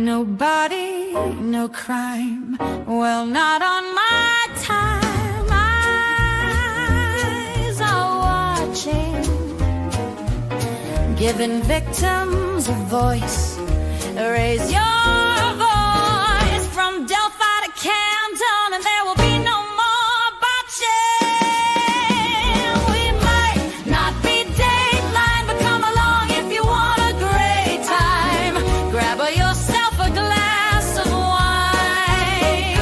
Nobody, no crime. Well, not on my time. Eyes are watching, giving victims a voice. Raise your voice from Delphi to Camden, and there will be no more botching. We might not be Dateline, but come along if you want a great time. Grab yourself a glass of wine,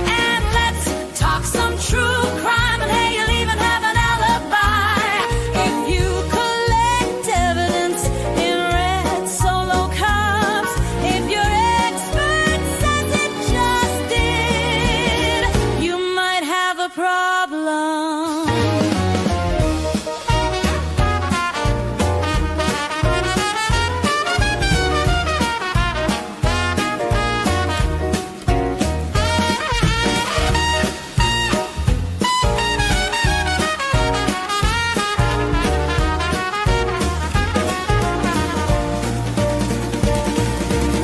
and let's talk some true crime. And hey, you'll even have an alibi if you collect evidence in red Solo cups. If your expert says it just did, you might have a problem.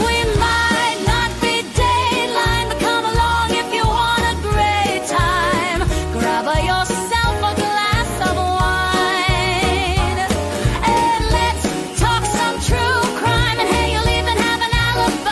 We might not be Dateline, but come along if you want a great time. Grab yourself a glass of wine, and let's talk some true crime. And hey, you'll even have an alibi.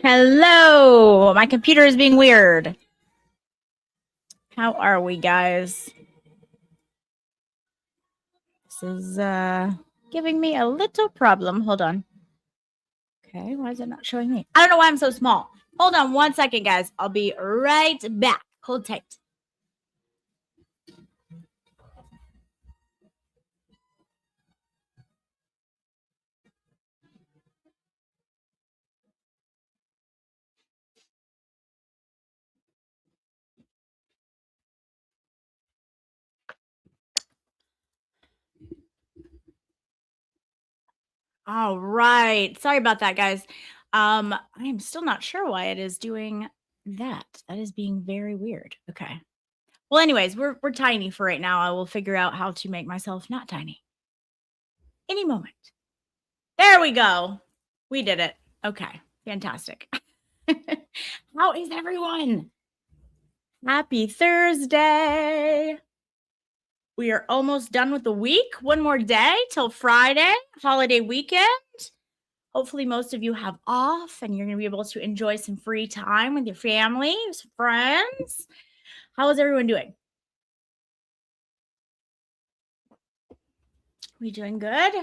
Hello, my computer is being weird. How are we, guys? This is giving me a little problem. Hold on. Okay, why is it not showing me? I don't know why I'm so small. Hold on 1 second, guys. I'll be right back. Hold tight. All right. Sorry about that, guys. I am still not sure why it is doing that. That is being very weird. Okay. Well, anyways, we're tiny for right now. I will figure out how to make myself not tiny. Any moment. There we go. We did it. Okay. Fantastic. How is everyone? Happy Thursday. We are almost done with the week. One more day till Friday, holiday weekend. Hopefully, most of you have off and you're going to be able to enjoy some free time with your family, some friends. How is everyone doing? We doing good?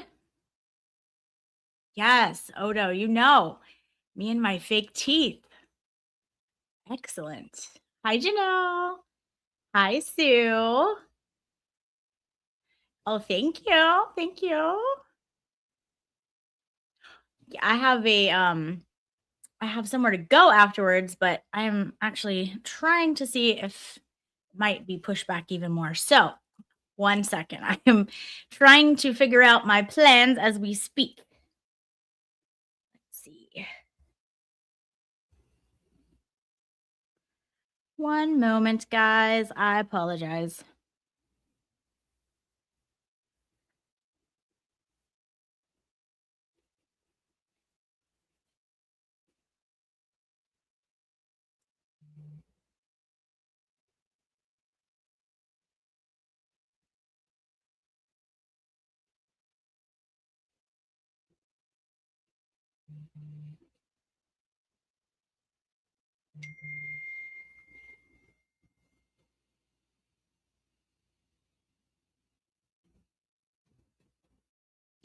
Yes, Odo, you know, me and my fake teeth. Excellent. Hi, Janelle. Hi, Sue. Oh, thank you. Thank you. Yeah, I have somewhere to go afterwards, but I'm actually trying to see if it might be pushed back even more. So, 1 second. I am trying to figure out my plans as we speak. Let's see. One moment, guys. I apologize.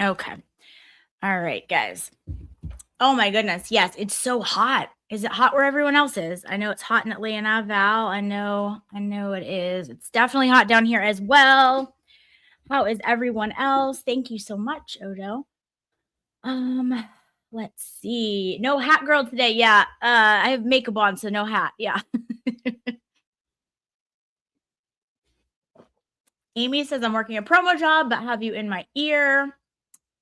Okay. All right, guys. Oh my goodness. Yes, it's so hot. Is it hot where everyone else is? I know it's hot in Atlanta, Val. I know it is. It's definitely hot down here as well. How is everyone else? Thank you so much, Odo. Let's see. No hat girl today. Yeah. I have makeup on, so no hat. Yeah. Amy says I'm working a promo job, but have you in my ear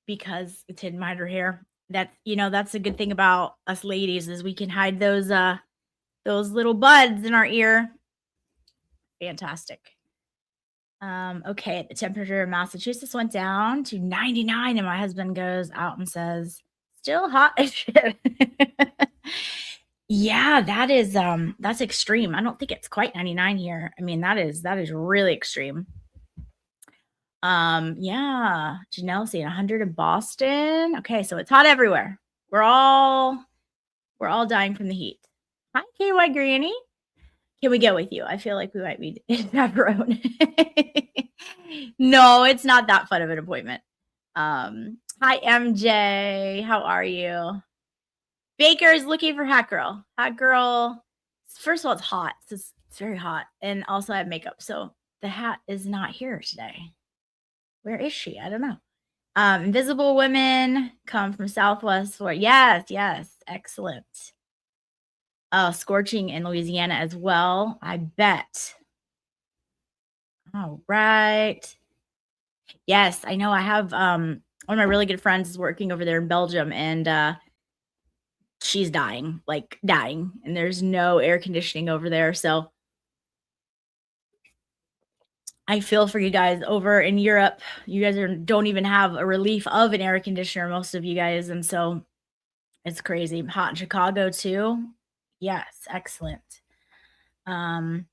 because it's hidden behind her hair. That's a good thing about us ladies is we can hide those little buds in our ear. Fantastic. Okay, the temperature in Massachusetts went down to 99, and my husband goes out and says, "Still hot as shit." Yeah, that's extreme. I don't think it's quite 99 here. I mean, that is really extreme. Yeah, Janelle saying 100 in Boston. Okay, so it's hot everywhere. We're all dying from the heat. Hi, KY Granny. Can we get with you? I feel like we might be chaperone. No, it's not that fun of an appointment. Hi, MJ. How are you? Baker is looking for Hat Girl. Hat Girl. First of all, it's hot. It's very hot. And also I have makeup. So the hat is not here today. Where is she? I don't know. Invisible Women come from Southwest Florida. Yes. Excellent. Scorching in Louisiana as well. I bet. All right. Yes, I know. I have one of my really good friends is working over there in Belgium, and she's dying, and there's no air conditioning over there. So I feel for you guys over in Europe. You guys don't even have a relief of an air conditioner, most of you guys, and so it's crazy. Hot in Chicago too. Yes, excellent. 1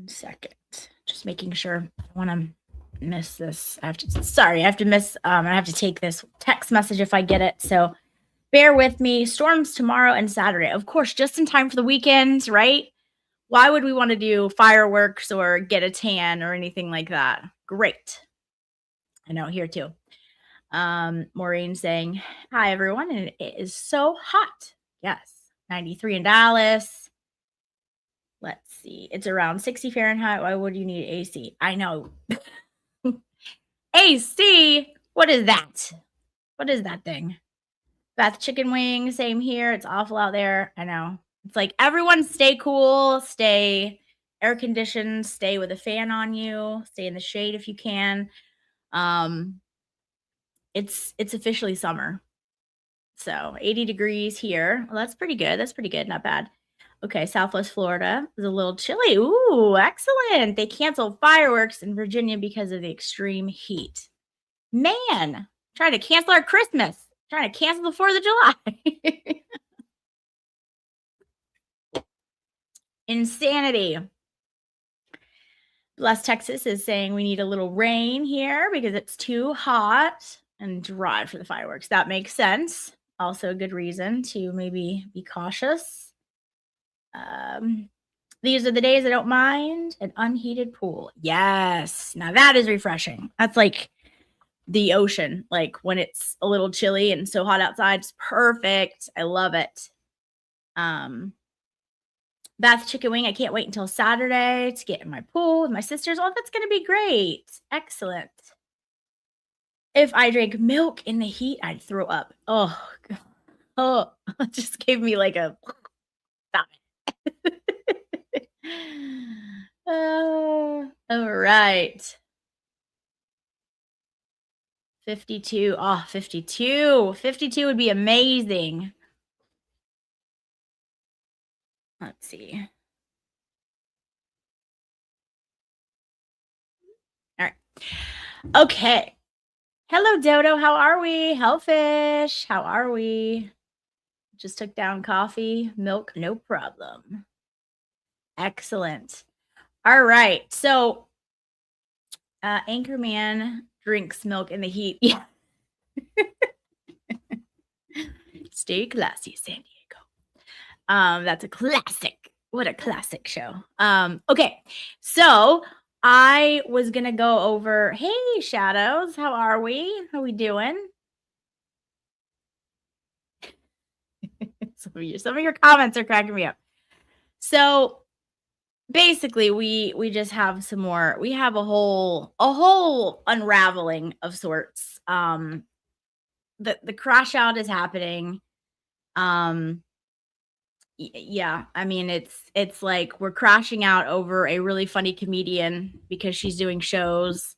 second. Just making sure I don't want to miss this. I have to take this text message if I get it. So bear with me. Storms tomorrow and Saturday. Of course, just in time for the weekend, right? Why would we want to do fireworks or get a tan or anything like that? Great. I know, here too. Maureen saying, hi, everyone. And it is so hot. Yes. 93 in Dallas. Let's see. It's around 60 Fahrenheit. Why would you need AC? I know. AC? What is that? What is that thing? Beth Chicken Wing, same here. It's awful out there. I know. It's like everyone stay cool, stay air conditioned, stay with a fan on you, stay in the shade if you can. It's officially summer. So 80 degrees here. Well, that's pretty good. Not bad. Okay, Southwest Florida is a little chilly. Ooh, excellent. They canceled fireworks in Virginia because of the extreme heat. Man, trying to cancel our Christmas. Trying to cancel the 4th of July. Insanity. Blessed Texas is saying we need a little rain here because it's too hot and dry for the fireworks. That makes sense. Also a good reason to maybe be cautious. These are the days I don't mind an unheated pool. Yes. Now that is refreshing. That's like the ocean. Like when it's a little chilly and so hot outside, it's perfect. I love it. Bath Chicken Wing. I can't wait until Saturday to get in my pool with my sisters. Oh, that's going to be great. Excellent. If I drank milk in the heat, I'd throw up. Oh, it just gave me like a stop it. All right. 52. Oh, 52. 52 would be amazing. Let's see. All right. Okay. Hello, Dodo. How are we? Hellfish. How are we? Just took down coffee, milk, no problem. Excellent. All right. So, Anchorman drinks milk in the heat. Yeah. Stay classy, San Diego. That's a classic. What a classic show. Okay. So I was gonna go over. Hey, Shadows, how are we? How we doing? Some of your comments are cracking me up. So basically, we just have some more. We have a whole unraveling of sorts the crash out is happening. Um, yeah, I mean, it's like we're crashing out over a really funny comedian because she's doing shows.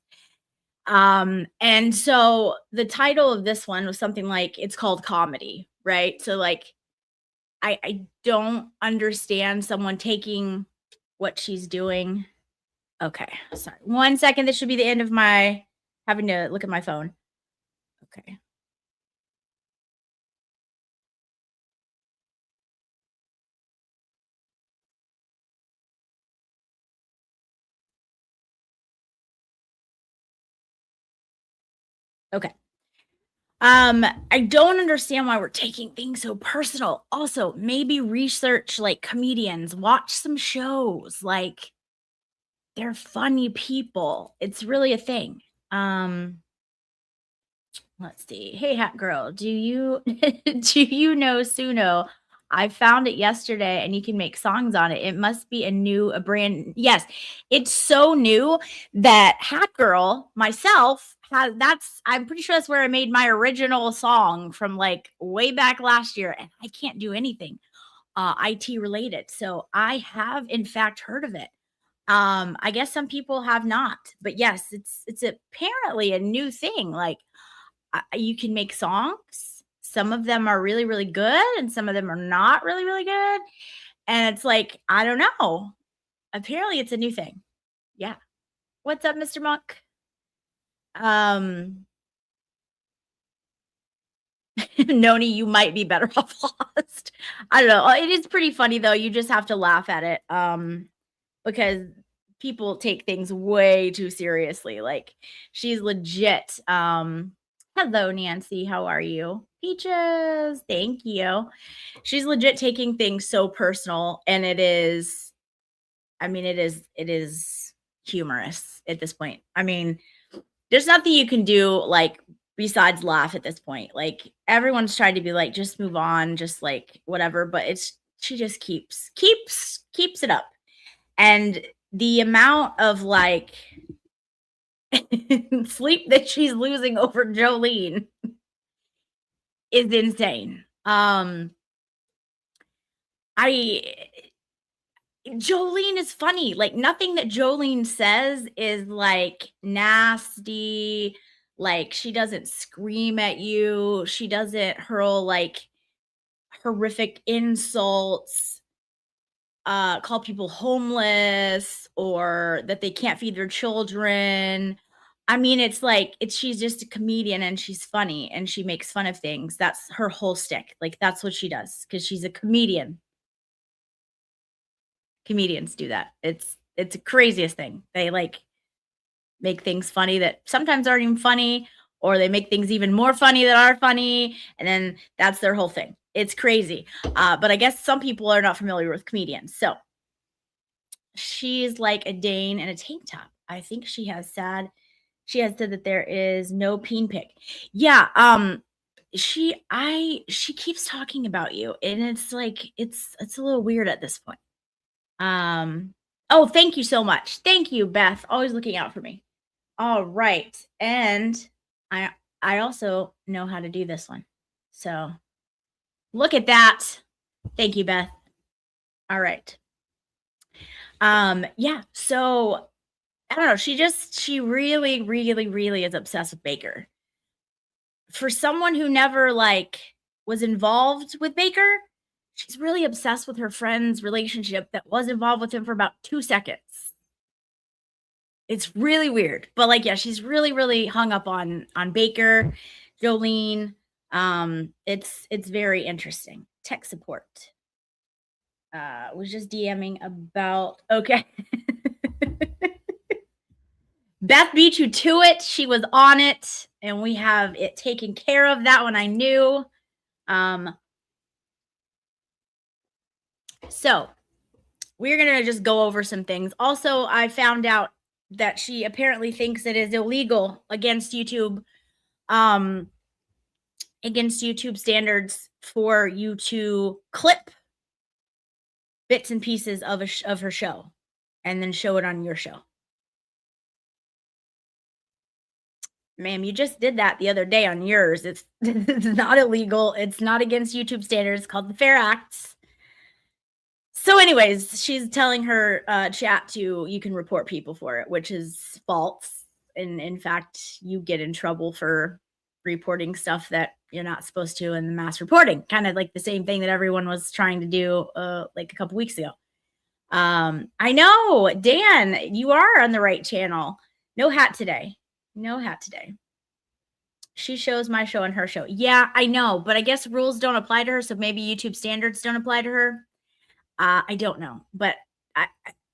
And so the title of this one was something like it's called comedy, right? So like I don't understand someone taking what she's doing. Okay, sorry. 1 second. This should be the end of my having to look at my phone. Okay. Okay. I don't understand why we're taking things so personal. Also, maybe research like comedians, watch some shows. Like they're funny people. It's really a thing. Um, let's see. Hey Hat Girl, do you do you know Suno? I found it yesterday and you can make songs on it. It must be a brand. Yes, it's so new that Hat Girl myself has I'm pretty sure that's where I made my original song from like way back last year and I can't do anything IT related. So I have in fact heard of it. I guess some people have not. But yes, it's apparently a new thing. Like you can make songs. Some of them are really, really good, and some of them are not really, really good. And it's like, I don't know. Apparently, it's a new thing. Yeah. What's up, Mr. Monk? Um, Noni, you might be better off lost. I don't know. It is pretty funny though. You just have to laugh at it. Because people take things way too seriously. Like she's legit. Hello, Nancy. How are you? Peaches. Thank you. She's legit taking things so personal, and it is. I mean, it is humorous at this point. I mean, there's nothing you can do like besides laugh at this point. Like everyone's trying to be like, just move on, just like whatever. But it's she just keeps it up. And the amount of like sleep that she's losing over Jolene is insane. I Jolene is funny. Like nothing that Jolene says is like nasty. Like she doesn't scream at you. She doesn't hurl like horrific insults, call people homeless or that they can't feed their children. I mean, it's like she's just a comedian and she's funny and she makes fun of things. That's her whole stick. Like that's what she does because she's a comedian. Comedians do that. It's the craziest thing. They like make things funny that sometimes aren't even funny, or they make things even more funny that are funny, and then that's their whole thing. It's crazy. But I guess some people are not familiar with comedians. So she's like a Dane in a tank top. I think she has said that there is no peen pick. Yeah, she keeps talking about you and it's like it's a little weird at this point. Oh, thank you so much. Thank you, Beth. Always looking out for me. All right. And I I also know how to do this one. So, look at that. Thank you, Beth. All right. Yeah, so I don't know, she really, really, really is obsessed with Baker. For someone who never, like, was involved with Baker, she's really obsessed with her friend's relationship that was involved with him for about 2 seconds. It's really weird, but, like, yeah, she's really, really hung up on Baker, Jolene. It's very interesting. Tech support. Was just DMing about okay. Beth beat you to it. She was on it, and we have it taken care of. That one I knew. So we're gonna just go over some things. Also, I found out that she apparently thinks it is illegal against YouTube, against YouTube standards for you to clip bits and pieces of of her show and then show it on your show. Ma'am, you just did that the other day on yours. It's it's not illegal. It's not against YouTube standards. It's called the Fair Acts. So, anyways, she's telling her chat you can report people for it, which is false. And in fact, you get in trouble for reporting stuff that you're not supposed to in the mass reporting, kind of like the same thing that everyone was trying to do like a couple weeks ago. I know, Dan, you are on the right channel. No hat today. No hat today. She shows my show and her show. Yeah, I know, but I guess rules don't apply to her, so maybe YouTube standards don't apply to her. I don't know, but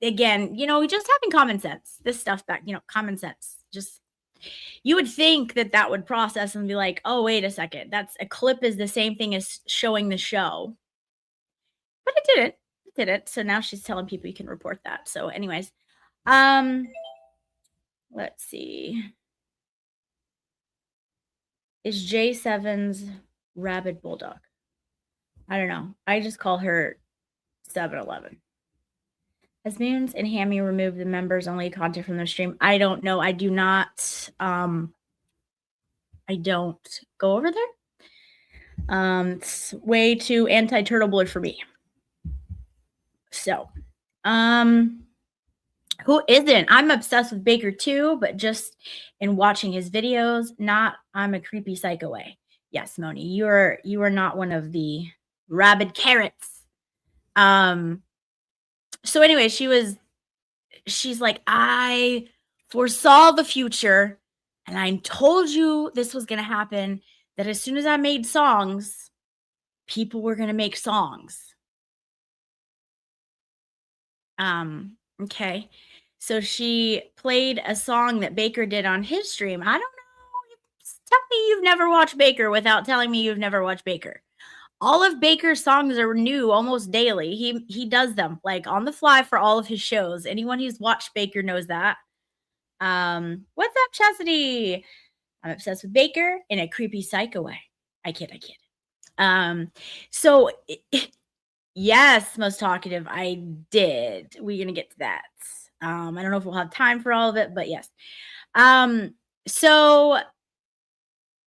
again, just having common sense. This stuff back, common sense. Just you would think that would process and be like, oh, wait a second, that's a clip is the same thing as showing the show, but it didn't. It didn't. So now she's telling people you can report that. So, anyways, let's see. Is J7's rabid bulldog? I don't know. I just call her 7-Eleven. Has Moons and Hammy removed the members only content from their stream? I don't know. I do not. I don't go over there. It's way too anti-turtle boy for me. So, who isn't? I'm obsessed with Baker too, but just in watching his videos, not I'm a creepy psycho way. Yes, Moni, you are not one of the rabid carrots. So anyway, she's like, I foresaw the future and I told you this was going to happen, that as soon as I made songs, people were going to make songs. Okay. So she played a song that Baker did on his stream. I don't know. Tell me you've never watched Baker without telling me you've never watched Baker. All of Baker's songs are new almost daily. He does them like on the fly for all of his shows. Anyone who's watched Baker knows that. What's up, Chastity? I'm obsessed with Baker in a creepy psycho way. I kid. So yes, most talkative. I did. We're gonna get to that. I don't know if we'll have time for all of it, but yes. So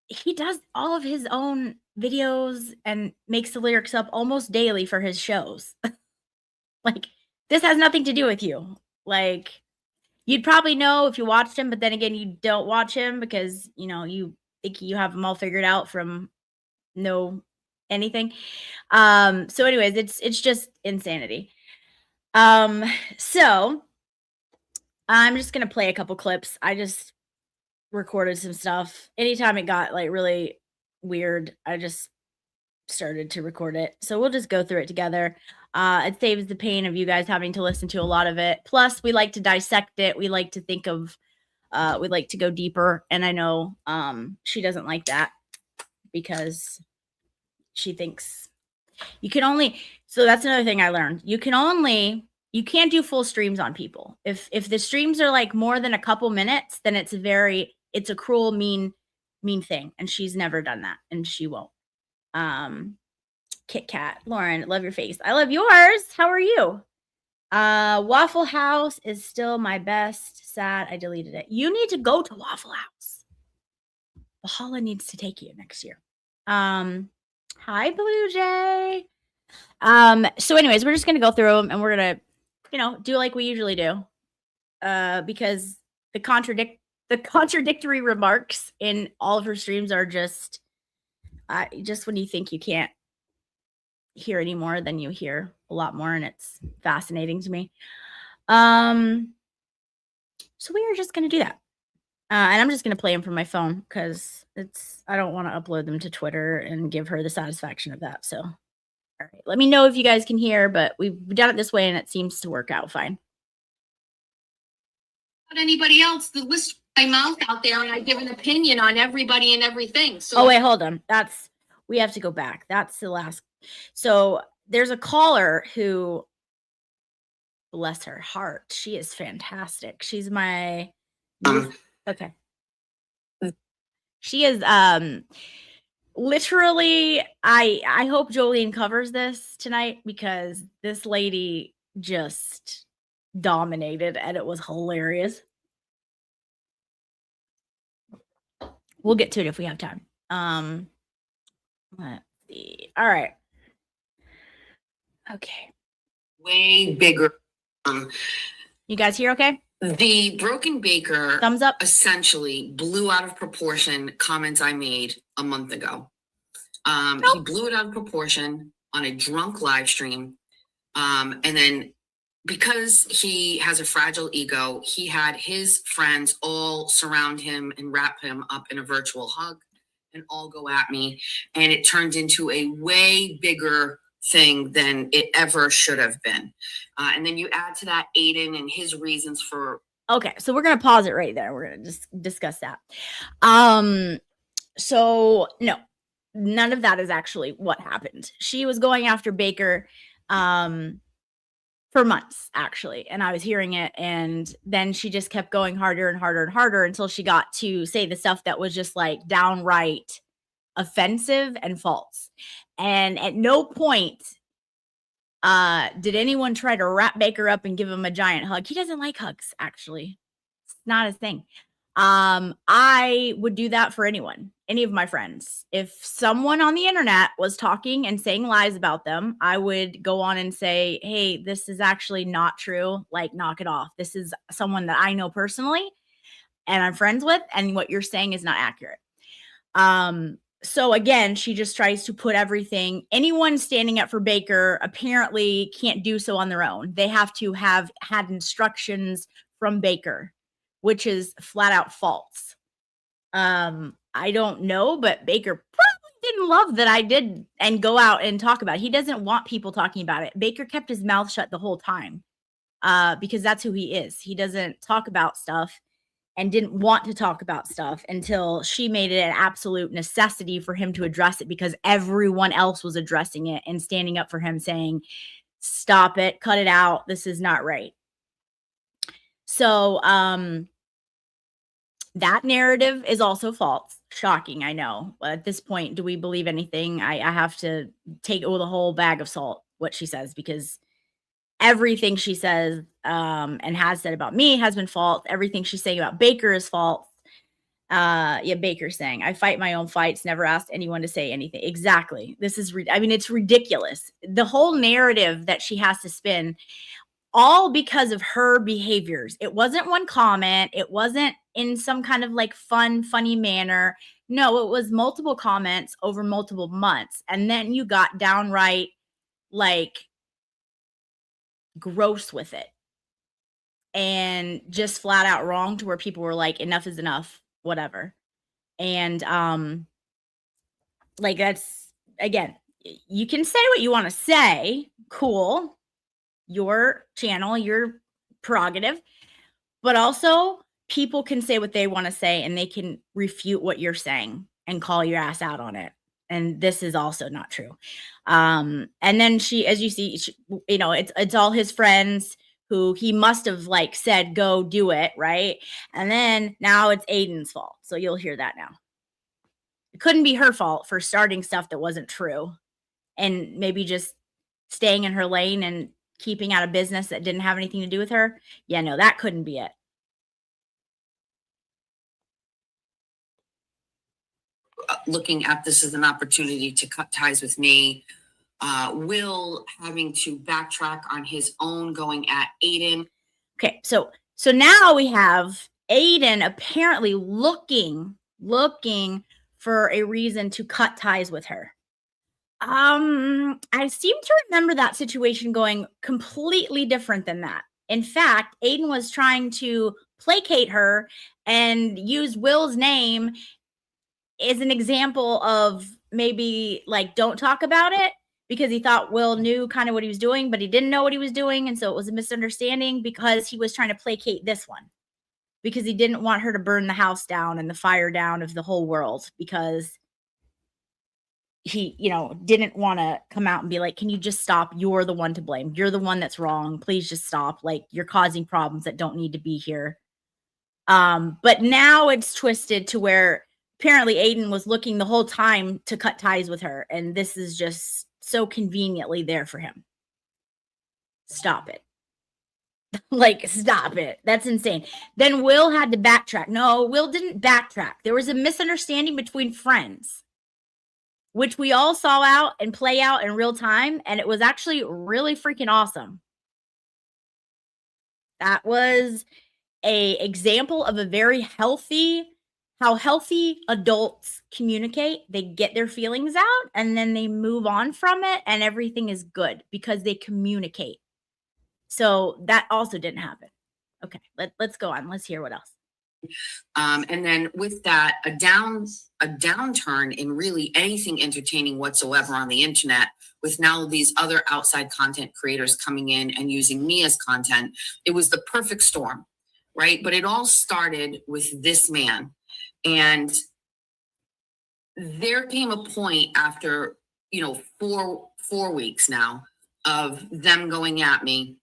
he does all of his own videos and makes the lyrics up almost daily for his shows. Like, this has nothing to do with you. Like, you'd probably know if you watched him, but then again, you don't watch him because, you think you have them all figured out from no anything. So anyways, it's just insanity. So I'm just going to play a couple clips. I just recorded some stuff. Anytime it got like really weird, I just started to record it. So we'll just go through it together. It saves the pain of you guys having to listen to a lot of it. Plus, we like to dissect it. We like to think of, we like to go deeper. And I know she doesn't like that because she thinks you can only. So that's another thing I learned. You can't do full streams on people. If the streams are like more than a couple minutes, then it's a cruel, mean thing. And she's never done that, and she won't. Kit Kat, Lauren, love your face. I love yours. How are you? Waffle House is still my best. Sad I deleted it. You need to go to Waffle House. Valhalla needs to take you next year. Hi, Blue Jay. So anyways, we're just gonna go through them and we're gonna, do like we usually do. Because the contradictory remarks in all of her streams are just when you think you can't hear anymore, then you hear a lot more, and it's fascinating to me. So we are just gonna do that. And I'm just gonna play them from my phone because I don't want to upload them to Twitter and give her the satisfaction of that. So, all right, let me know if you guys can hear, but we've done it this way and it seems to work out fine. But anybody else, the list my mouth out there and I give an opinion on everybody and everything. So oh wait, hold on. We have to go back. That's the last. So there's a caller who, bless her heart, she is fantastic. She's my okay. She is literally, I hope Jolene covers this tonight because this lady just dominated and it was hilarious. We'll get to it if we have time. Let's see. All right. Okay. Way bigger. You guys hear okay? The Broken Baker Thumbs up. essentially blew out of proportion comments I made a month ago. He Nope. blew it out of proportion on a drunk live stream. And then because he has a fragile ego, he had his friends all surround him and wrap him up in a virtual hug and all go at me. And it turned into a way bigger thing than it ever should have been. And then you add to that Aiden and his reasons for. Okay, so we're gonna pause it right there. We're gonna just discuss that. So no, none of that is actually what happened. She was going after Baker for months, actually, and I was hearing it, and then she just kept going harder and harder and harder until she got to say the stuff that was just like downright offensive and false. And at no point did anyone try to wrap Baker up and give him a giant hug. He doesn't like hugs, actually. It's not his thing. I would do that for anyone, any of my friends. If someone on the internet was talking and saying lies about them, I would go on and say, hey, this is actually not true. Like, knock it off. This is someone that I know personally and I'm friends with, and what you're saying is not accurate. So again, she just tries to put everything, anyone standing up for Baker apparently can't do so on their own. They have to have had instructions from Baker, which is flat out false. I don't know, but Baker probably didn't love that I did and go out and talk about it. He doesn't want people talking about it. Baker kept his mouth shut the whole time because that's who he is. He doesn't talk about stuff and didn't want to talk about stuff until she made it an absolute necessity for him to address it because everyone else was addressing it and standing up for him saying, stop it, cut it out. This is not right. So that narrative is also false. Shocking, I know. But at this point, do we believe anything? I have to take the whole bag of salt, what she says, because everything she says and has said about me has been false. Everything she's saying about Baker is false. Baker's saying, I fight my own fights, never asked anyone to say anything. Exactly. This is, it's ridiculous. The whole narrative that she has to spin, all because of her behaviors. It wasn't one comment. It wasn't in some kind of like funny manner. No, it was multiple comments over multiple months. And then you got downright like gross with it and just flat out wrong to where people were like, enough is enough, whatever. And like, that's, again, you can say what you want to say, cool, your channel, your prerogative, but also people can say what they want to say and they can refute what you're saying and call your ass out on it. And this is also not true. And then she, as you see, it's all his friends who he must have like said, go do it. Right. And then now it's Aiden's fault. So you'll hear that now. It couldn't be her fault for starting stuff that wasn't true and maybe just staying in her lane and keeping out of business that didn't have anything to do with her. Yeah, no, that couldn't be it. Looking at this as an opportunity to cut ties with me. Will having to backtrack on his own, going at Aiden. Okay, so now we have Aiden apparently looking for a reason to cut ties with her. I seem to remember that situation going completely different than that. In fact, Aiden was trying to placate her and use Will's name is an example of maybe like don't talk about it because he thought Will knew kind of what he was doing, but he didn't know what he was doing. And so it was a misunderstanding because he was trying to placate this one because he didn't want her to burn the house down and the fire down of the whole world because he, didn't want to come out and be like, can you just stop? You're the one to blame. You're the one that's wrong. Please just stop. Like you're causing problems that don't need to be here. But now it's twisted to where apparently Aiden was looking the whole time to cut ties with her. And this is just so conveniently there for him. Stop it. Like, stop it. That's insane. Then Will had to backtrack. No, Will didn't backtrack. There was a misunderstanding between friends, which we all saw out and play out in real time. And it was actually really freaking awesome. That was a example of a very how healthy adults communicate. They get their feelings out and then they move on from it and everything is good because they communicate. So that also didn't happen. Okay, let's go on. Let's hear what else. And then with that, a downturn in really anything entertaining whatsoever on the internet, with now these other outside content creators coming in and using me as content. It was the perfect storm, right? But it all started with this man. And there came a point after, 4 weeks now of them going at me.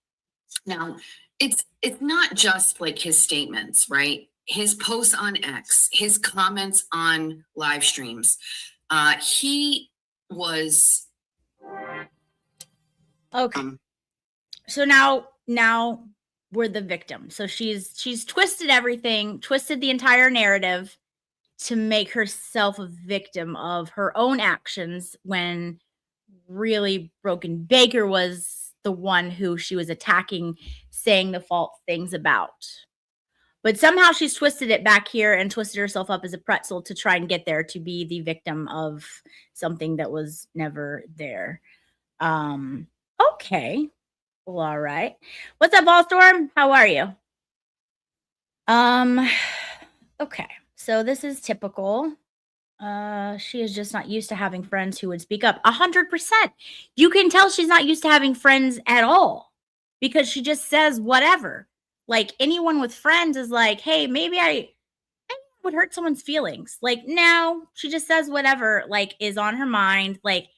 Now, it's not just like his statements, right? His posts on X, his comments on live streams. He was Okay. So now we're the victim. So she's twisted everything, twisted the entire narrative to make herself a victim of her own actions when really Broken Baker was the one who she was attacking, saying the false things about. But somehow she's twisted it back here and twisted herself up as a pretzel to try and get there to be the victim of something that was never there. Okay. Well, all right. What's up, Ballstorm? How are you? Okay. So this is typical. She is just not used to having friends who would speak up. 100%. You can tell she's not used to having friends at all because she just says whatever. Like anyone with friends is like, hey, maybe I would hurt someone's feelings. Like, no, she just says whatever, like, is on her mind. Like,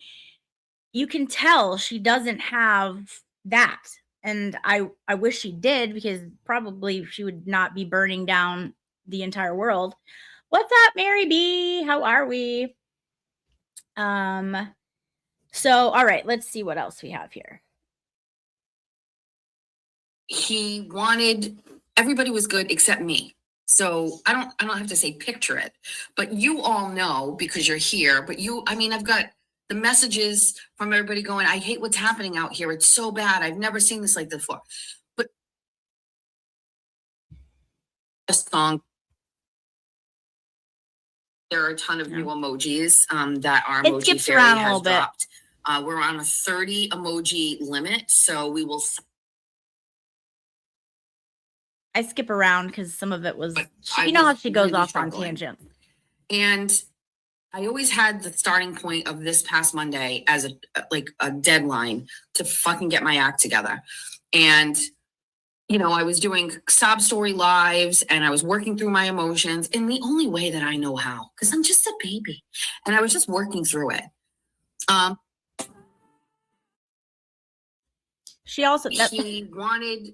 you can tell she doesn't have that. And I wish she did, because probably she would not be burning down the entire world. What's up, Mary B? How are we? So, all right, let's see what else we have here. He wanted, everybody was good except me. So I don't have to say picture it, but you all know because you're here. But I've got the messages from everybody going, I hate what's happening out here. It's so bad. I've never seen this like this before. But a song. There are a ton of new emojis that our It emoji skips fairy around a has little bit. dropped. We're on a 30 emoji limit, so we will. I skip around because some of it was, But you know I how was she goes really off on struggling. tangents. And I always had the starting point of this past Monday as a deadline to fucking get my act together. And, I was doing sob story lives and I was working through my emotions in the only way that I know how, because I'm just a baby. And I was just working through it. She also, He wanted.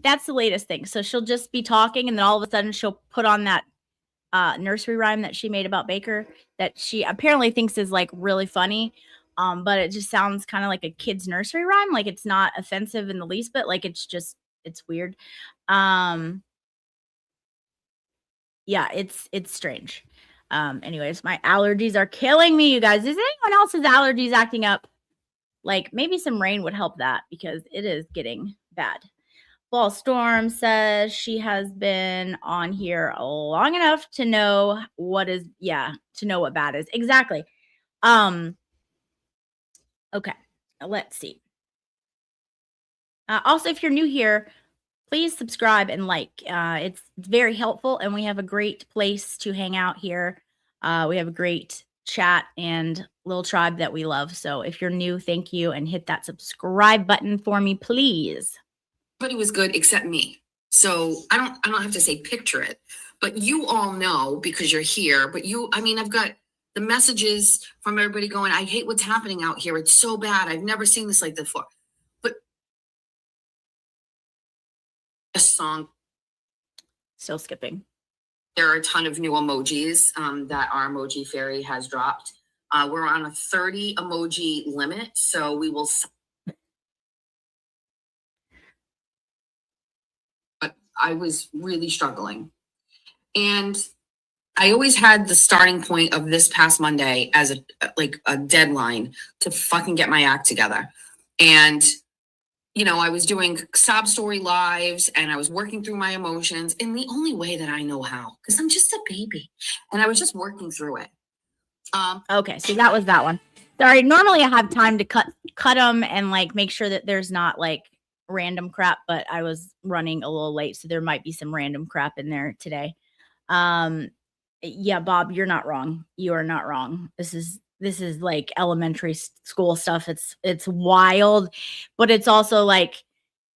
that's the latest thing. So she'll just be talking and then all of a sudden she'll put on that nursery rhyme that she made about Baker that she apparently thinks is like really funny. But it just sounds kind of like a kid's nursery rhyme. Like it's not offensive in the least bit. Like it's weird. Yeah, it's strange. Anyways, my allergies are killing me, you guys. Is anyone else's allergies acting up? Like maybe some rain would help that because it is getting bad. Ball Storm says she has been on here long enough to know what bad is. Exactly. Okay, let's see. Also, if you're new here, please subscribe and like. It's very helpful, and we have a great place to hang out here. We have a great chat and little tribe that we love. So if you're new, thank you, and hit that subscribe button for me, please. Everybody was good except me. So I don't have to say picture it, but you all know because you're here. But I've got the messages from everybody going, I hate what's happening out here. It's so bad. I've never seen this like this before. But a song. Still skipping. There are a ton of new emojis that our emoji fairy has dropped. We're on a 30 emoji limit, so we will. I was really struggling. And I always had the starting point of this past Monday as a deadline to fucking get my act together. And I was doing sob story lives and I was working through my emotions in the only way that I know how, because I'm just a baby. And I was just working through it. Okay, so that was that one. Sorry, normally I have time to cut them and like make sure that there's not like random crap, but I was running a little late, so there might be some random crap in there today. Yeah, Bob, you're not wrong. You are not wrong. This is like elementary school stuff. It's wild, but it's also like,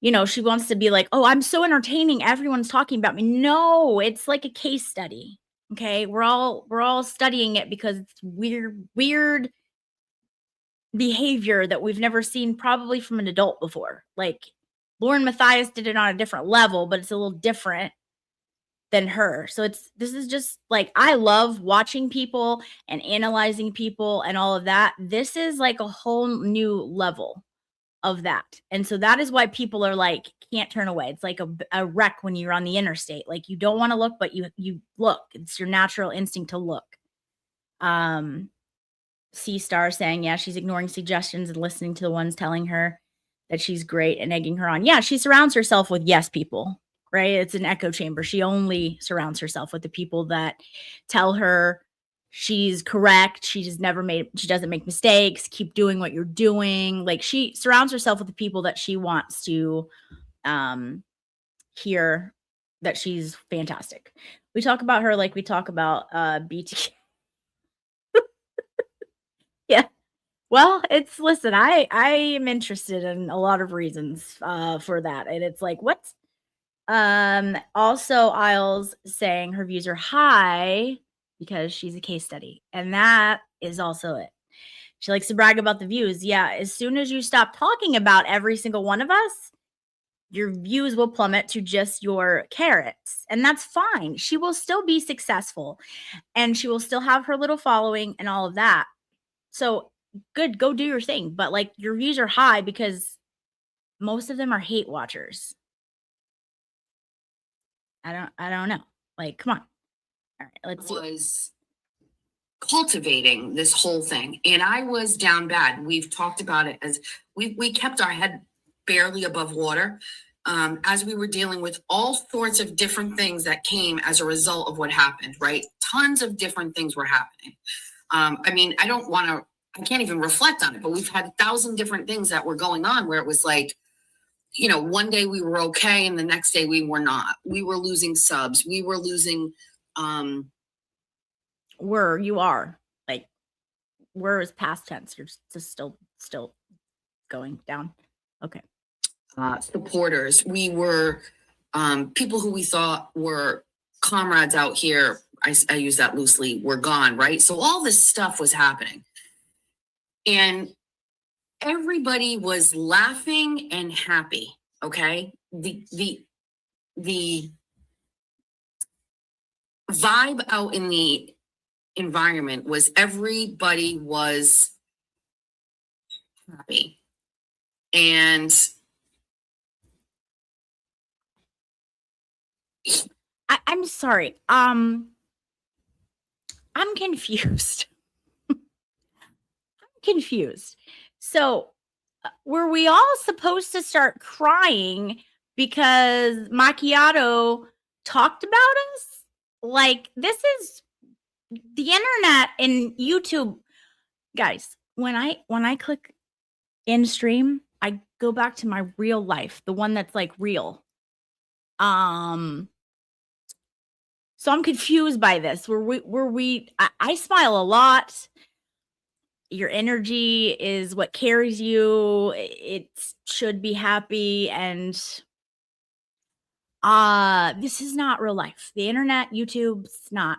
she wants to be like, oh, I'm so entertaining, everyone's talking about me. No, it's like a case study. Okay, we're all studying it because it's weird behavior that we've never seen probably from an adult before. Like Lauren Matthias did it on a different level, but it's a little different than her. So this is just like, I love watching people and analyzing people and all of that. This is like a whole new level of that. And so that is why people are like, can't turn away. It's like a wreck when you're on the interstate. Like you don't want to look, but you look. It's your natural instinct to look. C-Star saying, yeah, she's ignoring suggestions and listening to the ones telling her that she's great and egging her on. Yeah, she surrounds herself with yes people. Right? It's an echo chamber. She only surrounds herself with the people that tell her she's correct. She doesn't make mistakes. Keep doing what you're doing. Like she surrounds herself with the people that she wants to hear that she's fantastic. We talk about her like we talk about BTK. Yeah. Well, listen, I am interested in a lot of reasons for that. And it's like, what's also Isles saying her views are high because she's a case study. And that is also it. She likes to brag about the views. Yeah. As soon as you stop talking about every single one of us, your views will plummet to just your carrots. And that's fine. She will still be successful and she will still have her little following and all of that. So good, go do your thing. But like your views are high because most of them are hate watchers. I don't know. Like, come on. All right, let's see. Was cultivating this whole thing, and I was down bad. We've talked about it as we kept our head barely above water as we were dealing with all sorts of different things that came as a result of what happened. Right, tons of different things were happening. I mean, I can't even reflect on it, but we've had 1,000 different things that were going on where it was like, one day we were okay and the next day we were not. We were losing subs. We were losing. You are like, where is past tense? You're just still going down. Okay. Supporters. We were people who we thought were comrades out here. I use that loosely. Were gone, right? So all this stuff was happening. And everybody was laughing and happy. Okay. The vibe out in the environment was everybody was happy. And I'm sorry. I'm confused. I'm confused. So were we all supposed to start crying because Macchiato talked about us? Like, this is the internet and YouTube. Guys, when I click in stream, I go back to my real life, the one that's like real. So I'm confused by this. I smile a lot. Your energy is what carries you. It should be happy. And this is not real life. The internet, YouTube, it's not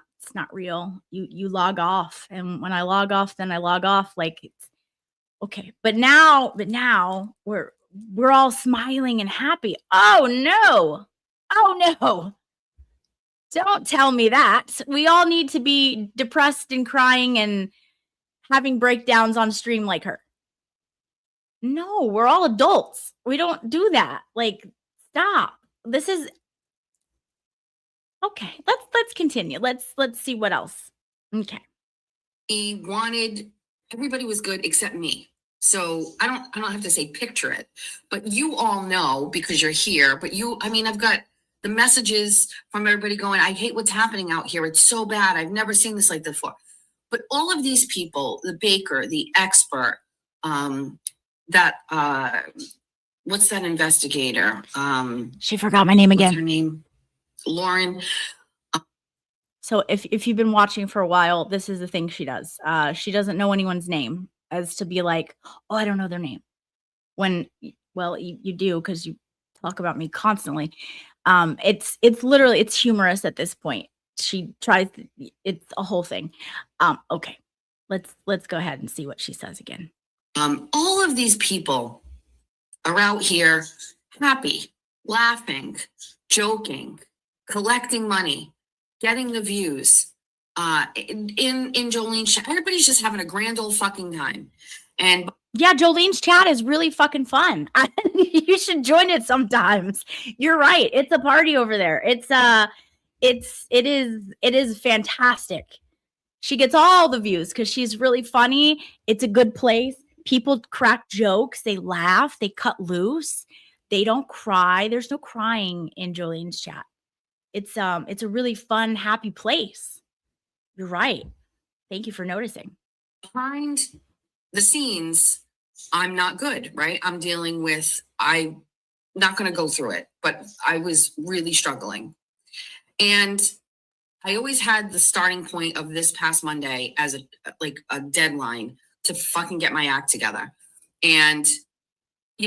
real. You log off. And when I log off, then I log off. Like, it's okay. But now we're all smiling and happy. Oh no. Don't tell me that. We all need to be depressed and crying and having breakdowns on stream like her. No, we're all adults. We don't do that. Like, stop. This is Okay, let's continue. Let's see what else. Okay. He wanted, everybody was good except me. So I don't have to say picture it, but you all know because you're here. But I've got the messages from everybody going, I hate what's happening out here. It's so bad. I've never seen this like before. But all of these people, the baker, the expert, that what's that investigator? She forgot my name What's her again. name? Lauren. So if you've been watching for a while, this is the thing she does. She doesn't know anyone's name, as to be like, oh, I don't know their name. When, well, you do, because you talk about me constantly. It's literally, it's humorous at this point. She tries, it's a whole thing. Okay, let's go ahead and see what she says again. All of these people are out here happy, laughing, joking, collecting money, getting the views. In Jolene's chat, everybody's just having a grand old fucking time. And yeah, Jolene's chat is really fucking fun. You should join it sometimes. You're right. It's a party over there. It is fantastic. She gets all the views because she's really funny. It's a good place. People crack jokes. They laugh. They cut loose. They don't cry. There's no crying in Jolene's chat. It's a really fun, happy place. You're right. Thank you for noticing. behind the scenes, I'm not good, right? I'm dealing with, I'm not going to go through it, but I was really struggling. And I always had the starting point of this past Monday as a deadline to fucking get my act together. And,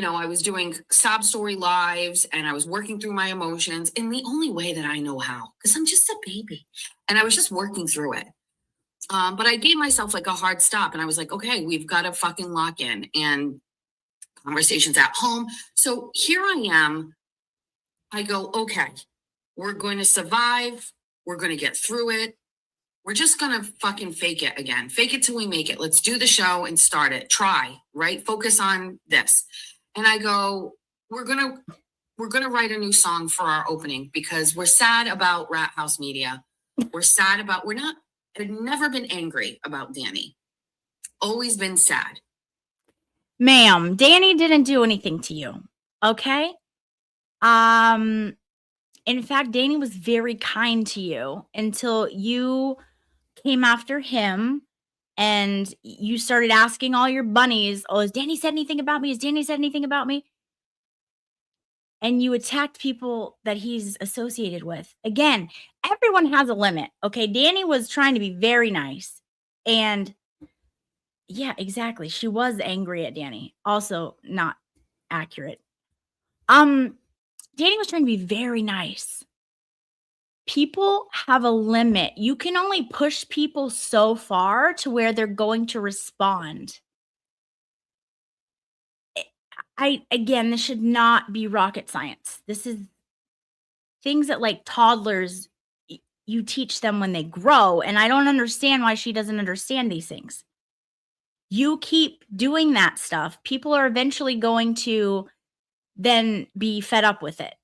I was doing sob story lives and I was working through my emotions in the only way that I know how, because I'm just a baby. And I was just working through it. But I gave myself like a hard stop and I was like, okay, we've got to fucking lock in and conversations at home. So here I am. I go, okay, we're going to survive. We're going to get through it. We're just going to fucking fake it again. Fake it till we make it. Let's do the show and start it. Try, right? Focus on this. And I go, we're going to write a new song for our opening because we're sad about Rat House Media. I've never been angry about Danny. Always been sad. Ma'am, Danny didn't do anything to you. Okay? In fact, Danny was very kind to you until you came after him and you started asking all your bunnies, oh, has Danny said anything about me? Has Danny said anything about me? And you attacked people that he's associated with. Again, everyone has a limit. Okay, Danny was trying to be very nice. And yeah, exactly. She was angry at Danny. Also not accurate. Danny was trying to be very nice. People have a limit. You can only push people so far to where they're going to respond. Again, this should not be rocket science. This is things that like toddlers, you teach them when they grow. And I don't understand why she doesn't understand these things. You keep doing that stuff, people are eventually going to then be fed up with it.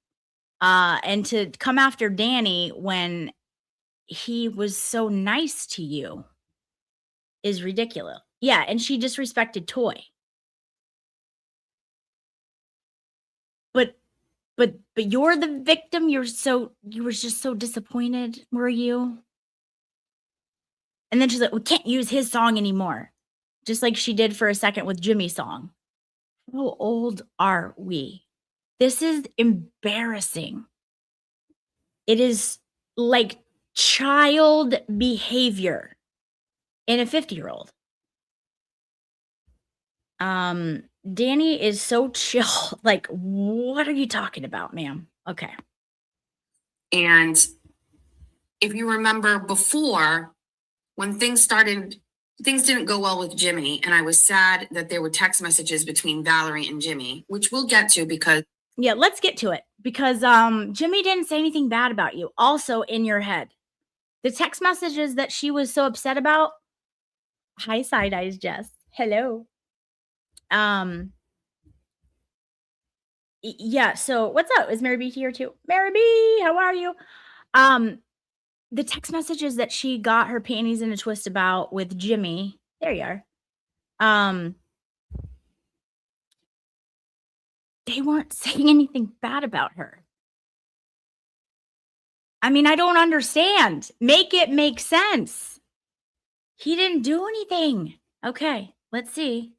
And to come after Danny when he was so nice to you is ridiculous. Yeah, and she disrespected Toy. But you're the victim. You were just so disappointed, were you? And then she's like, we can't use his song anymore. Just like she did for a second with Jimmy's song. How old are we? This is embarrassing. It is like child behavior in a 50-year-old. Danny is so chill. Like, what are you talking about, ma'am? Okay. And if you remember before, when things didn't go well with Jimmy, and I was sad that there were text messages between Valerie and Jimmy, which we'll get to because yeah, let's get to it because Jimmy didn't say anything bad about you. Also in your head, the text messages that she was so upset about. Hi, Side Eyes Jess. Hello. Yeah, so what's up? Is Mary B here too? Mary B, how are you? The text messages that she got her panties in a twist about with Jimmy, there you are. They weren't saying anything bad about her. I mean, I don't understand. Make it make sense. He didn't do anything. Okay, let's see.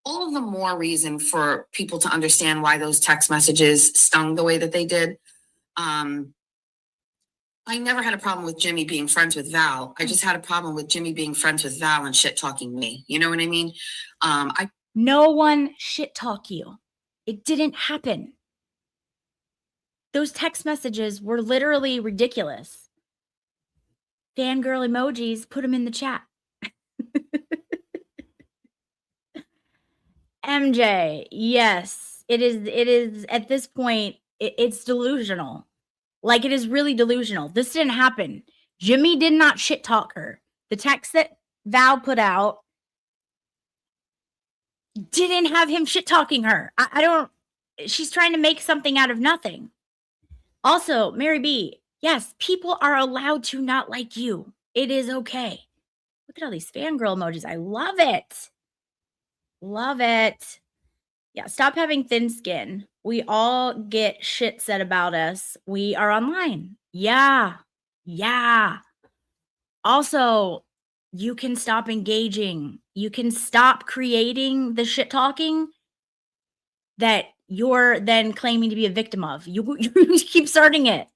All the more reason for people to understand why those text messages stung the way that they did. I never had a problem with Jimmy being friends with Val. I just had a problem with Jimmy being friends with Val and shit talking me. You know what I mean? No one shit talk you. It didn't happen. Those text messages were literally ridiculous. Fangirl emojis, put them in the chat. MJ, yes, it is at this point, it's delusional. Like, it is really delusional. This didn't happen. Jimmy did not shit talk her. The text that Val put out didn't have him shit talking her. I don't, she's trying to make something out of nothing. Also, Mary B, yes, people are allowed to not like you. It is okay. Look at all these fangirl emojis. I love it. Love it. Yeah, stop having thin skin. We all get shit said about us. We are online. Yeah. Yeah. Also, you can stop engaging. You can stop creating the shit talking that you're then claiming to be a victim of. You keep starting it.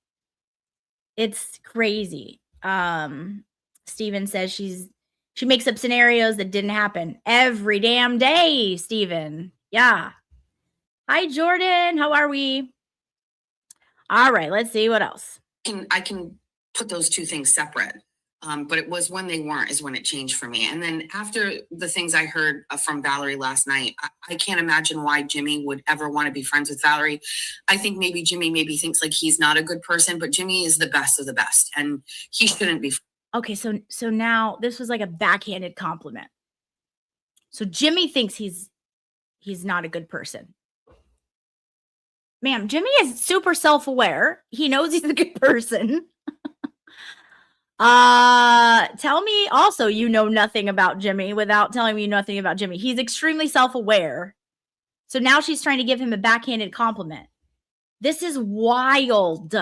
It's crazy. Steven says she makes up scenarios that didn't happen every damn day, Steven. Yeah. Hi, Jordan. How are we? All right, let's see what else. I can put those two things separate. But it was when they weren't is when it changed for me. And then after the things I heard from Valerie last night, I can't imagine why Jimmy would ever want to be friends with Valerie. I think maybe Jimmy thinks like he's not a good person, but Jimmy is the best of the best and he shouldn't be. Okay, so now this was like a backhanded compliment. So Jimmy thinks he's not a good person. Ma'am, Jimmy is super self-aware. He knows he's a good person. Tell me also you know nothing about Jimmy without telling me nothing about Jimmy. He's extremely self-aware. So now she's trying to give him a backhanded compliment. This is wild.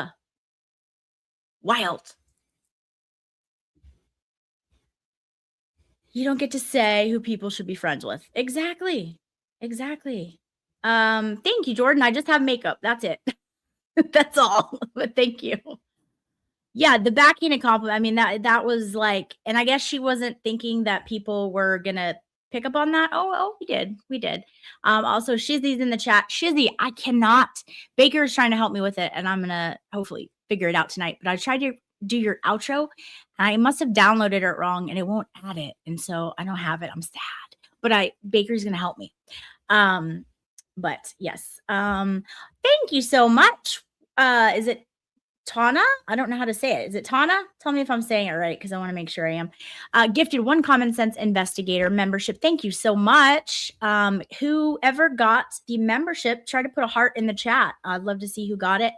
Wild. You don't get to say who people should be friends with. Exactly. Exactly. Thank you, Jordan. I just have makeup. That's it. That's all. But thank you. Yeah, the backhanded compliment. I mean, that was like, and I guess she wasn't thinking that people were gonna pick up on that. Oh, we did. Also, Shizzy's in the chat. Shizzy, I cannot. Baker's trying to help me with it, and I'm gonna hopefully figure it out tonight. But I tried to do your outro, and I must have downloaded it wrong, and it won't add it, and so I don't have it. I'm sad. But Baker's gonna help me. But yes. Thank you so much. Is it Tana? I don't know how to say it. Is it Tana? Tell me if I'm saying it right because I want to make sure I am. Gifted 1 Common Sense Investigator membership. Thank you so much. Whoever got the membership, try to put a heart in the chat. I'd love to see who got it.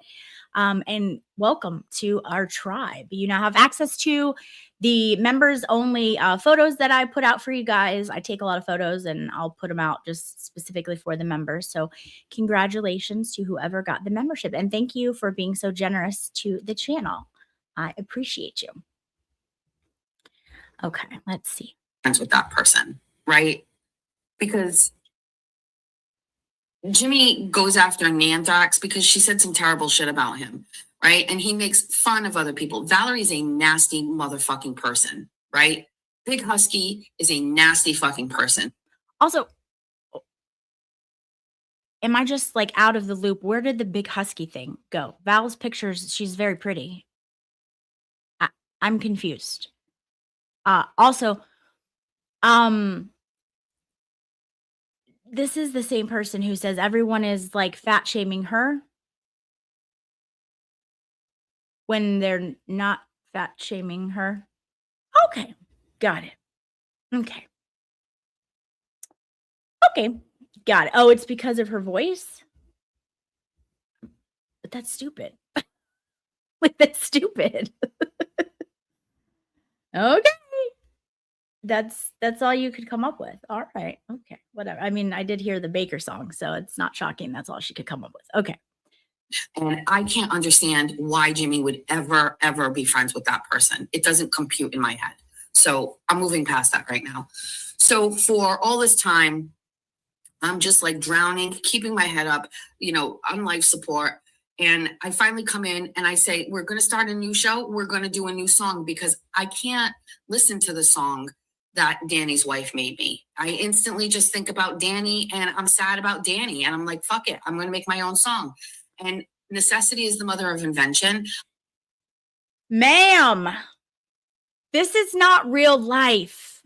And welcome to our tribe. You now have access to the members only photos that I put out for you guys. I take a lot of photos and I'll put them out just specifically for the members. So congratulations to whoever got the membership. And thank you for being so generous to the channel. I appreciate you. Okay, let's see. Friends with that person, right? Because Jimmy goes after Nandax because she said some terrible shit about him, right? And he makes fun of other people. Valerie's a nasty motherfucking person, right? Big Husky is a nasty fucking person. Also, am I just like out of the loop? Where did the Big Husky thing go? Val's pictures, she's very pretty. I'm confused. Also, this is the same person who says everyone is like fat shaming her when they're not fat shaming her. Okay, got it. Okay, got it. Oh, it's because of her voice? But that's stupid. Like, that's stupid. Okay. That's all you could come up with. All right. Okay. Whatever. I mean, I did hear the Baker song, so it's not shocking. That's all she could come up with. Okay. And I can't understand why Jimmy would ever be friends with that person. It doesn't compute in my head. So I'm moving past that right now. So for all this time, I'm just like drowning, keeping my head up, on life support. And I finally come in and I say, we're going to start a new show. We're going to do a new song because I can't listen to the song that Danny's wife made me. I instantly just think about Danny and I'm sad about Danny. And I'm like, fuck it. I'm going to make my own song. And necessity is the mother of invention. Ma'am, this is not real life.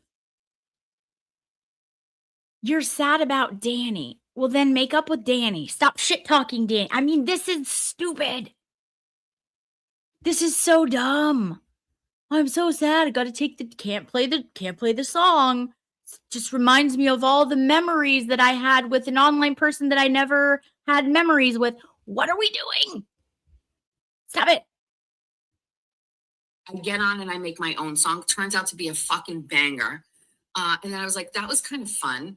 You're sad about Danny. Well, then make up with Danny. Stop shit talking Danny. I mean, this is stupid. This is so dumb. I'm so sad. I gotta take can't play the song. Just reminds me of all the memories that I had with an online person that I never had memories with. What are we doing? Stop it. I get on and I make my own song. Turns out to be a fucking banger. And then I was like, that was kind of fun.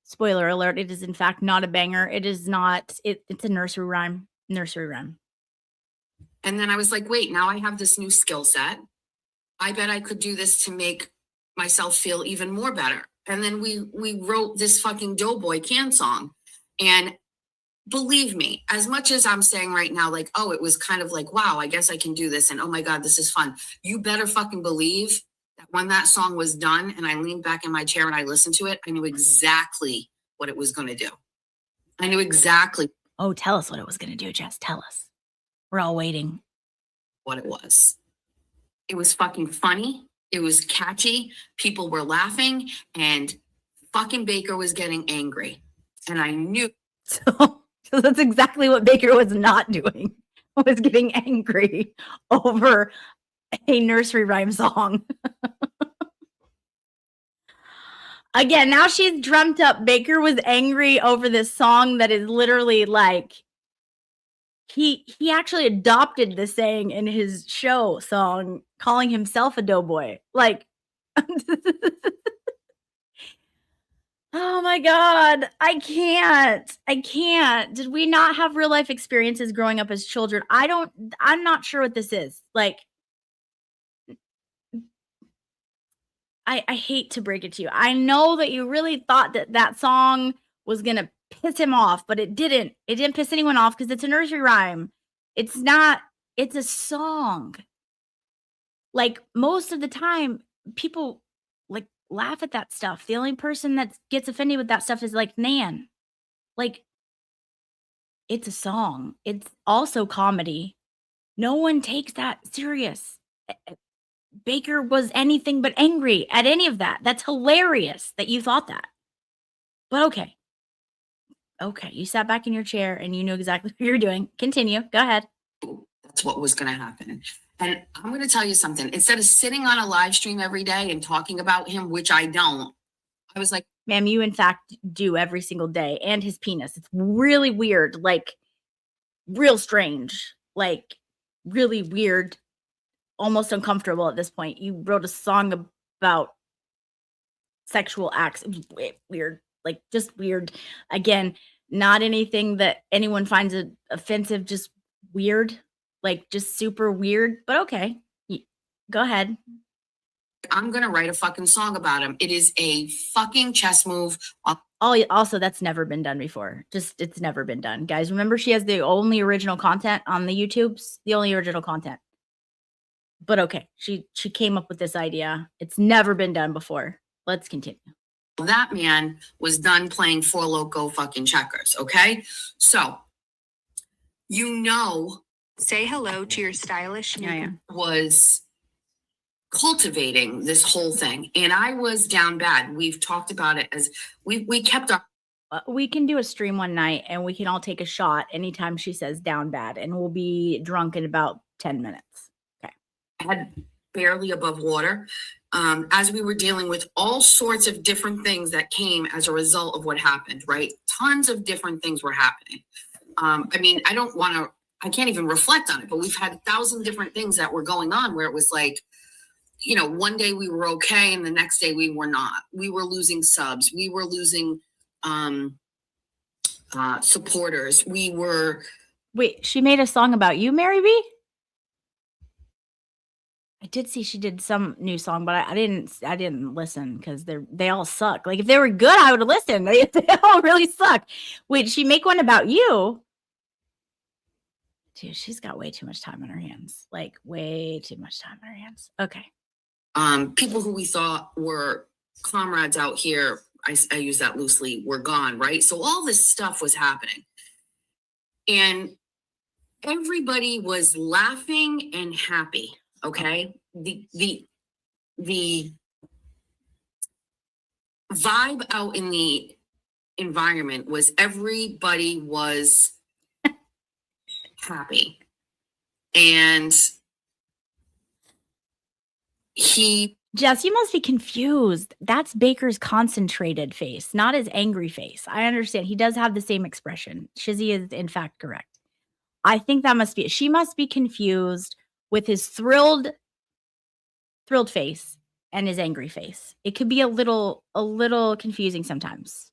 Spoiler alert, it is in fact not a banger. It is not, it's a nursery rhyme. And then I was like, wait, now I have this new skill set. I bet I could do this to make myself feel even more better. And then we wrote this fucking Doughboy can song. And believe me, as much as I'm saying right now, like, oh, it was kind of like, wow, I guess I can do this. And oh my God, this is fun. You better fucking believe that when that song was done and I leaned back in my chair and I listened to it, I knew exactly what it was going to do. I knew exactly. Oh, tell us what it was going to do, Jess. Tell us. We're all waiting. What it was. It was fucking funny. It was catchy. People were laughing and fucking Baker was getting angry. And I knew. So that's exactly what Baker was not doing. Was getting angry over a nursery rhyme song. Again, now she's dreamt up. Baker was angry over this song that is literally like he actually adopted the saying in his show song, calling himself a doughboy. Like, oh my God, I can't. Did we not have real life experiences growing up as children? I'm not sure what this is. Like, I hate to break it to you. I know that you really thought that song was going to piss him off, but it didn't. It didn't piss anyone off because it's a nursery rhyme. It's a song. Like, most of the time, people like laugh at that stuff. The only person that gets offended with that stuff is like Nan. Like, it's a song. It's also comedy. No one takes that serious. Baker was anything but angry at any of that. That's hilarious that you thought that. But okay. Okay, you sat back in your chair and you knew exactly what you were doing. Continue. Go ahead. That's what was going to happen. And I'm going to tell you something. Instead of sitting on a live stream every day and talking about him, which I don't, I was like, ma'am, you in fact do every single day, and his penis. It's really weird, like real strange, like really weird, almost uncomfortable at this point. You wrote a song about sexual acts. It was weird, like just weird. Again, not anything that anyone finds offensive, just weird, like just super weird, but okay. Go ahead. I'm going to write a fucking song about him. It is a fucking chess move. Also, that's never been done before. Just, it's never been done. Guys, remember she has the only original content on the YouTubes, the only original content. But okay, she came up with this idea. It's never been done before. Let's continue. That man was done playing Four Loco fucking checkers, okay? So, say hello to your stylish new was cultivating this whole thing. And I was down bad. We've talked about it as we kept our. We can do a stream one night and we can all take a shot anytime she says down bad, and we'll be drunk in about 10 minutes. Okay. Head barely above water. As we were dealing with all sorts of different things that came as a result of what happened, right? Tons of different things were happening. I mean, I don't want to I can't even reflect on it, but we've had 1,000 different things that were going on where it was like, you know, one day we were okay and the next day we were not. We were losing subs. We were losing supporters. We were. Wait, she made a song about you, Mary B? I did see she did some new song, but I didn't listen because they all suck. Like if they were good, I would have listened. They all really suck. Wait, did she make one about you? Dude, she's got way too much time on her hands. Like way too much time on her hands. Okay. People who we thought were comrades out here, I use that loosely, were gone, right? So all this stuff was happening. And everybody was laughing and happy, okay? The vibe out in the environment was everybody was happy. And Jess, you must be confused. That's Baker's concentrated face, not his angry face. I understand. He does have the same expression. Shizzy is, in fact, correct. I think that must be it. She must be confused with his thrilled face and his angry face. It could be a little confusing sometimes.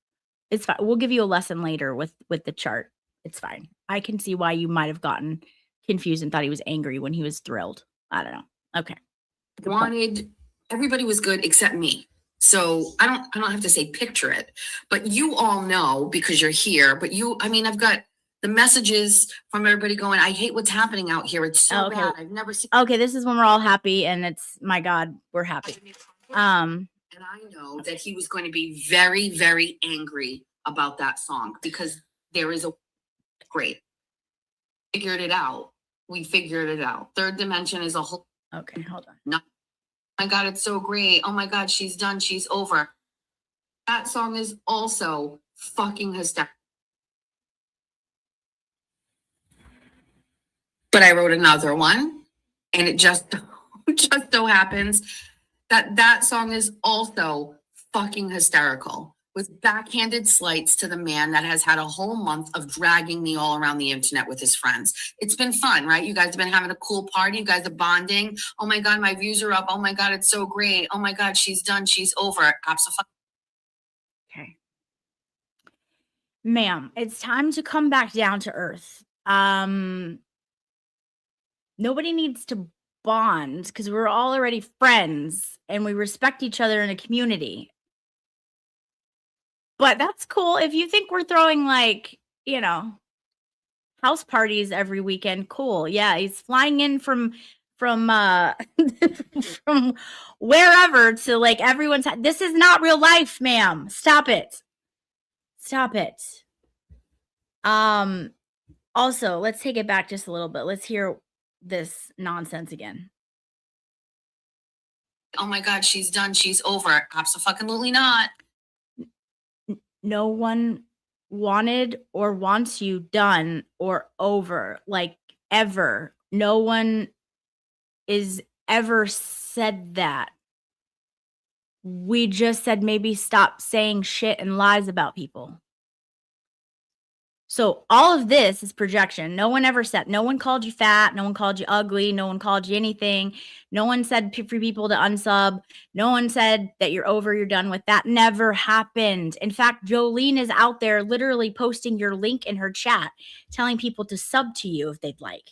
It's fine. We'll give you a lesson later with the chart. It's fine. I can see why you might have gotten confused and thought he was angry when he was thrilled. I don't know. Okay. wanted, everybody was good except me. So I don't have to say picture it, but you all know because you're here, but I've got the messages from everybody going, I hate what's happening out here. It's so bad. I've never seen. Okay. This is when we're all happy and it's, my God, we're happy. And I know that he was going to be very, very angry about that song because there is a great figured it out. We figured it out. Third Dimension is a whole. Okay. Hold on. No. Oh my God, it's so great. Oh my God, she's done. She's over. That song is also fucking hysterical. But I wrote another one, and it just so happens that song is also fucking hysterical with backhanded slights to the man that has had a whole month of dragging me all around the internet with his friends. It's been fun, right? You guys have been having a cool party. You guys are bonding. Oh my God, my views are up. Oh my God, it's so great. Oh my God, she's done. She's over. Okay. Ma'am, it's time to come back down to earth. Nobody needs to bond because we're all already friends and we respect each other in a community. But that's cool. If you think we're throwing house parties every weekend, cool. Yeah, he's flying in from from wherever to everyone's. This is not real life, ma'am. Stop it. Stop it. Also, let's take it back just a little bit. Let's hear this nonsense again. Oh my God, she's done. She's over. Absolutely not. No one wanted or wants you done or over, ever. No one is ever said that. We just said maybe stop saying shit and lies about people. So all of this is projection. No one ever said, no one called you fat. No one called you ugly. No one called you anything. No one said for people to unsub. No one said that you're over, you're done with. That never happened. In fact, Jolene is out there literally posting your link in her chat, telling people to sub to you if they'd like.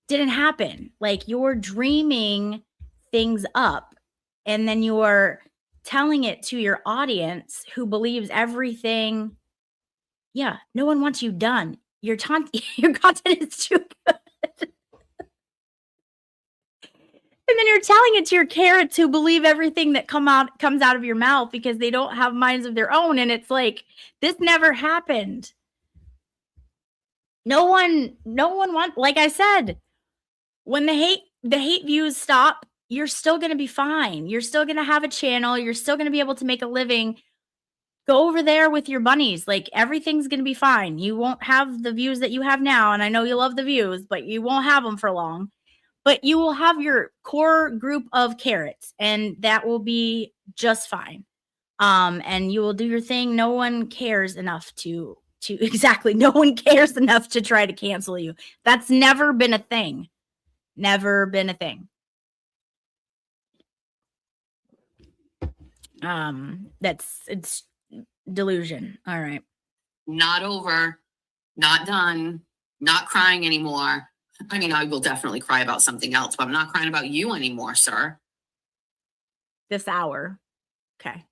Didn't happen. You're dreaming things up and then you're telling it to your audience who believes everything. Yeah, no one wants you done. Your content is too good. And then you're telling it to your carrots who believe everything that comes out of your mouth because they don't have minds of their own. And it's this never happened. No one wants, like I said, when the hate views stop, you're still going to be fine. You're still going to have a channel. You're still going to be able to make a living. Go over there with your bunnies. Everything's going to be fine. You won't have the views that you have now. And I know you love the views, but you won't have them for long. But you will have your core group of carrots and that will be just fine. And you will do your thing. No one cares enough to to exactly. No one cares enough to try to cancel you. That's never been a thing. Never been a thing. It's delusion. All right. Not over, not done, not crying anymore. I mean, I will definitely cry about something else, but I'm not crying about you anymore, sir. This hour. Okay.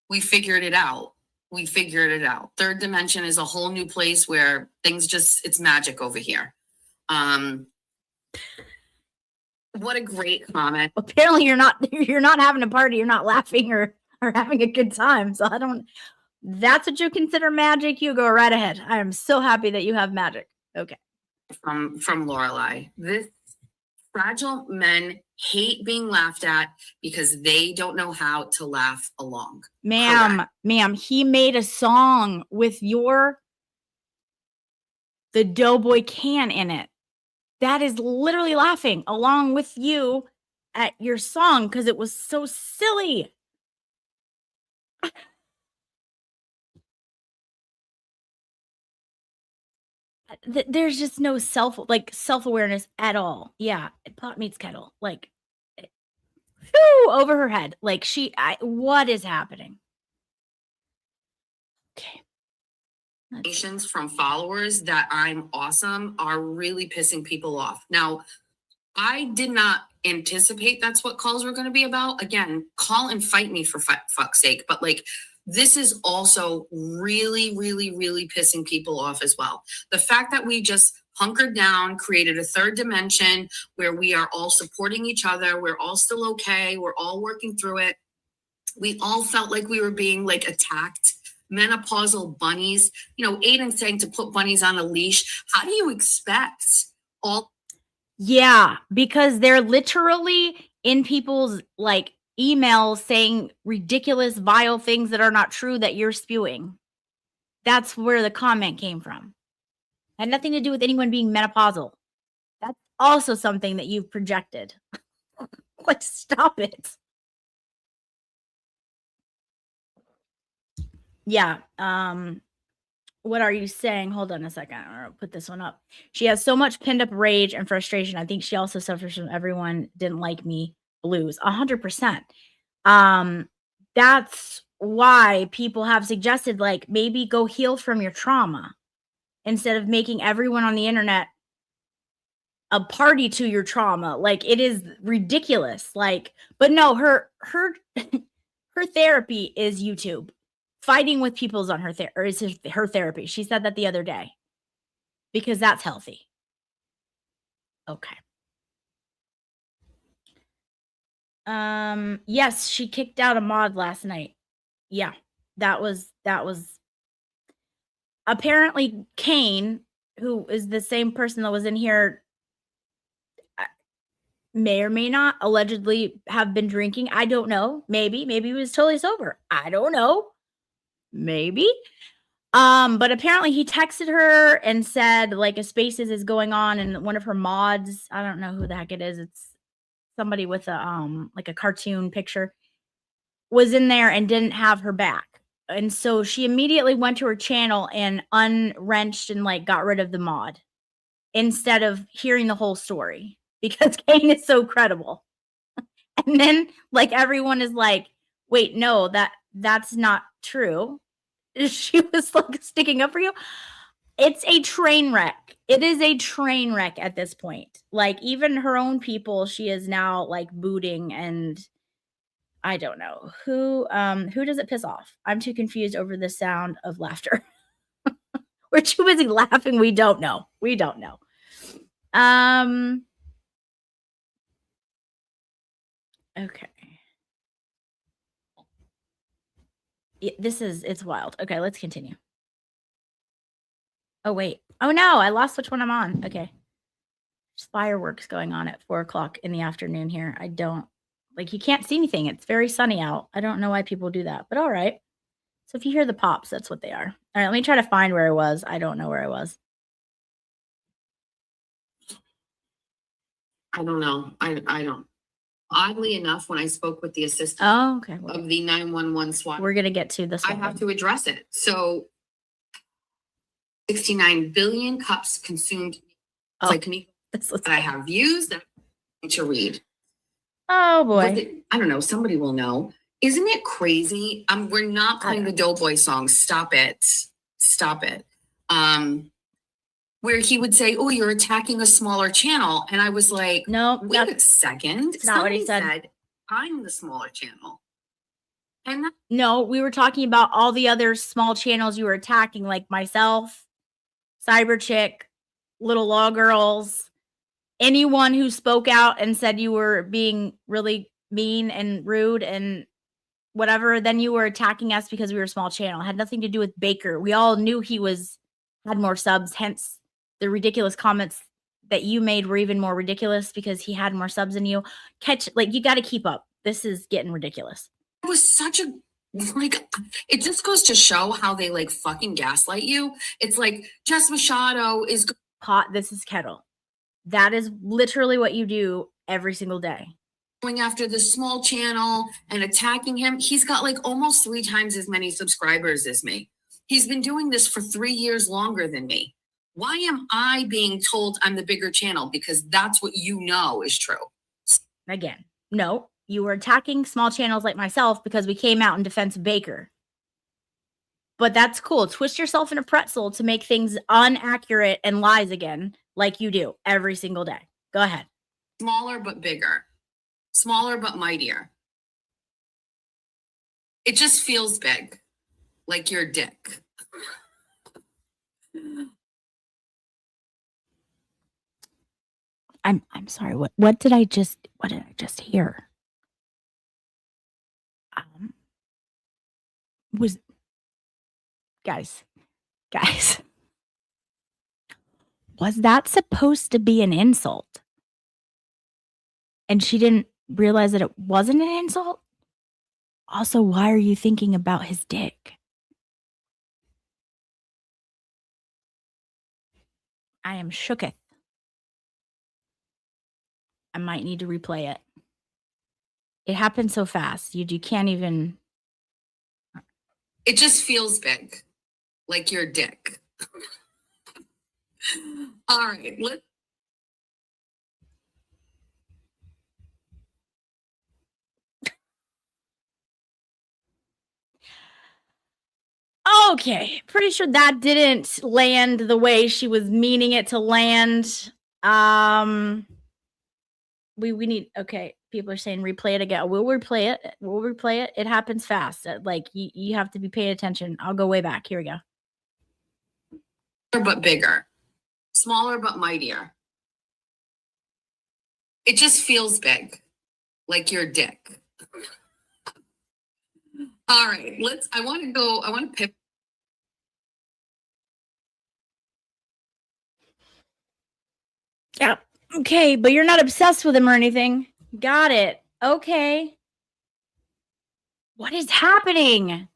We figured it out. We figured it out. Third dimension is a whole new place where things just, it's magic over here. What a great comment. Apparently you're not having a party, you're not laughing or having a good time. So I don't, that's what you consider magic. You go right ahead. I am so happy that you have magic. Okay. From Lorelai. This fragile men hate being laughed at because they don't know how to laugh along. Ma'am, he made a song with the Doughboy can in it. That is literally laughing along with you at your song because it was so silly. There's just no self-awareness at all. Yeah, pot meets kettle. Like, whew, over her head. Like what is happening? Okay. From followers that I'm awesome are really pissing people off. Now, I did not anticipate that's what calls were going to be about. Again, call and fight me for fuck's sake. But like, this is also really, really, really pissing people off as well. The fact that we just hunkered down, created a third dimension where we are all supporting each other. We're all still okay. We're all working through it. We all felt like we were being like attacked. Menopausal bunnies, Aiden saying to put bunnies on a leash. How do you expect all? Yeah, because they're literally in people's like emails saying ridiculous, vile things that are not true that you're spewing. That's where the comment came from. Had nothing to do with anyone being menopausal. That's also something that you've projected. Like, stop it. Yeah. What are you saying? Hold on a second. I'll put this one up. She has so much pinned up rage and frustration. I think she also suffers from everyone didn't like me blues. 100%. That's why people have suggested, like, maybe go heal from your trauma instead of making everyone on the internet a party to your trauma. Like, it is ridiculous. Like, but no, her therapy is YouTube. Fighting with people's on her therapy. She said that the other day because that's healthy. Okay. Yes, she kicked out a mod last night. Yeah, that was apparently Kane, who is the same person that was in here, may or may not allegedly have been drinking. I don't know. Maybe he was totally sober. I don't know. Maybe. But apparently he texted her and said like a Spaces is going on, and one of her mods, I don't know who the heck it is. It's somebody with a like a cartoon picture, was in there and didn't have her back. And so she immediately went to her channel and unwrenched and like got rid of the mod instead of hearing the whole story because Kane is so credible. And then like everyone is like, wait, no, that's not true. She was like sticking up for you. It's a train wreck. It is a train wreck at this point. Like even her own people, she is now like booting, and I don't know who does it piss off? I'm too confused over the sound of laughter. We're too busy laughing. We don't know. Okay. It's wild. Okay, let's continue. Oh, wait. Oh, no, I lost which one I'm on. Okay. There's fireworks going on at 4:00 in the afternoon here. I don't, like, you can't see anything. It's very sunny out. I don't know why people do that, but all right. So if you hear the pops, that's what they are. All right, let me try to find where I was. I don't know where I was. I don't know. I don't. Oddly enough, when I spoke with the assistant Oh, okay. Well, of the 911 SWAT, we're going to get to this I one. have to address it. So 69 billion cups consumed. It's Oh. like me, This was- that I have views that I'm to read. Oh Was boy. it- I don't know. Somebody will know. Isn't it crazy? We're not playing the Doughboy song. Stop it. Stop it. Where he would say, "Oh, you're attacking a smaller channel," and I was like, No, "Wait that's a second." not what he Somebody said. I'm the smaller channel, and that- no, we were talking about all the other small channels you were attacking, like myself, Cyber Chick, Little Law Girls, anyone who spoke out and said you were being really mean and rude and whatever, then you were attacking us because we were a small channel. It had nothing to do with Baker. We all knew he had more subs, hence the ridiculous comments that you made were even more ridiculous because he had more subs than you. You got to keep up. This is getting ridiculous. it was such a like. It just goes to show how they like fucking gaslight you. It's like Jess Machado is Pot, this is kettle. That is literally what you do every single day. going after the small channel and attacking him. He's got like almost 3 times as many subscribers as me. He's been doing this for 3 years longer than me. Why am I being told I'm the bigger channel? Because that's what you know is true. Again, no, you were attacking small channels like myself because we came out in defense of Baker. But that's cool. Twist yourself in a pretzel to make things inaccurate and lies again, like you do every single day. Go ahead. Smaller but bigger. Smaller but mightier. It just feels big. Like your dick. I'm sorry. What did I just hear? Was guys, was that supposed to be an insult? And she didn't realize that it wasn't an insult? Also, why are you thinking about his dick? I am shooketh. I might need to replay it. It happened so fast. You can't even. It just feels big. Like your dick. All right, let's. Okay, pretty sure that didn't land the way she was meaning it to land. We need. Okay, people are saying replay it again. We'll replay it. We'll replay it. It happens fast. Like you have to be paying attention. I'll go way back. Here we go. But bigger. Smaller but mightier. It just feels big. Like your dick. All right, I want to pivot. Yeah. Okay, but you're not obsessed with him or anything. Got it. Okay. What is happening?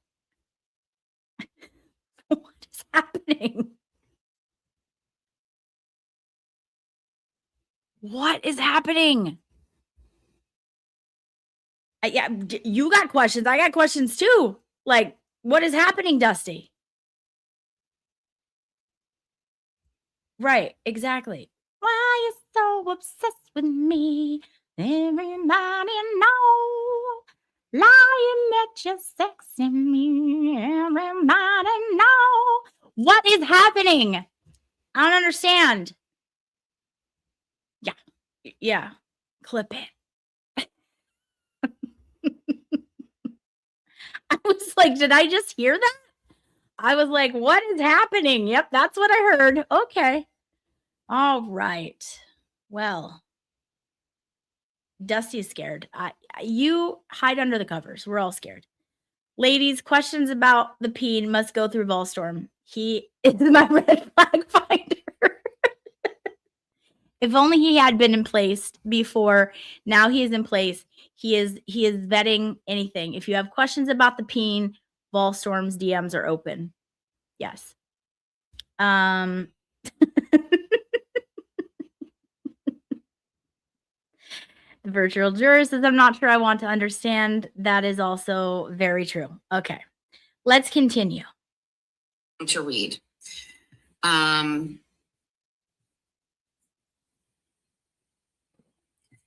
What is happening? What is happening? Yeah, you got questions. I got questions too. Like, what is happening, Dusty? Right, exactly. Why are you so obsessed with me? Everybody know. Lying that you're sexing me. Everybody know. What is happening? I don't understand. Yeah. Clip it. I was like, did I just hear that? I was like, what is happening? Yep, that's what I heard. Okay. All right. Well, Dusty's scared. You hide under the covers. We're all scared. Ladies, questions about the peen must go through Volstorm. He is my red flag finder. If only he had been in place before. Now he is in place. He is vetting anything. If you have questions about the peen, Volstorm's DMs are open. Yes. The virtual juror says, I'm not sure I want to understand. That is also very true. Okay. Let's continue. To read. I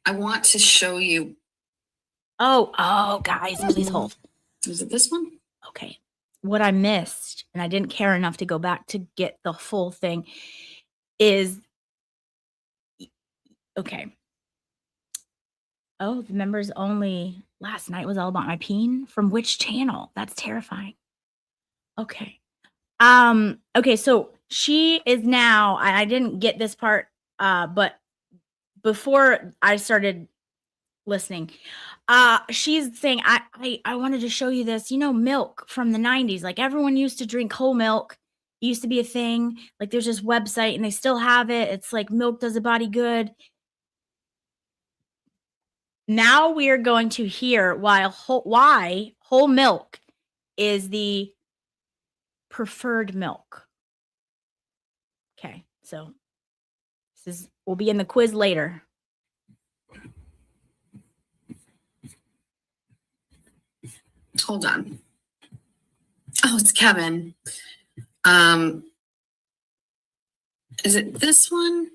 want to show you. Oh, guys, please hold. Is it this one? Okay. What I missed, and I didn't care enough to go back to get the full thing, is okay. Oh, the members only last night was all about my peen. From which channel? That's terrifying. Okay. Okay, so she is now, I didn't get this part, but before I started listening, she's saying, I wanted to show you this, milk from the 90s. Like everyone used to drink whole milk. It used to be a thing. Like there's this website and they still have it. It's like milk does the body good. Now we are going to hear why whole milk is the preferred milk. Okay, so we'll be in the quiz later. Hold on. Oh, it's Kevin. Is it this one?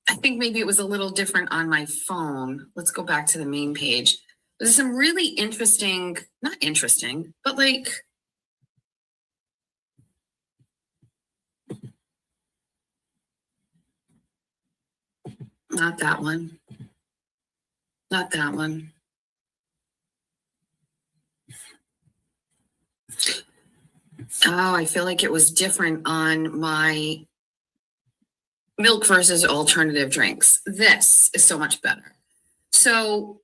I think maybe it was a little different on my phone. Let's go back to the main page. There's some really interesting, not interesting, but like, not that one. Not that one. Oh, I feel like it was different on my milk versus alternative drinks. This is so much better. So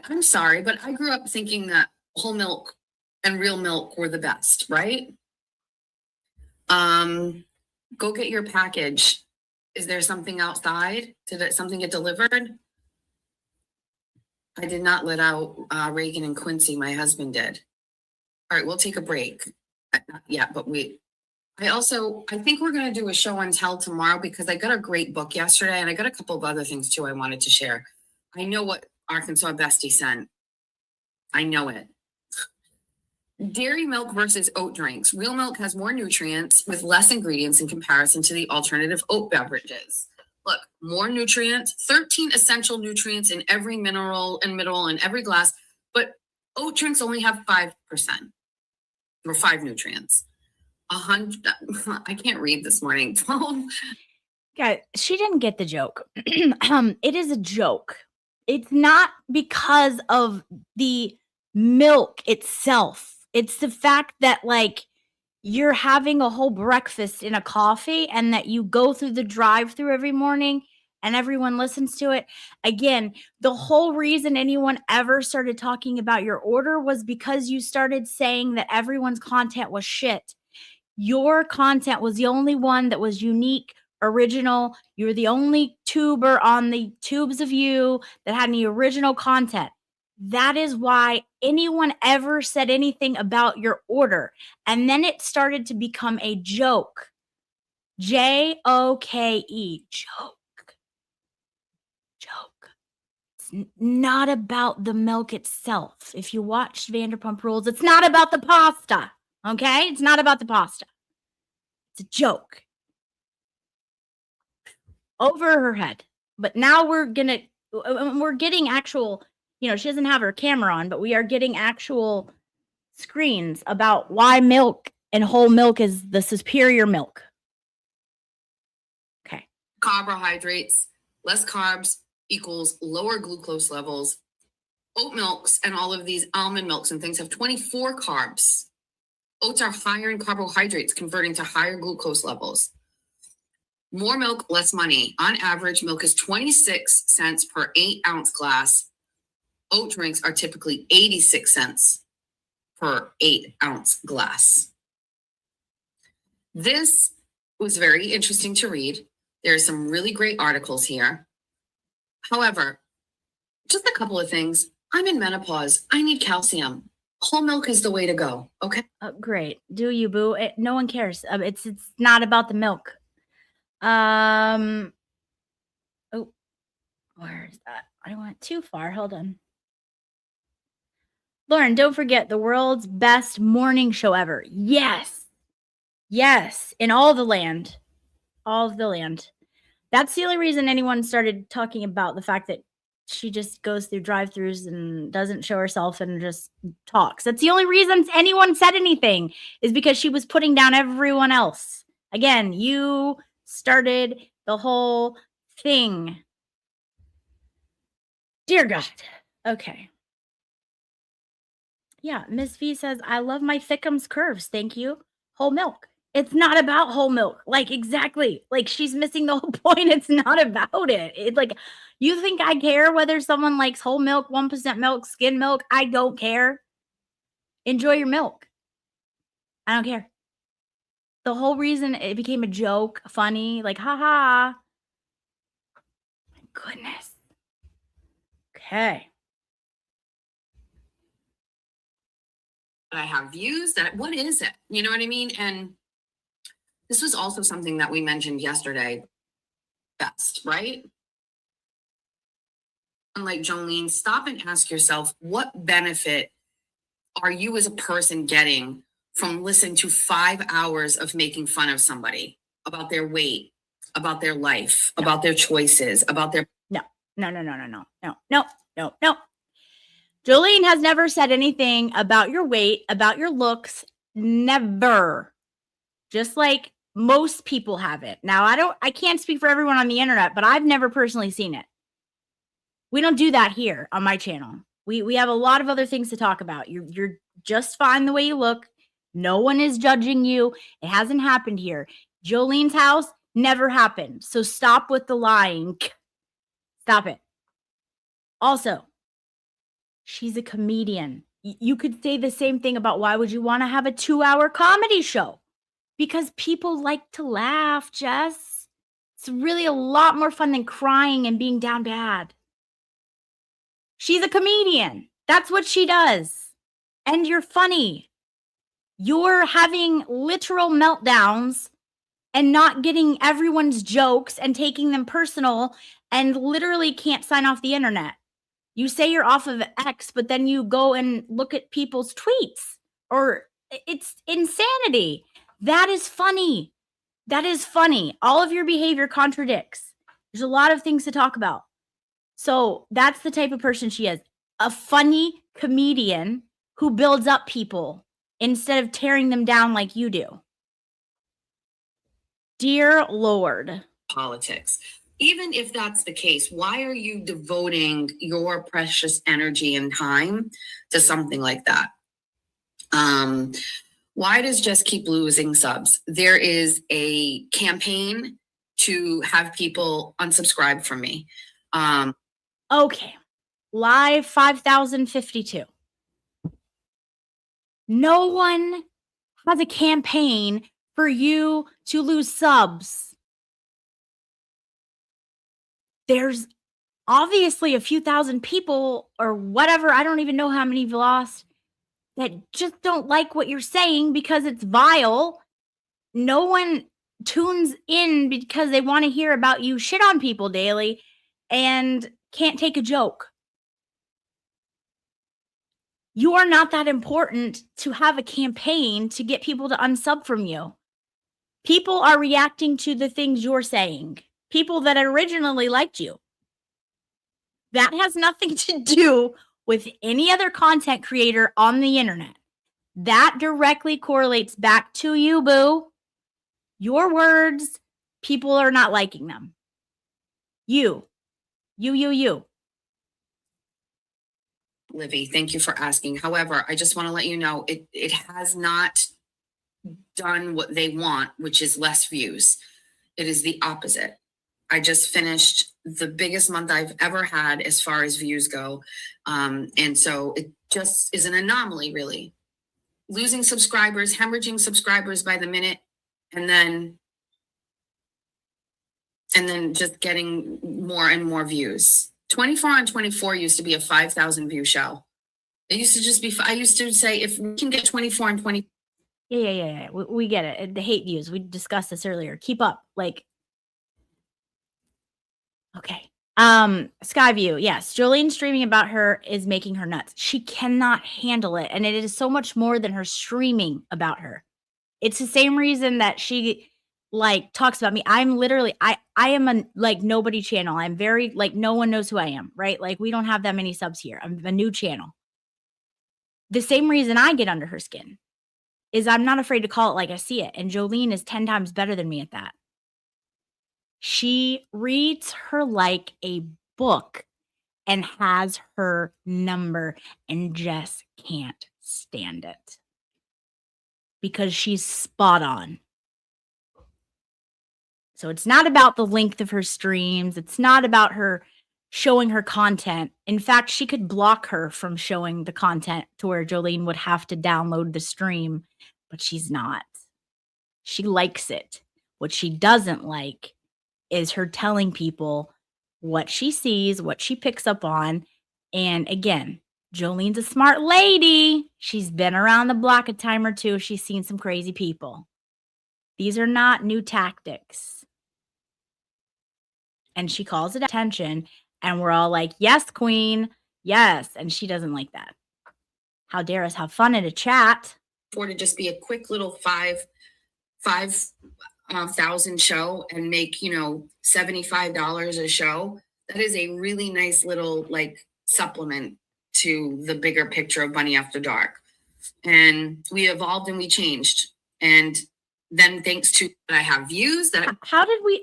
I'm sorry, but I grew up thinking that whole milk and real milk were the best, right? Go get your package. Is there something outside? Did something get delivered? I did not let out Reagan and Quincy. My husband did. All right, we'll take a break. Not yet, but I think we're going to do a show and tell tomorrow because I got a great book yesterday and I got a couple of other things too I wanted to share. I know what Arkansas Bestie sent. I know it. Dairy milk versus oat drinks. Real milk has more nutrients with less ingredients in comparison to the alternative oat beverages. Look, more nutrients, 13 essential nutrients in every mineral in every glass, but oat drinks only have 5% or 5 nutrients. 100, I can't read this morning. 12. Guys, she didn't get the joke. It is a joke. It's not because of the milk itself. It's the fact that like you're having a whole breakfast in a coffee and that you go through the drive-through every morning and everyone listens to it. Again, the whole reason anyone ever started talking about your order was because you started saying that everyone's content was shit. Your content was the only one that was unique, original. You were the only tuber on the Tubes of You that had any original content. That is why anyone ever said anything about your order. And then it started to become a joke. Joke. Joke. Joke. It's not about the milk itself. If you watched Vanderpump Rules, it's not about the pasta. Okay? It's not about the pasta. It's a joke. Over her head. But now we're getting actual, she doesn't have her camera on, but we are getting actual screens about why milk and whole milk is the superior milk. Okay. Carbohydrates, less carbs equals lower glucose levels. Oat milks and all of these almond milks and things have 24 carbs. Oats are higher in carbohydrates, converting to higher glucose levels. More milk, less money. On average, milk is 26 cents per 8-ounce glass. Oat drinks are typically 86 cents per 8-ounce glass. This was very interesting to read. There are some really great articles here. However, just a couple of things. I'm in menopause. I need calcium. Whole milk is the way to go. Okay. Great. Do you, boo? No one cares. It's not about the milk. Oh, where's that? I went too far. Hold on. Lauren, don't forget the world's best morning show ever. Yes. Yes. In all the land. All of the land. That's the only reason anyone started talking about the fact that she just goes through drive-thrus and doesn't show herself and just talks. That's the only reason anyone said anything, is because she was putting down everyone else. Again, you started the whole thing. Dear God. Okay. Yeah, Miss V says, I love my Thickums curves. Thank you. Whole milk. It's not about whole milk. Like, exactly. Like, she's missing the whole point. It's not about it. It's like, you think I care whether someone likes whole milk, 1% milk, skim milk? I don't care. Enjoy your milk. I don't care. The whole reason it became a joke, funny, like, haha. My goodness. Okay. I have views that, what is it? You know what I mean? And this was also something that we mentioned yesterday. Best, right? And like Jolene, stop and ask yourself, what benefit are you as a person getting from listening to 5 hours of making fun of somebody about their weight, about their life, about their choices, about their... No. Jolene has never said anything about your weight, about your looks. Never. Just like most people haven't. Now, I can't speak for everyone on the internet, but I've never personally seen it. We don't do that here on my channel. We have a lot of other things to talk about. You're just fine the way you look. No one is judging you. It hasn't happened here. Jolene's house never happened. So stop with the lying. Stop it. Also, she's a comedian. You could say the same thing about why would you want to have a 2-hour comedy show? Because people like to laugh, Jess. It's really a lot more fun than crying and being down bad. She's a comedian. That's what she does. And you're funny. You're having literal meltdowns and not getting everyone's jokes and taking them personal and literally can't sign off the internet. You say you're off of X, but then you go and look at people's tweets. Or it's insanity. That is funny. That is funny. All of your behavior contradicts. There's a lot of things to talk about. So that's the type of person she is. A funny comedian who builds up people instead of tearing them down like you do. Dear Lord. Politics. Even if that's the case, why are you devoting your precious energy and time to something like that? Why does Jess keep losing subs? There is a campaign to have people unsubscribe from me. Okay. Live 5,052. No one has a campaign for you to lose subs. There's obviously a few thousand people or whatever, I don't even know how many you've lost, that just don't like what you're saying because it's vile. No one tunes in because they want to hear about you shit on people daily and can't take a joke. You are not that important to have a campaign to get people to unsub from you. People are reacting to the things you're saying. People that originally liked you. That has nothing to do with any other content creator on the internet. That directly correlates back to you, boo. Your words, people are not liking them. You. Livy, thank you for asking. However, I just want to let you know it has not done what they want, which is less views. It is the opposite. I just finished the biggest month I've ever had as far as views go. And so it just is an anomaly, really. Losing subscribers, hemorrhaging subscribers by the minute, and then just getting more and more views. 24 on 24 used to be a 5,000 view show. It used to just be, I used to say, if we can get 24 on 20. Yeah. We get it. The hate views. We discussed this earlier. Keep up. Like, okay. Skyview, yes. Jolene streaming about her is making her nuts. She cannot handle it. And it is so much more than her streaming about her. It's the same reason that she like talks about me. I'm literally, I am a like nobody channel. I'm very like no one knows who I am, right? Like we don't have that many subs here. I'm a new channel. The same reason I get under her skin is I'm not afraid to call it like I see it. And Jolene is 10 times better than me at that. She reads her like a book and has her number and just can't stand it because she's spot on. So it's not about the length of her streams. It's not about her showing her content. In fact, she could block her from showing the content to where Jolene would have to download the stream, but she's not. She likes it. What she doesn't like is her telling people what she sees, what she picks up on. And again, Jolene's a smart lady. She's been around the block a time or two. She's seen some crazy people. These are not new tactics. And she calls it attention, and we're all like, yes, queen, yes. And she doesn't like that. How dare us have fun in a chat? For to just be a quick little 5,000 show and make, $75 a show. That is a really nice little like supplement to the bigger picture of Bunny After Dark. And we evolved and we changed. And then thanks to that I have views that How did we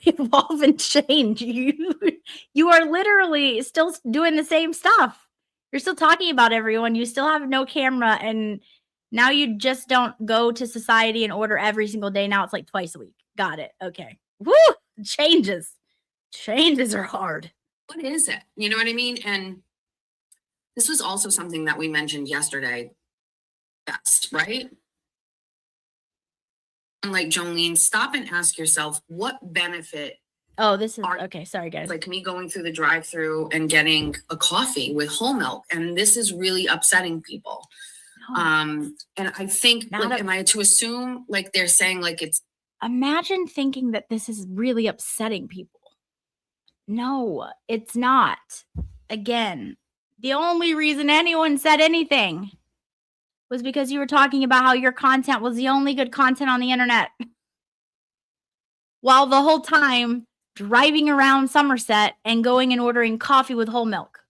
evolve and change? You are literally still doing the same stuff. You're still talking about everyone. You still have no camera, and now you just don't go to society and order every single day. Now it's like twice a week. Got it. Okay. Woo! Changes are hard. what is it? You know what I mean? And this was also something that we mentioned yesterday. Best, right? And like Jolene, stop and ask yourself what benefit, Oh, this is Are- okay. Sorry, guys. like me going through the drive-through and getting a coffee with whole milk, and this is really upsetting people. No. And I think, Not like, a- am I to assume like they're saying like it's Imagine thinking that this is really upsetting people. No, it's not. Again, the only reason anyone said anything was because you were talking about how your content was the only good content on the internet. While the whole time driving around Somerset and going and ordering coffee with whole milk.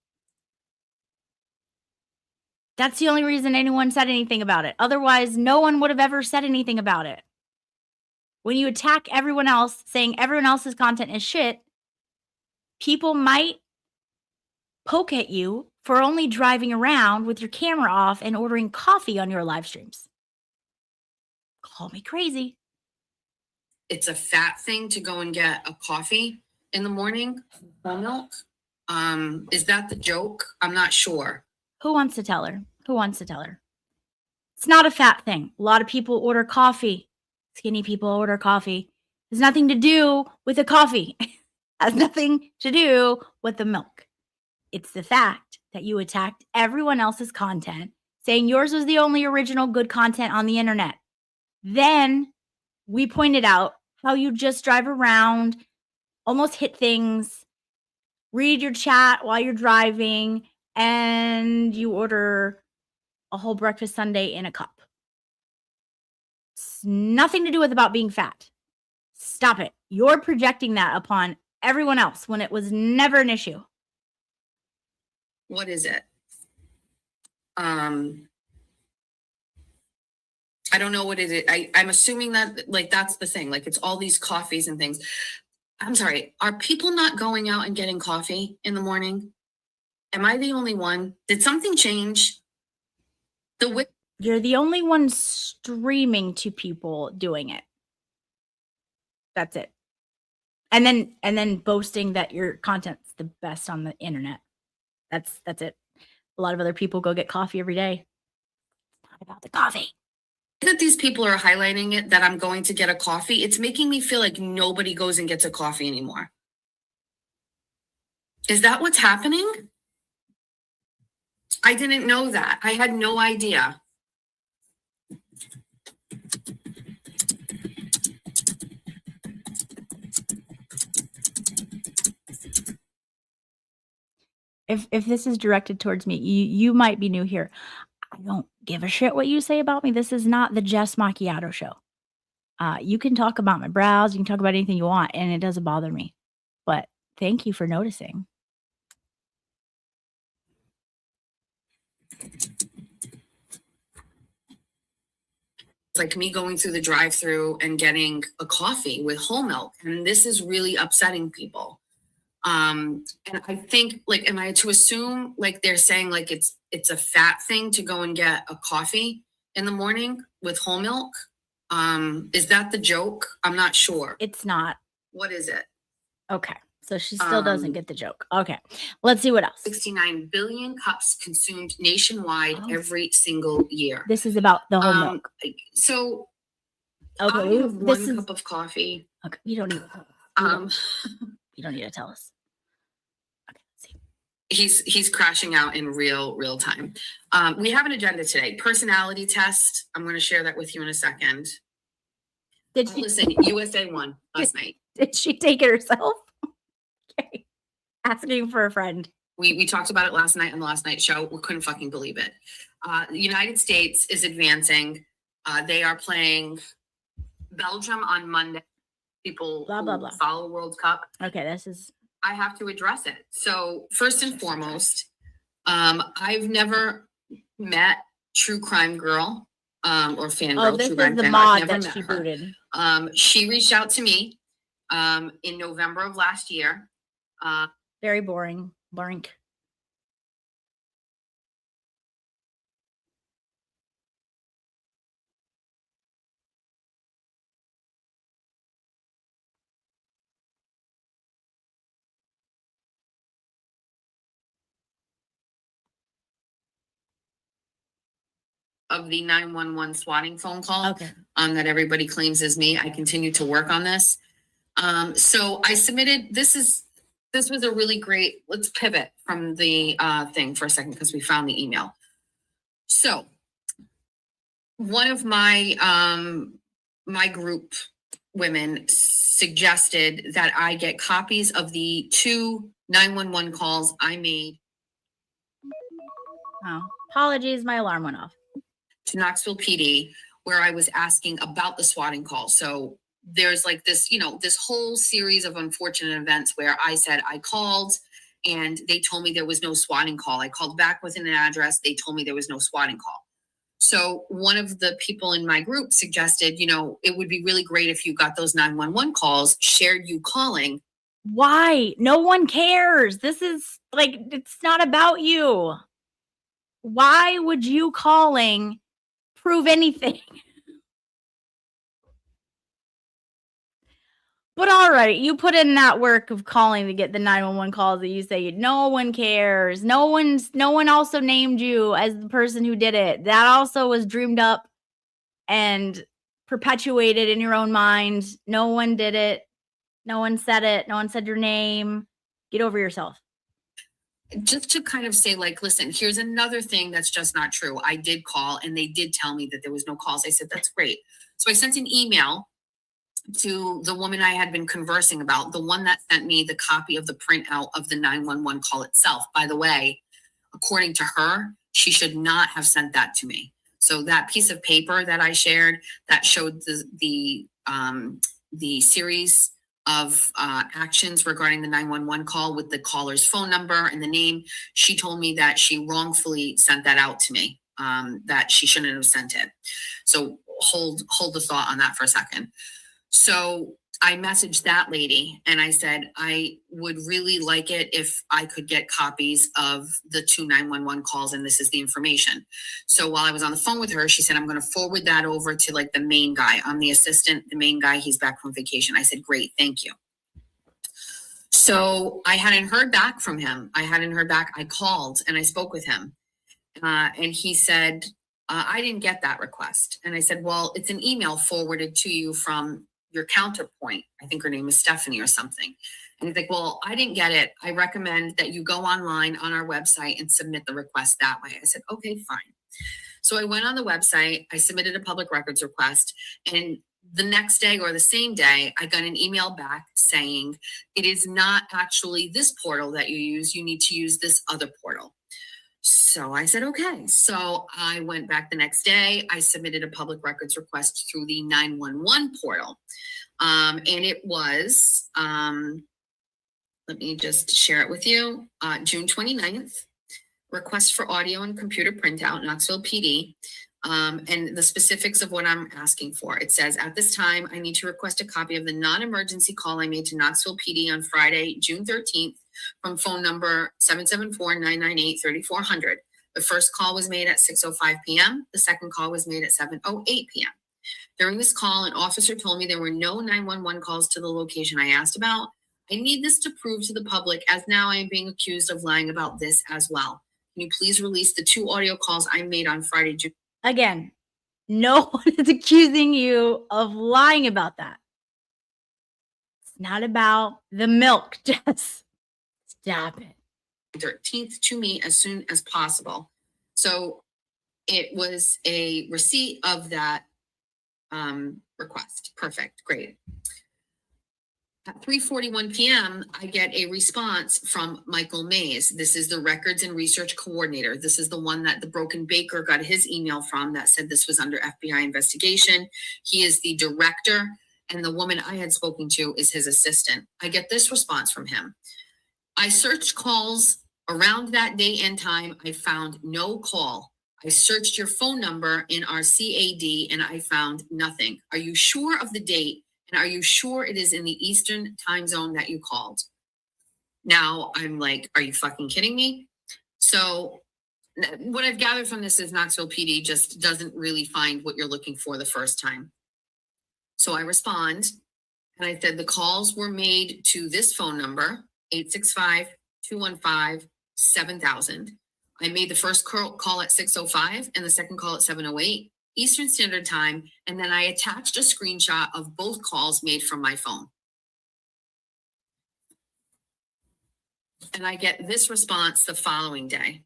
That's the only reason anyone said anything about it. Otherwise, no one would have ever said anything about it. When you attack everyone else, saying everyone else's content is shit, people might poke at you for only driving around with your camera off and ordering coffee on your live streams. Call me crazy. it's a fat thing to go and get a coffee in the morning, whole milk. Is that the joke? I'm not sure. Who wants to tell her? Who wants to tell her? It's not a fat thing. A lot of people order coffee. Skinny people order coffee. Has nothing to do with the coffee. Has nothing to do with the milk. It's the fact that you attacked everyone else's content, saying yours was the only original good content on the internet. Then we pointed out how you just drive around, almost hit things, read your chat while you're driving, and you order a whole breakfast sundae in a cup. It's nothing to do with about being fat. Stop it. You're projecting that upon everyone else when it was never an issue. What is it? I don't know what it is. I'm assuming that like that's the thing. Like it's all these coffees and things. I'm sorry. Are people not going out and getting coffee in the morning? Am I the only one? Did something change? You're the only one streaming to people doing it. That's it. And then boasting that your content's the best on the internet. That's it. A lot of other people go get coffee every day. It's not about the coffee. That these people are highlighting it that I'm going to get a coffee. It's making me feel like nobody goes and gets a coffee anymore. Is that what's happening? I didn't know that. I had no idea. if this is directed towards me, you might be new here. I don't give a shit what you say about me. This is not the Jess Macchiato show. You can talk about my brows, you can talk about anything you want, and it doesn't bother me. But thank you for noticing. It's like me going through the drive-through and getting a coffee with whole milk, and this is really upsetting people. And I think, like, am I to assume, like, they're saying like it's a fat thing to go and get a coffee in the morning with whole milk? Is that the joke? I'm not sure. It's not. What is it? Okay. So she still doesn't get the joke. Okay. Let's see what else. 69 billion cups consumed nationwide Oh. every single year. This is about the whole milk. So Okay. I have This one is cup of coffee. okay. You don't need you don't need to tell us. Okay, let's see. He's crashing out in real time. We have an agenda today. Personality test. I'm going to share that with you in a second. Did she Listen, USA won last night. did she take it herself? Okay. Asking for a friend. We talked about it last night on the last night show. We couldn't fucking believe it. The United States is advancing. They are playing Belgium on Monday. People Blah, blah, blah. follow World Cup. Okay, this is I have to address it. So first and foremost, I've never met True Crime Girl or Fangirl. oh, this True is Crime the Fangirl. I've mod never that met she her. booted. She reached out to me in November of last year. Very boring. Blank. Of the 911 swatting phone call Okay. that everybody claims is me. I continue to work on this. So I submitted, this was a really great, let's pivot from the thing for a second because we found the email. So one of my my group women suggested that I get copies of the 2 911 calls I made Oh, apologies. My alarm went off. to Knoxville PD where I was asking about the swatting call. So there's like this, this whole series of unfortunate events where I said I called and they told me there was no swatting call. I called back with an address. They told me there was no swatting call. So one of the people in my group suggested, it would be really great if you got those 911 calls, shared you calling. Why? No one cares. This is like, it's not about you. Why would you calling prove anything? But all right, you put in that work of calling to get the 911 calls that you say no one cares. No one also named you as the person who did it. That also was dreamed up and perpetuated in your own mind. No one did it. No one said it. No one said your name. Get over yourself. Just to kind of say, like, listen, here's another thing that's just not true. I did call and they did tell me that there was no calls. I said, that's great. So I sent an email to the woman I had been conversing about, the one that sent me the copy of the printout of the 911 call itself. By the way, according to her, she should not have sent that to me. So that piece of paper that I shared that showed the series of actions regarding the 911 call with the caller's phone number and the name, she told me that she wrongfully sent that out to me, that she shouldn't have sent it. So hold the thought on that for a second. So I messaged that lady and I said, I would really like it if I could get copies of the 2 911 calls and this is the information. So while I was on the phone with her, she said, I'm going to forward that over to like the main guy. I'm the assistant, the main guy, he's back from vacation. I said, great, thank you. So I hadn't heard back from him. I called and I spoke with him and he said, I didn't get that request. And I said, well, it's an email forwarded to you from your counterpoint. I think her name is Stephanie or something. And he's like, well, I didn't get it. I recommend that you go online on our website and submit the request that way. I said, okay, fine. So I went on the website, I submitted a public records request, and the next day or the same day, I got an email back saying, it is not actually this portal that you use. You need to use this other portal. So I said, okay. So I went back the next day. I submitted a public records request through the 911 portal. And it was, let me just share it with you, June 29th, request for audio and computer printout, Knoxville PD. And the specifics of what I'm asking for. It says, at this time, I need to request a copy of the non-emergency call I made to Knoxville PD on Friday, June 13th, from phone number 774-998-3400. The first call was made at 6:05 p.m. The second call was made at 7:08 p.m. During this call, an officer told me there were no 911 calls to the location I asked about. I need this to prove to the public, as now I am being accused of lying about this as well. Can you please release the 2 audio calls I made on Friday, June? Again, no one is accusing you of lying about that. It's not about the milk, Jess. Stop it. 13th to me as soon as possible. So it was a receipt of that request. Perfect. Great. At 3:41 p.m., I get a response from Michael Mays. This is the records and research coordinator. This is the one that the Broken Baker got his email from that said this was under FBI investigation. He is the director, and the woman I had spoken to is his assistant. I get this response from him. I searched calls around that day and time. I found no call. I searched your phone number in our CAD and I found nothing. Are you sure of the date? And are you sure it is in the Eastern time zone that you called? Now I'm like, are you fucking kidding me? So what I've gathered from this is Knoxville PD just doesn't really find what you're looking for the first time. So I respond and I said the calls were made to this phone number, 865-215-7000. I made the first call at 6:05 and the second call at 7:08 Eastern Standard Time, and then I attached a screenshot of both calls made from my phone. And I get this response the following day.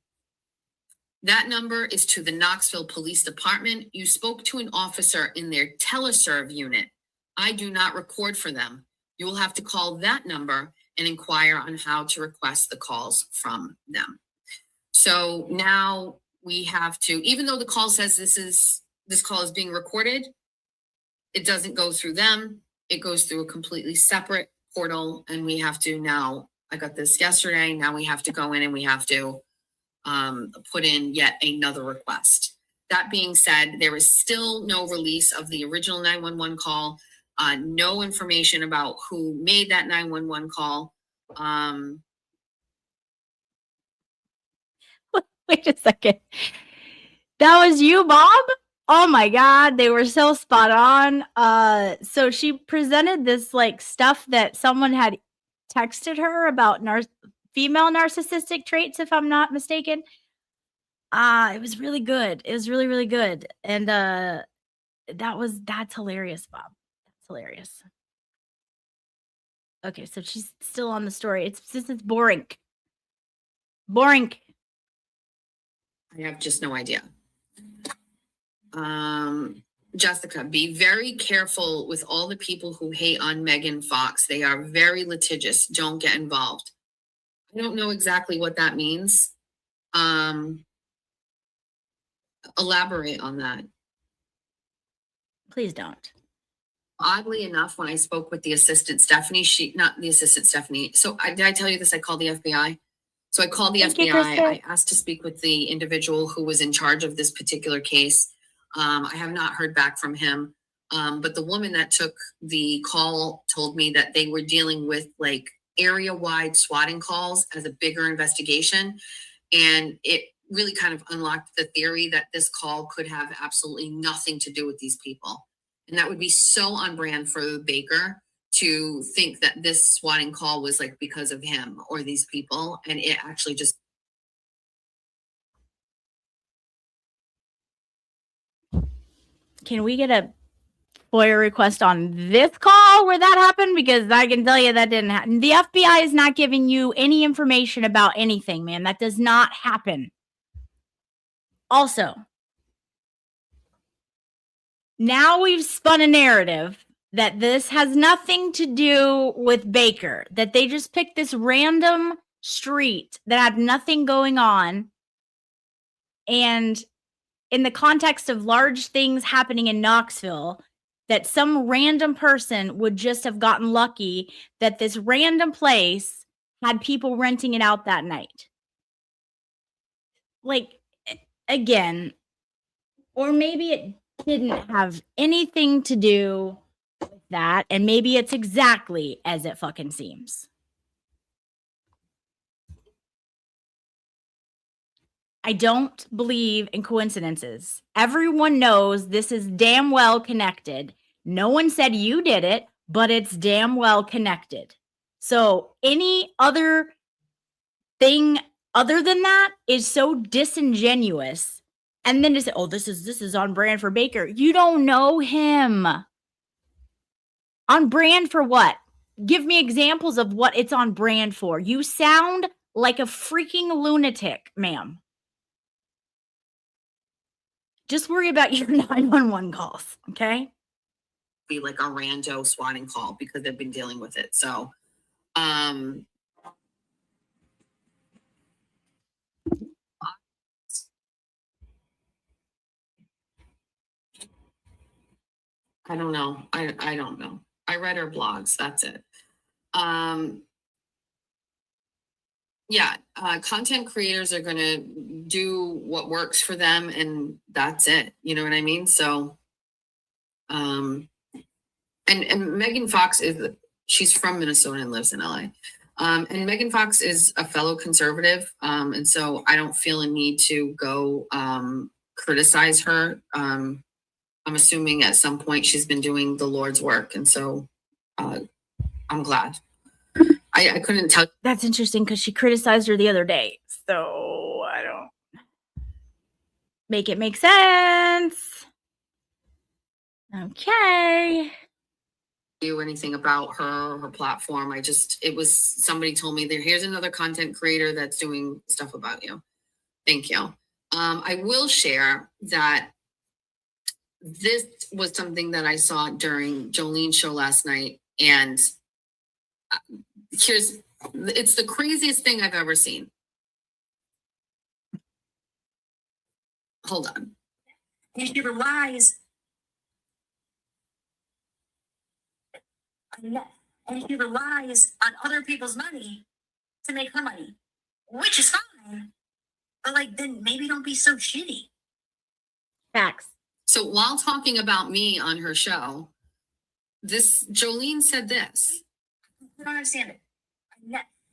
That number is to the Knoxville Police Department. You spoke to an officer in their teleserve unit. I do not record for them. You will have to call that number and inquire on how to request the calls from them. So now we have to, even though the call says this call is being recorded, it doesn't go through them. It goes through a completely separate portal, and we have to now, I got this yesterday, now we have to go in and we have to put in yet another request. That being said, there is still no release of the original 911 call, no information about who made that 911 call. Wait a second. That was you, Bob? Oh my God, they were so spot on. So she presented this like stuff that someone had texted her about female narcissistic traits, if I'm not mistaken. It was really good. It was really, really good. And that's hilarious, Bob. That's hilarious. Okay, so she's still on the story. It's boring. Boring. I have just no idea. Jessica, be very careful with all the people who hate on Megan Fox. They are very litigious. Don't get involved. I don't know exactly what that means. Elaborate on that. Please don't. Oddly enough, when I spoke with the assistant Stephanie, not the assistant Stephanie. So did I tell you this? I called the FBI. So I called the FBI. I asked to speak with the individual who was in charge of this particular case. I have not heard back from him. But the woman that took the call told me that they were dealing with like area-wide swatting calls as a bigger investigation. And it really kind of unlocked the theory that this call could have absolutely nothing to do with these people. And that would be so on brand for Baker to think that this swatting call was like because of him or these people. And it actually just. Can we get a FOIA request on this call where that happened? Because I can tell you that didn't happen. The FBI is not giving you any information about anything, man. That does not happen. Also, Now we've spun a narrative that this has nothing to do with Baker, that they just picked this random street that had nothing going on. And in the context of large things happening in Knoxville, that some random person would just have gotten lucky that this random place had people renting it out that night. Like, again, or maybe it didn't have anything to do with that, and maybe it's exactly as it fucking seems. I don't believe in coincidences. Everyone knows this is damn well connected. No one said you did it, but it's damn well connected. So any other thing other than that is so disingenuous. And then to say, oh, this is on brand for Baker. You don't know him. On brand for what? Give me examples of what it's on brand for. You sound like a freaking lunatic, ma'am. Just worry about your 911 calls, okay? Be like a rando swatting call because they've been dealing with it. So, I don't know. I don't know. I read her blogs. That's it. Yeah, content creators are going to do what works for them, and that's it. You know what I mean? So, and Megan Fox she's from Minnesota and lives in LA. And Megan Fox is a fellow conservative. And so I don't feel a need to go criticize her. I'm assuming at some point she's been doing the Lord's work. And so I'm glad. I couldn't tell. That's interesting because she criticized her the other day. So I don't make it make sense. Okay. You anything about her platform. It was somebody told me here's another content creator that's doing stuff about you. Thank you. I will share that this was something that I saw during Jolene's show last night, and it's the craziest thing I've ever seen. Hold on. And she relies and she relies on other people's money to make her money, which is fine. But like, then maybe don't be so shitty. Facts. So while talking about me on her show, Jolene said this. I don't understand it.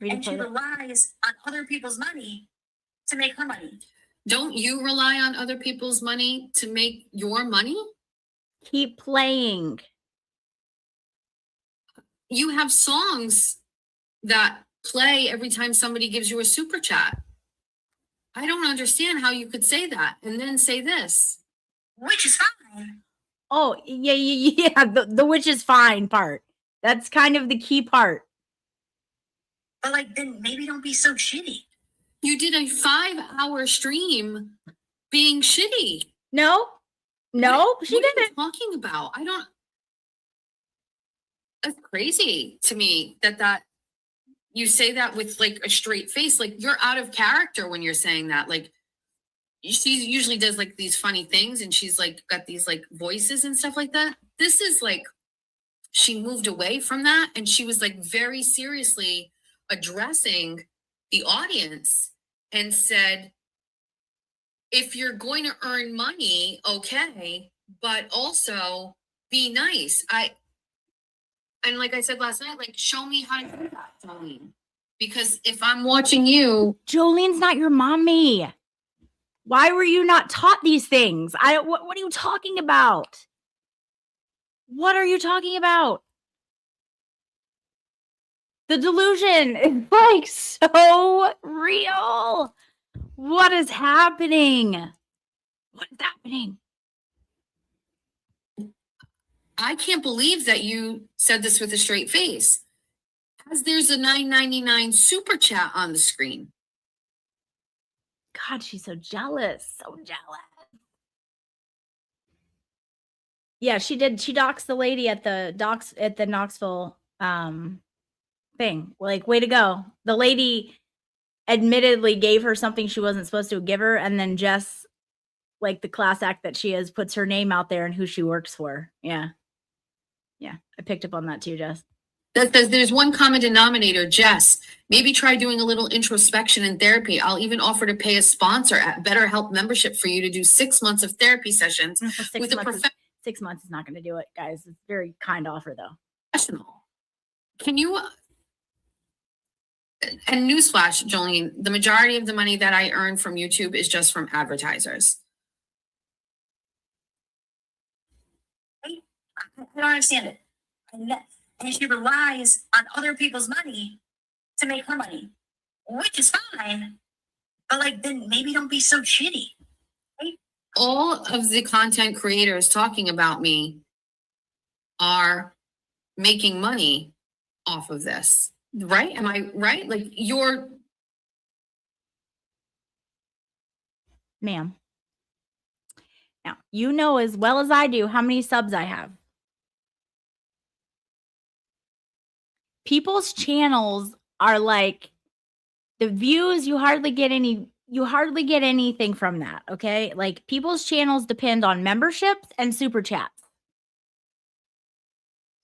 Read And it she further. relies on other people's money to make her money. Don't you rely on other people's money to make your money? Keep playing. You have songs that play every time somebody gives you a super chat. I don't understand how you could say that and then say this. Which is fine. Oh, yeah. The which is fine part. That's kind of the key part. But like, then maybe don't be so shitty. You did a 5-hour stream being shitty. No, she What are you didn't. talking about? That's crazy to me that you say that with like a straight face. Like, you're out of character when you're saying that. Like, she usually does like these funny things, and she's like got these like voices and stuff like that. This is like, she moved away from that, and she was like very seriously addressing the audience and said, if you're going to earn money, okay, but also be nice. And like I said last night, like, show me how to do that, Jolene. Because if I'm watching you, Jolene's not your mommy. Why were you not taught these things? What are you talking about? What are you talking about? The delusion is like so real. What is happening? What is happening? I can't believe that you said this with a straight face. As there's a $9.99 super chat on the screen. God, she's so jealous. So jealous. Yeah, she did. She doxed the lady at the Knoxville thing. Like, way to go. The lady admittedly gave her something she wasn't supposed to give her, and then Jess, like the class act that she is, puts her name out there and who she works for. Yeah. Yeah. I picked up on that too, Jess. There's one common denominator, Jess. Maybe try doing a little introspection and therapy. I'll even offer to pay a sponsor at BetterHelp membership for you to do 6 months of therapy sessions with a 6 months is not going to do it, guys. It's a very kind offer, though. professional. Can you? And newsflash, Jolene, the majority of the money that I earn from YouTube is just from advertisers. I don't understand it. And she relies on other people's money to make her money, which is fine. But like, then maybe don't be so shitty. All of the content creators talking about me are making money off of this, right? Am I right? Like Ma'am. Now, you know as well as I do how many subs I have. People's channels are like the views, you hardly get anything from that, okay? Like, people's channels depend on memberships and super chats.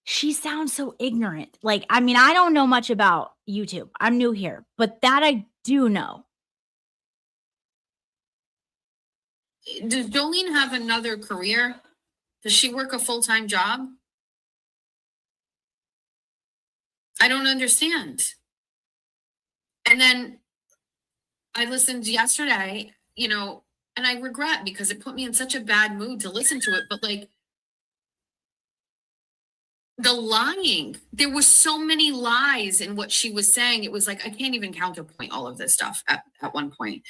She sounds so ignorant. Like, I mean, I don't know much about YouTube. I'm new here, but that I do know. does Jolene have another career? Does she work a full-time job? I don't understand. And then I listened yesterday, you know, and I regret because it put me in such a bad mood to listen to it, but like the lying, there was so many lies in what she was saying. It was like, I can't even counterpoint all of this stuff at one point.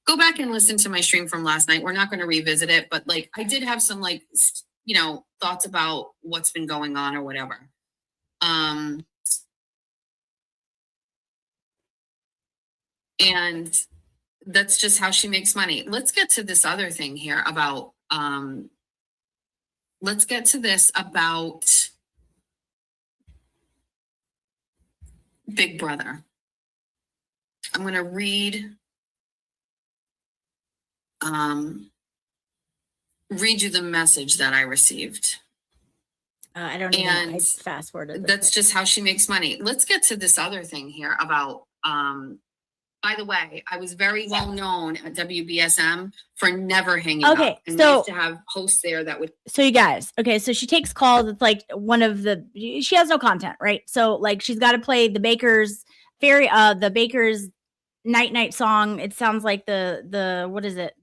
Go back and listen to my stream from last night. We're not going to revisit it, but like, I did have some like, you know, thoughts about what's been going on or whatever. And that's just how she makes money. Let's get to this other thing here about, let's get to this about Big Brother. I'm going to read you the message that I received. I don't even know. I And fast forwarded. That's just how she makes money. Let's get to this other thing here about, by the way, I was very well known at WBSM for never hanging up. Okay, And we so- used to have hosts there that would. So you guys, okay, so she takes calls. It's like one of the, she has no content, right? So like she's got to play the Baker's the Baker's night song. It sounds like the what is it?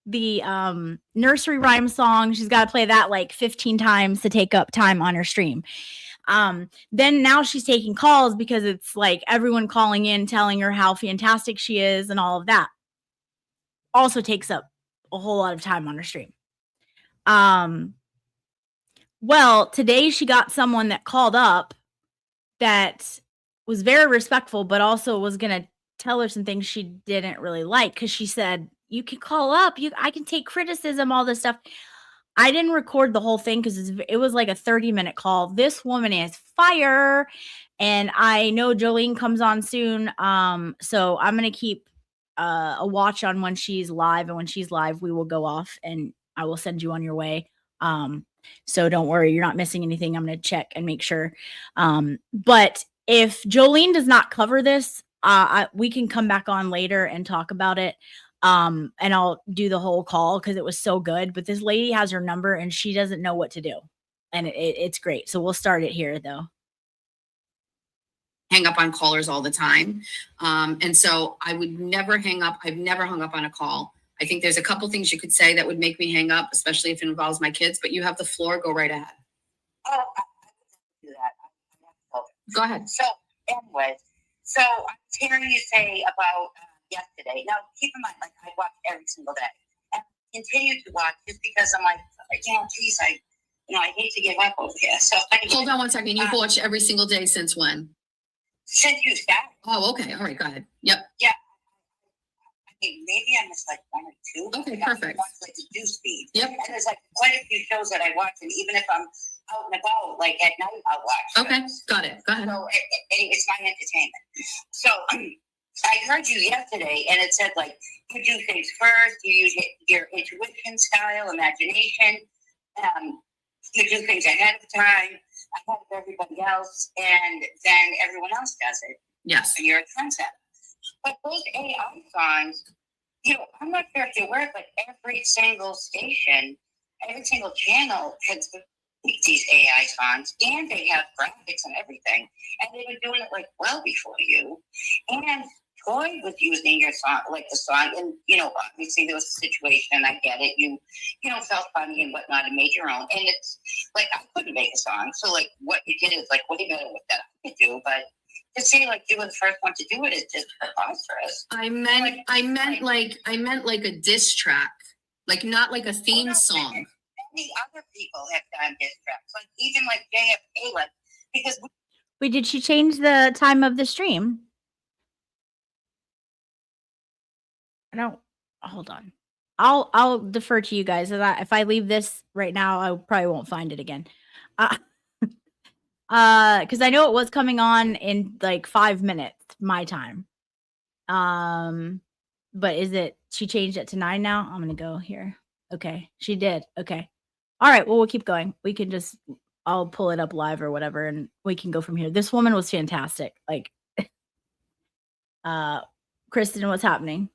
The nursery rhyme song. She's got to play that like 15 times to take up time on her stream. Then now she's taking calls because it's like everyone calling in telling her how fantastic she is and all of that. Also takes up a whole lot of time on her stream. Well, today she got someone that called up that was very respectful, but also was going to tell her some things she didn't really like. Cause she said, you can call up, I can take criticism, all this stuff. I didn't record the whole thing because it was like a 30-minute call. This woman is fire. And I know Jolene comes on soon. So I'm going to keep a watch on when she's live. And when she's live, we will go off and I will send you on your way. So don't worry, you're not missing anything. I'm going to check and make sure. But if Jolene does not cover this, we can come back on later and talk about it. And I'll do the whole call because it was so good. But this lady has her number and she doesn't know what to do. And it's great. So we'll start it here though. Hang up on callers all the time. And so I would never hang up. I've never hung up on a call. I think there's a couple things you could say that would make me hang up, especially if it involves my kids, but you have the floor. Go right ahead. Oh, I would do that. Go ahead. So, anyways, I was hearing you say about yesterday. Now, keep in mind, like, I watch every single day and continue to watch just because I'm like, geez, I hate to give up over here. So, anyway, Hold on one second. You've watched every single day since when? since you started, Oh, okay. All right. Go ahead. Yep. I've maybe I missed like one or two. Okay, I perfect. watch like the news feed. Yep. And there's like quite a few shows that I watch, and even if I'm out and about, like at night, I'll watch. Okay, shows. got it. Go ahead. So it's my entertainment. So I heard you yesterday, and it said like you do things first. You use your intuition, style, imagination. You do things ahead of time, ahead of everybody else, and then everyone else does it. Yes. And you're a concept. But those AI songs, I'm not sure if you're aware, but every single station, every single channel has these AI songs, and they have graphics and everything. And they've been doing it like well before you. And Troy was using your song, like the song, and obviously there was a situation. I get it. You felt funny and whatnot, and made your own. And it's like I couldn't make a song, so like what you did is like way better with that I could do. But to say like you were the first one to do it is just preposterous. I meant like a diss track, like not like a theme song. Many other people have done diss tracks, like even like JFK, like because Wait, did she change the time of the stream? I don't. Hold on. I'll defer to you guys. So that if I leave this right now, I probably won't find it again. Because I know it was coming on in like 5 minutes my time. But is it? She changed it to 9 now. I'm gonna go here. Okay, she did. Okay. All right. Well, we'll keep going. We can just. I'll pull it up live or whatever, and we can go from here. This woman was fantastic. Like, Kristen, what's happening?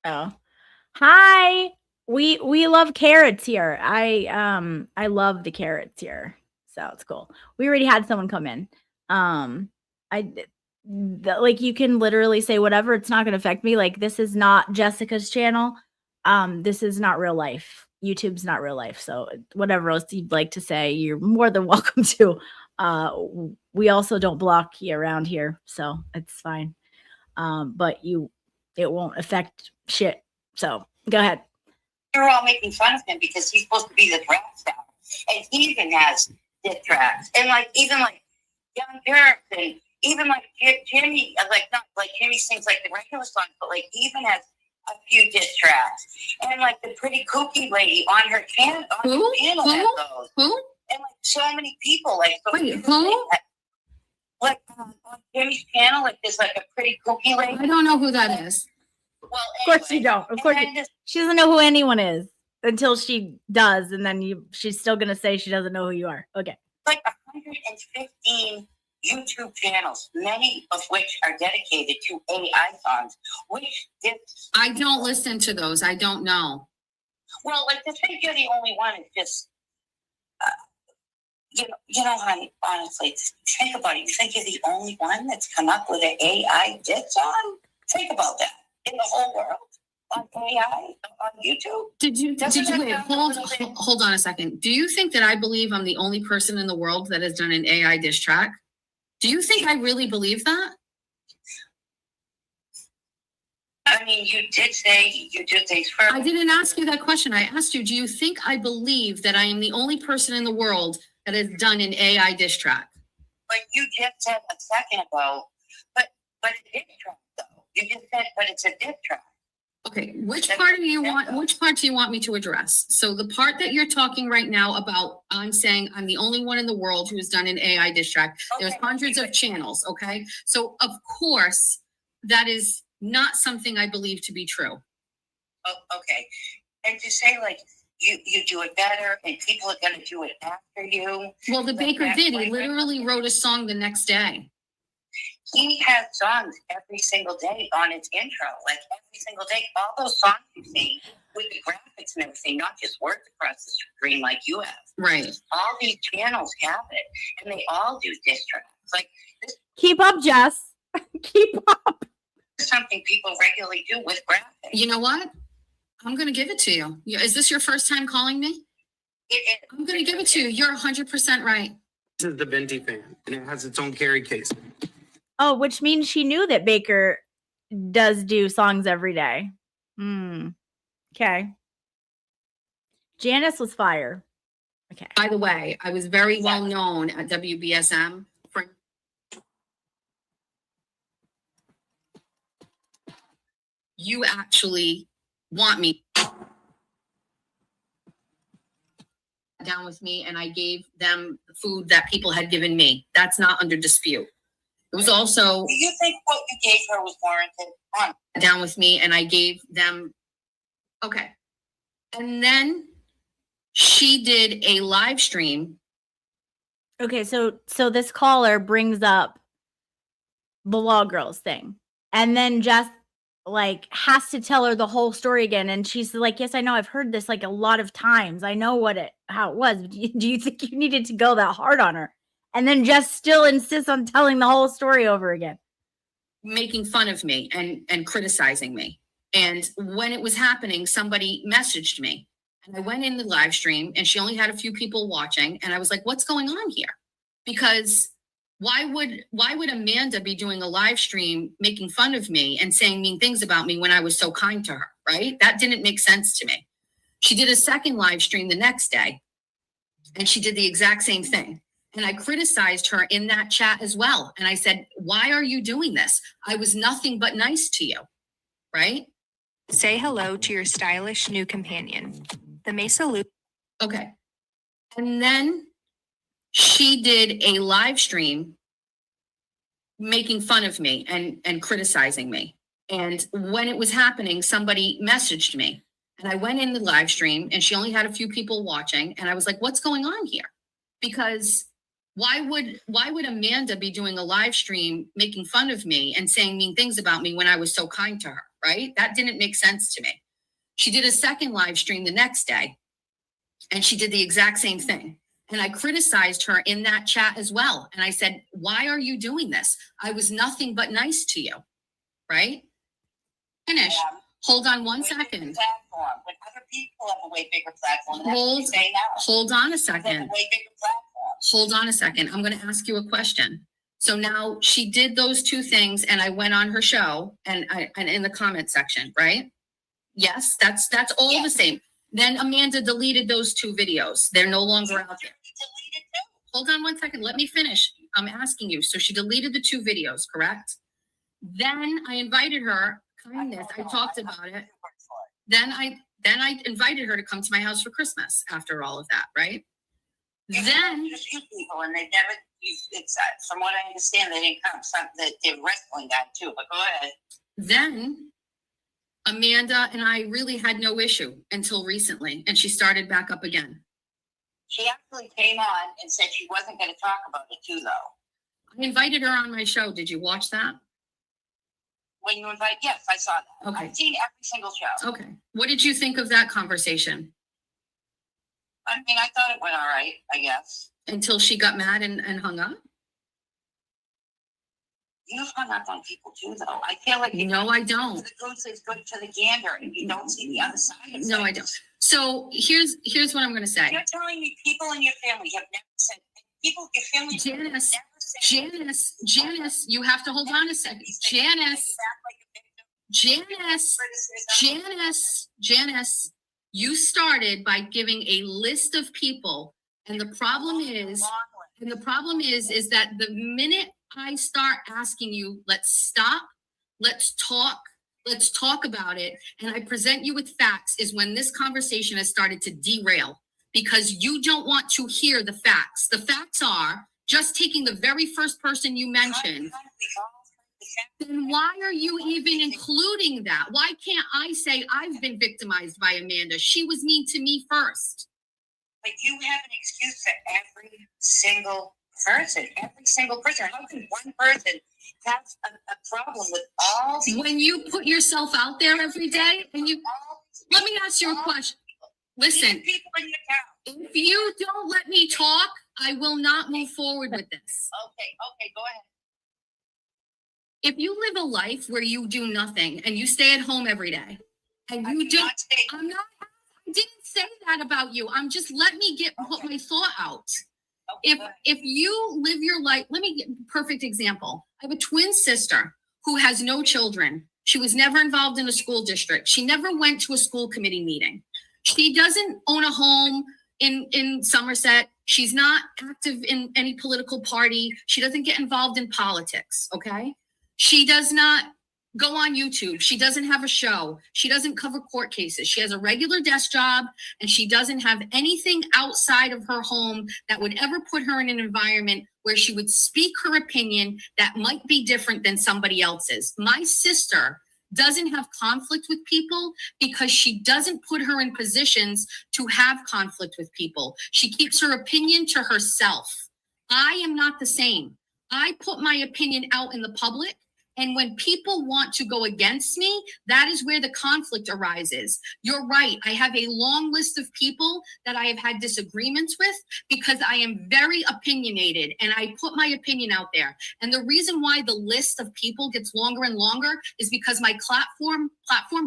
Oh, hi. We love carrots here. I love the carrots here. So it's cool. We already had someone come in. Like you can literally say whatever. It's not going to affect me. Like this is not Jessica's channel. This is not real life. YouTube's not real life. So whatever else you'd like to say, you're more than welcome to. We also don't block you around here, so it's fine. But it won't affect shit. So go ahead. You're all making fun of him because he's supposed to be the rap star, and he even has diss tracks, and like even like Young Dirk, and even like Jimmy, like not like Jimmy sings like the regular songs, but like he even has a few diss tracks, and like the Pretty Kooky lady on her channel, has those. Who? And like so many people, like so Wait, who? Like on Jimmy's channel, like there's like a Pretty Kooky lady. I don't know who that is. Well, Of course you don't. Of course she doesn't know who anyone is until she does, and then she's still gonna say she doesn't know who you are. Okay. Like 115 YouTube channels, many of which are dedicated to AI songs, which is I don't listen to those. I don't know. well, like to think you're the only one is just honey, honestly, think about it. You think you're the only one that's come up with an AI diss song? Think about that. In the whole world on AI on YouTube. Did you wait? Hold on a second. Do you think that I believe I'm the only person in the world that has done an AI diss track? Do you think I really believe that? I mean, you did say you do things first. I didn't ask you that question. I asked you, do you think I believe that I am the only person in the world that has done an AI diss track? But you just said a second ago, but a diss track though. You just said, but it's a diss track. Okay, which part do you want me to address? So the part that you're talking right now about, I'm saying I'm the only one in the world who's done an AI diss track. There's hundreds of channels, okay? So of course, that is not something I believe to be true. Oh, okay. And to say like you do it better and people are gonna do it after you. Well, the Baker did. He literally wrote a song the next day. He has songs every single day on his intro, like every single day. All those songs you see with the graphics and everything, not just words across the screen like you have. Right. All these channels have it, and they all do diss tracks. Like this Keep up, Jess. Keep up. is something people regularly do with graphics. You know what? I'm going to give it to you. Is this your first time calling me? I'm going to give it to you. You're 100% right. This is the Venti fan, and it has its own carry case. Oh, which means she knew that Baker does do songs every day. Okay. Janice was fire. Okay. By the way, I was very well known at WBSM for you actually want me down with me, and I gave them the food that people had given me. That's not under dispute. It was also Do you think what you gave her was warranted? down with me, and I gave them, okay. And then she did a live stream. Okay, so this caller brings up the Law Girls thing, and then just like has to tell her the whole story again, and she's like, "Yes, I know. I've heard this like a lot of times. I know how it was. Do you think you needed to go that hard on her?" And then just still insists on telling the whole story over again. Making fun of me and criticizing me. And when it was happening, somebody messaged me, and I went in the live stream, and she only had a few people watching. And I was like, what's going on here? Because why would Amanda be doing a live stream making fun of me and saying mean things about me when I was so kind to her, right? That didn't make sense to me. She did a second live stream the next day, and she did the exact same thing. And I criticized her in that chat as well. And I said, why are you doing this? I was nothing but nice to you, right? Say hello to your stylish new companion. The Mesa Loop. Okay. And then she did a live stream making fun of me and criticizing me. And when it was happening, somebody messaged me, and I went in the live stream, and she only had a few people watching. And I was like, what's going on here? Because why would Amanda be doing a live stream making fun of me and saying mean things about me when I was so kind to her, right? That didn't make sense to me. She did a second live stream the next day, and she did the exact same thing. And I criticized her in that chat as well. And I said, why are you doing this? I was nothing but nice to you, right? Finish. Hold on one second. Platform. When other people have a way bigger platform, that's what Hold, you say now. hold on a You have second. a way bigger platform. Hold on a second. I'm going to ask you a question. So now she did those two things, and I went on her show and in the comment section, right? Yes, that's all the Yes. same. Then Amanda deleted those two videos. They're no longer out there. Deleted too. Hold on one second. Let me finish. I'm asking you. So she deleted the two videos, correct? Then I invited her, kindness. I talked about it. Then I invited her to come to my house for Christmas after all of that, right? Then There's a few people, and they never. It's from what I understand, they didn't come. Some that they're wrestling guy too. But go ahead. Then Amanda and I really had no issue until recently, and she started back up again. She actually came on and said she wasn't going to talk about it too, though. I invited her on my show. Did you watch that? When you invite, yes, I saw that. Okay. I've seen every single show. Okay. What did you think of that conversation? I mean, I thought it went all right, I guess. Until she got mad and hung up? You've hung up on people too, though. I feel like No, I don't. the goose is good to the gander, and you don't see the other side of No, I things. don't. So here's what I'm gonna say. You're telling me people in your family have never said, your family Janice, never said. Janice, you have to hold on a second. Janice, Janice, you started by giving a list of people, and the problem is that the minute I start asking you, let's stop, let's talk about it, and I present you with facts, is when this conversation has started to derail, because you don't want to hear the facts. The facts are, just taking the very first person you mentioned, then why are you even including that? Why can't I say I've been victimized by Amanda? She was mean to me first. But you have an excuse for every single person. Every single person. How can one person have a problem with all these? When you put yourself out there every day, and you, let me ask you a question. Listen, People in your town. if you don't let me talk, I will not move forward with this. Okay, go ahead. If you live a life where you do nothing and you stay at home every day, and I you do don't, not say- I didn't say that about you. I'm just, let me put my thought out. Okay, go ahead. If you live your life, let me get a perfect example. I have a twin sister who has no children. She was never involved in a school district. She never went to a school committee meeting. She doesn't own a home in Somerset. She's not active in any political party. She doesn't get involved in politics, okay? She does not go on YouTube. She doesn't have a show. She doesn't cover court cases. She has a regular desk job, and she doesn't have anything outside of her home that would ever put her in an environment where she would speak her opinion that might be different than somebody else's. My sister doesn't have conflict with people because she doesn't put her in positions to have conflict with people. She keeps her opinion to herself. I am not the same. I put my opinion out in the public. And when people want to go against me, that is where the conflict arises. You're right. I have a long list of people that I have had disagreements with because I am very opinionated and I put my opinion out there. And the reason why the list of people gets longer and longer is because my platform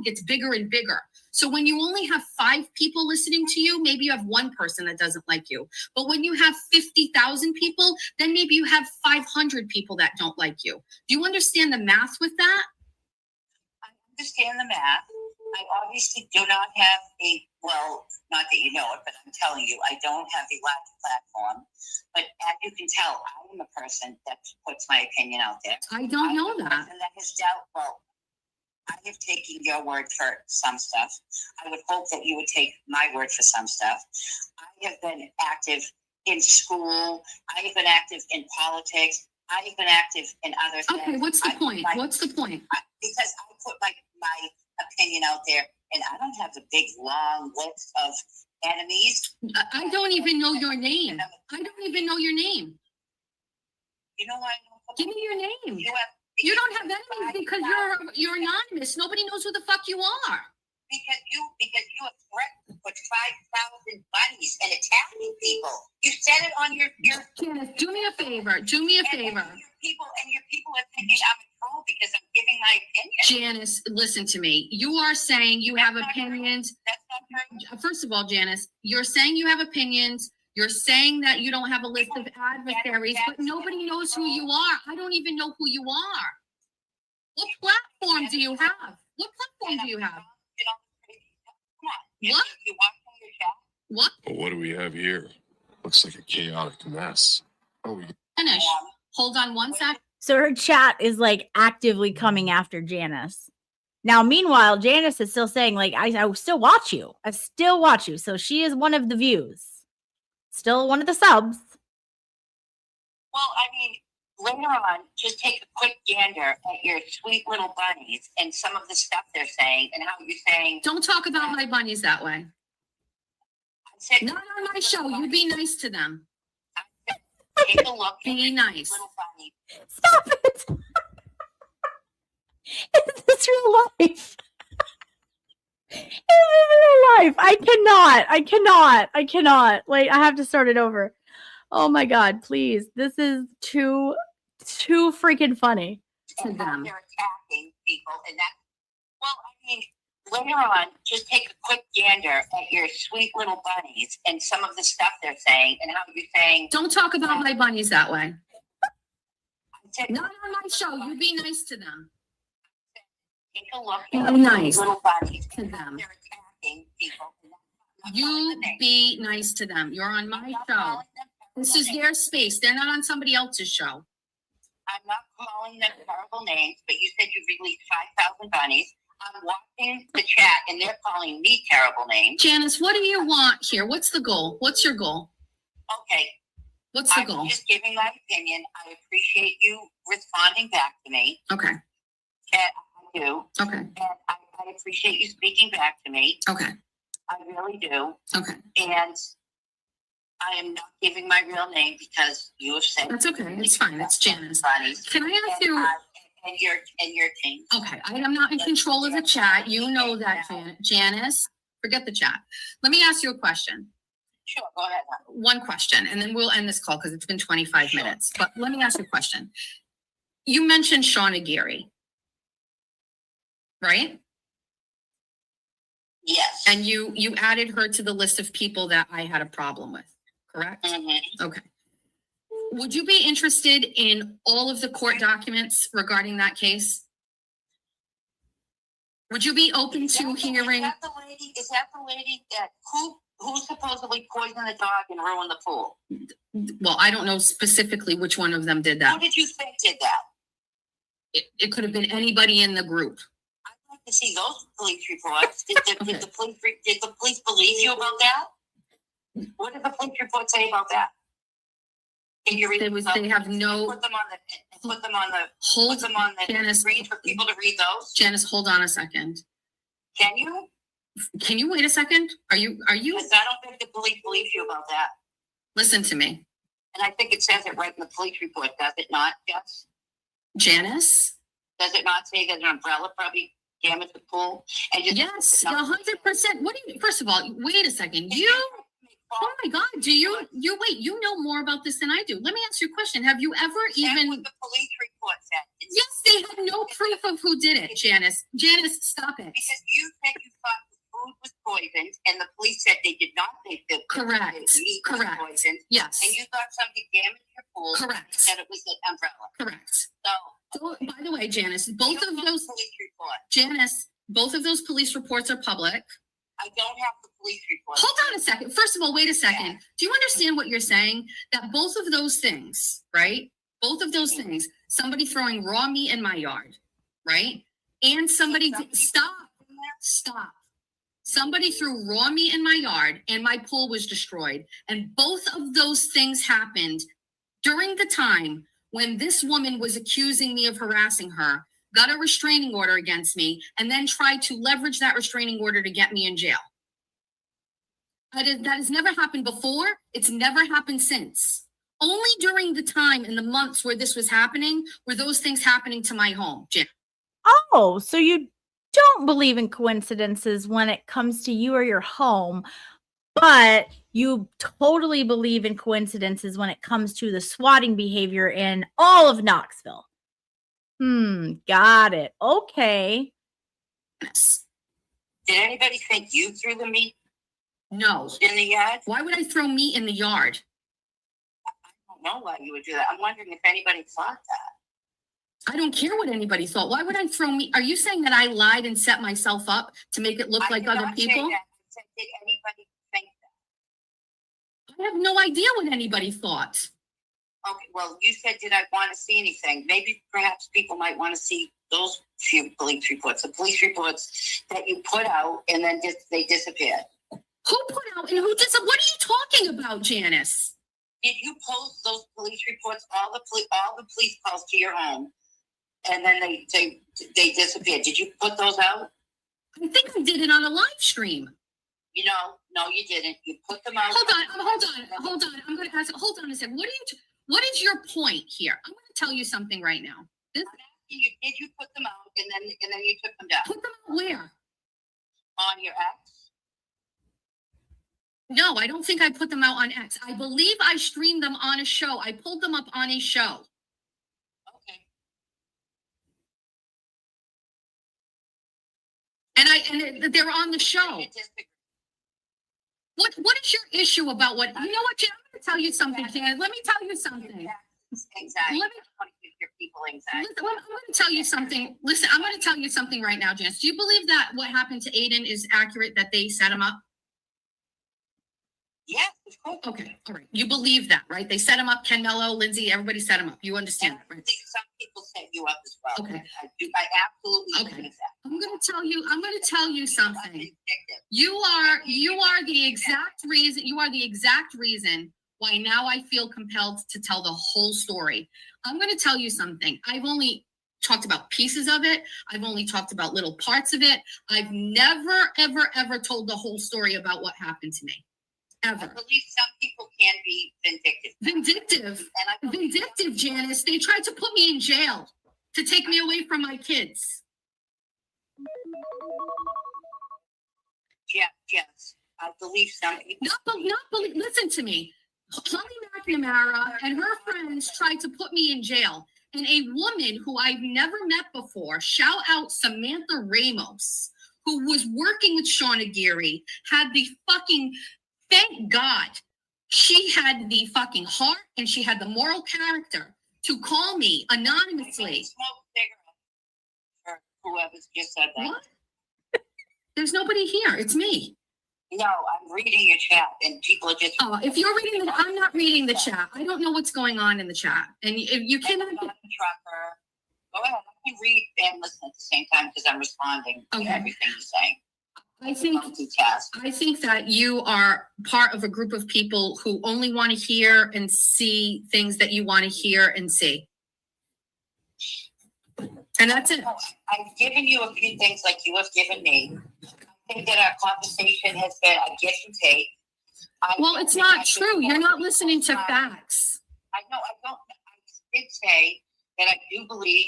gets bigger and bigger. So when you only have 5 people listening to you, maybe you have one person that doesn't like you. But when you have 50,000 people, then maybe you have 500 people that don't like you. Do you understand the math with that? I understand the math. I obviously do not have well, not that you know it, but I'm telling you, I don't have a large platform. But as you can tell, I am a person that puts my opinion out there. I don't know I'm a that. person that has dealt, well, I have taken your word for some stuff. I would hope that you would take my word for some stuff. I have been active in school. I have been active in politics. I have been active in other things. Okay, what's the point? What's the point? Because I put my opinion out there, and I don't have the big long list of enemies. I don't even know your name. I don't even know your name. You know why? Give me your name. You You don't have enemies because you're anonymous. Nobody knows who the fuck you are. Because you have threatened to put 5,000 bunnies and attacking people. You said it on your Janice, do me a favor. Do me a favor. And your people are thinking I'm a troll because I'm giving my opinion. Janice, listen to me. You are saying you have That's not true. opinions. That's not true. First of all, Janice, you're saying you have opinions. You're saying that you don't have a list of adversaries, but nobody knows who you are. I don't even know who you are. What platform do you have? What platform do you have? Come on. What? You watching your chat? What? But what do we have here? Looks like a chaotic mess. Oh, we Finish. Hold on one sec. So her chat is like actively coming after Janice. Now, meanwhile, Janice is still saying, like, I still watch you. I still watch you. So she is one of the views. Still one of the subs. Well, I mean, later on, just take a quick gander at your sweet little bunnies and some of the stuff they're saying and how you're saying. Don't talk about my bunnies that way. I said, Not on my show. You be nice to them. take a look. Be at your nice. Little bunnies. Stop it. Is this real life? Is this real life? I cannot. Like, I have to start it over. Oh my God, please. This is too freaking funny. To And how them. they're attacking people, and that. Well, I mean, later on, just take a quick gander at your sweet little bunnies and some of the stuff they're saying and how you're saying. Don't talk about my bunnies that way. I said, Not on my show. You be nice to them. take a look Be at nice your little bunnies to and how them. they're attacking people. And I'm not calling You the names. be nice to them. You're on I'm my not show. calling them This terrible is names. their space. They're not on somebody else's show. I'm not calling them terrible names, but you said you released 5,000 bunnies. I'm watching the chat and they're calling me terrible names. Janice, what do you want here? What's the goal? What's your goal? Okay, What's the I'm goal? just giving my opinion. I appreciate you responding back to me. Okay. And I do. Okay. And I appreciate you speaking back to me. Okay. I really do. Okay. And I am not giving my real name because you have said. That's okay. It's fine. It's Janice. Bunnies. Can I ask And, you? and your team. Okay, I am not in control of the chat. You know that, Janice. Forget the chat. Let me ask you a question. Sure, go ahead. hon. One question, and then we'll end this call because it's been 25 Sure. minutes. But let me ask you a question. You mentioned Shauna Geary, right? Yes. And you added her to the list of people that I had a problem with, correct? Mhm. Okay. Would you be interested in all of the court documents regarding that case? Would you be open to hearing? Is that the lady that, who supposedly poisoned the dog and ruined the pool? Well, I don't know specifically which one of them did Who that. did you think did that? It could have been anybody in the group. I'd like to see those police reports. Did the police believe you about that? What did the police report say about that? Can you read? They have no. Put them on the Hold, Janice. screen for people to read those. Janice, hold on a second. Can you? Can you wait a second? Are you, Because I don't think the police believe you about that. listen to me. And I think it says it right in the police report, does it not, Jess? Janice? Does it not say that an umbrella probably damaged the pool? And just Yes, 100%. What do you, first of all, wait a second. Oh my God, wait, you know more about this than I do. Let me ask you a question. Have you ever That's even, what the police report said. yes, they have no proof of who did it, Janice. Janice, stop it. Because you said you thought the food was poisoned, and the police said they did not think that Correct, the meat was correct. poisoned. Yes, And you thought somebody damaged your pool. correct, Said it was an umbrella. correct. So. So, by the way, Janice, both you of have those, the police report. Janice, both of those police reports are public. I don't have the police report. Hold on a second. First of all, wait a second. Yeah. Do you understand what you're saying? That both of those things, right? Both of those things, somebody throwing raw meat in my yard, right? And somebody, stop. Somebody threw raw meat in my yard and my pool was destroyed. And both of those things happened during the time when this woman was accusing me of harassing her, got a restraining order against me, and then tried to leverage that restraining order to get me in jail. That has never happened before. It's never happened since. Only during the time in the months where this was happening were those things happening to my home, Jen. Oh, so you don't believe in coincidences when it comes to you or your home, but you totally believe in coincidences when it comes to the swatting behavior in all of Knoxville. Got it. Okay. Yes. Did anybody think you threw the meat No. in the yard? Why would I throw meat in the yard? I don't know why you would do that. I'm wondering if anybody thought that. I don't care what anybody thought. Why would I throw meat? Are you saying that I lied and set myself up to make it look I like did other not say people? that. I said, did anybody think that? I have no idea what anybody thought. Okay, well, you said, did I want to see anything? Maybe perhaps people might want to see those few police reports, the police reports that you put out and then they disappeared. Who put out and who did some? What are you talking about, Janice? Did you post those police reports, all the police calls to your home, and then they disappeared? Did you put those out? I think I did it on a live stream. You know, no, you didn't. You put them out. Hold on. I'm going to ask. Hold on a second. What is your point here? I'm going to tell you something right now. I'm asking you, did you put them out and then you took them down Put them out where? on your ex? No, I don't think I put them out on X. I believe I streamed them on a show. I pulled them up on a show. Okay. And they're on the show. You disagree. What is your issue about what? You know what, Jan? I'm going to tell you something, Jan. Let me tell you something. Anxiety. Let me- I want to give your people anxiety. Listen, I'm going to tell you something. Listen, I'm going to tell you something right now, Janice. Do you believe that what happened to Aiden is accurate, that they set him up? Yes, of course. Okay, all right. You believe that, right? They set him up, Ken Mello, Lindsay, everybody set him up. You understand that, I right? think some people set you up as well. Okay. I do. I absolutely Okay. believe that. I'm going to tell you something. Vindictive. You are the exact reason why now I feel compelled to tell the whole story. I'm going to tell you something. I've only talked about pieces of it. I've only talked about little parts of it. I've never, ever told the whole story about what happened to me. I Ever. believe some people can be vindictive. Vindictive. And I believe Vindictive, Janice. They tried to put me in jail to take me away from my kids. yes. I believe some people. Listen to me. Holly McNamara and her friends tried to put me in jail. And a woman who I've never met before, shout out Samantha Ramos, who was working with Sean Aguirre, had the fucking, thank God, she had the fucking heart and she had the moral character to call me anonymously. Smoke cigarettes. Or whoever's just said that. What? There's nobody here. It's me. No, I'm reading your chat and people are just. Oh, if you're reading it, I'm not reading the chat. I don't know what's going on in the chat. And if you cannot. Trucker. Go ahead. I can read and listen at the same time because I'm responding Okay. to everything you're saying. I think Multitask. I think that you are part of a group of people who only want to hear and see things that you want to hear and see. And that's it. No, I've given you a few things like you have given me. I think that our conversation has been a give and take. Well, it's not true. You're not listening to facts. I know, I don't, I did say that I do believe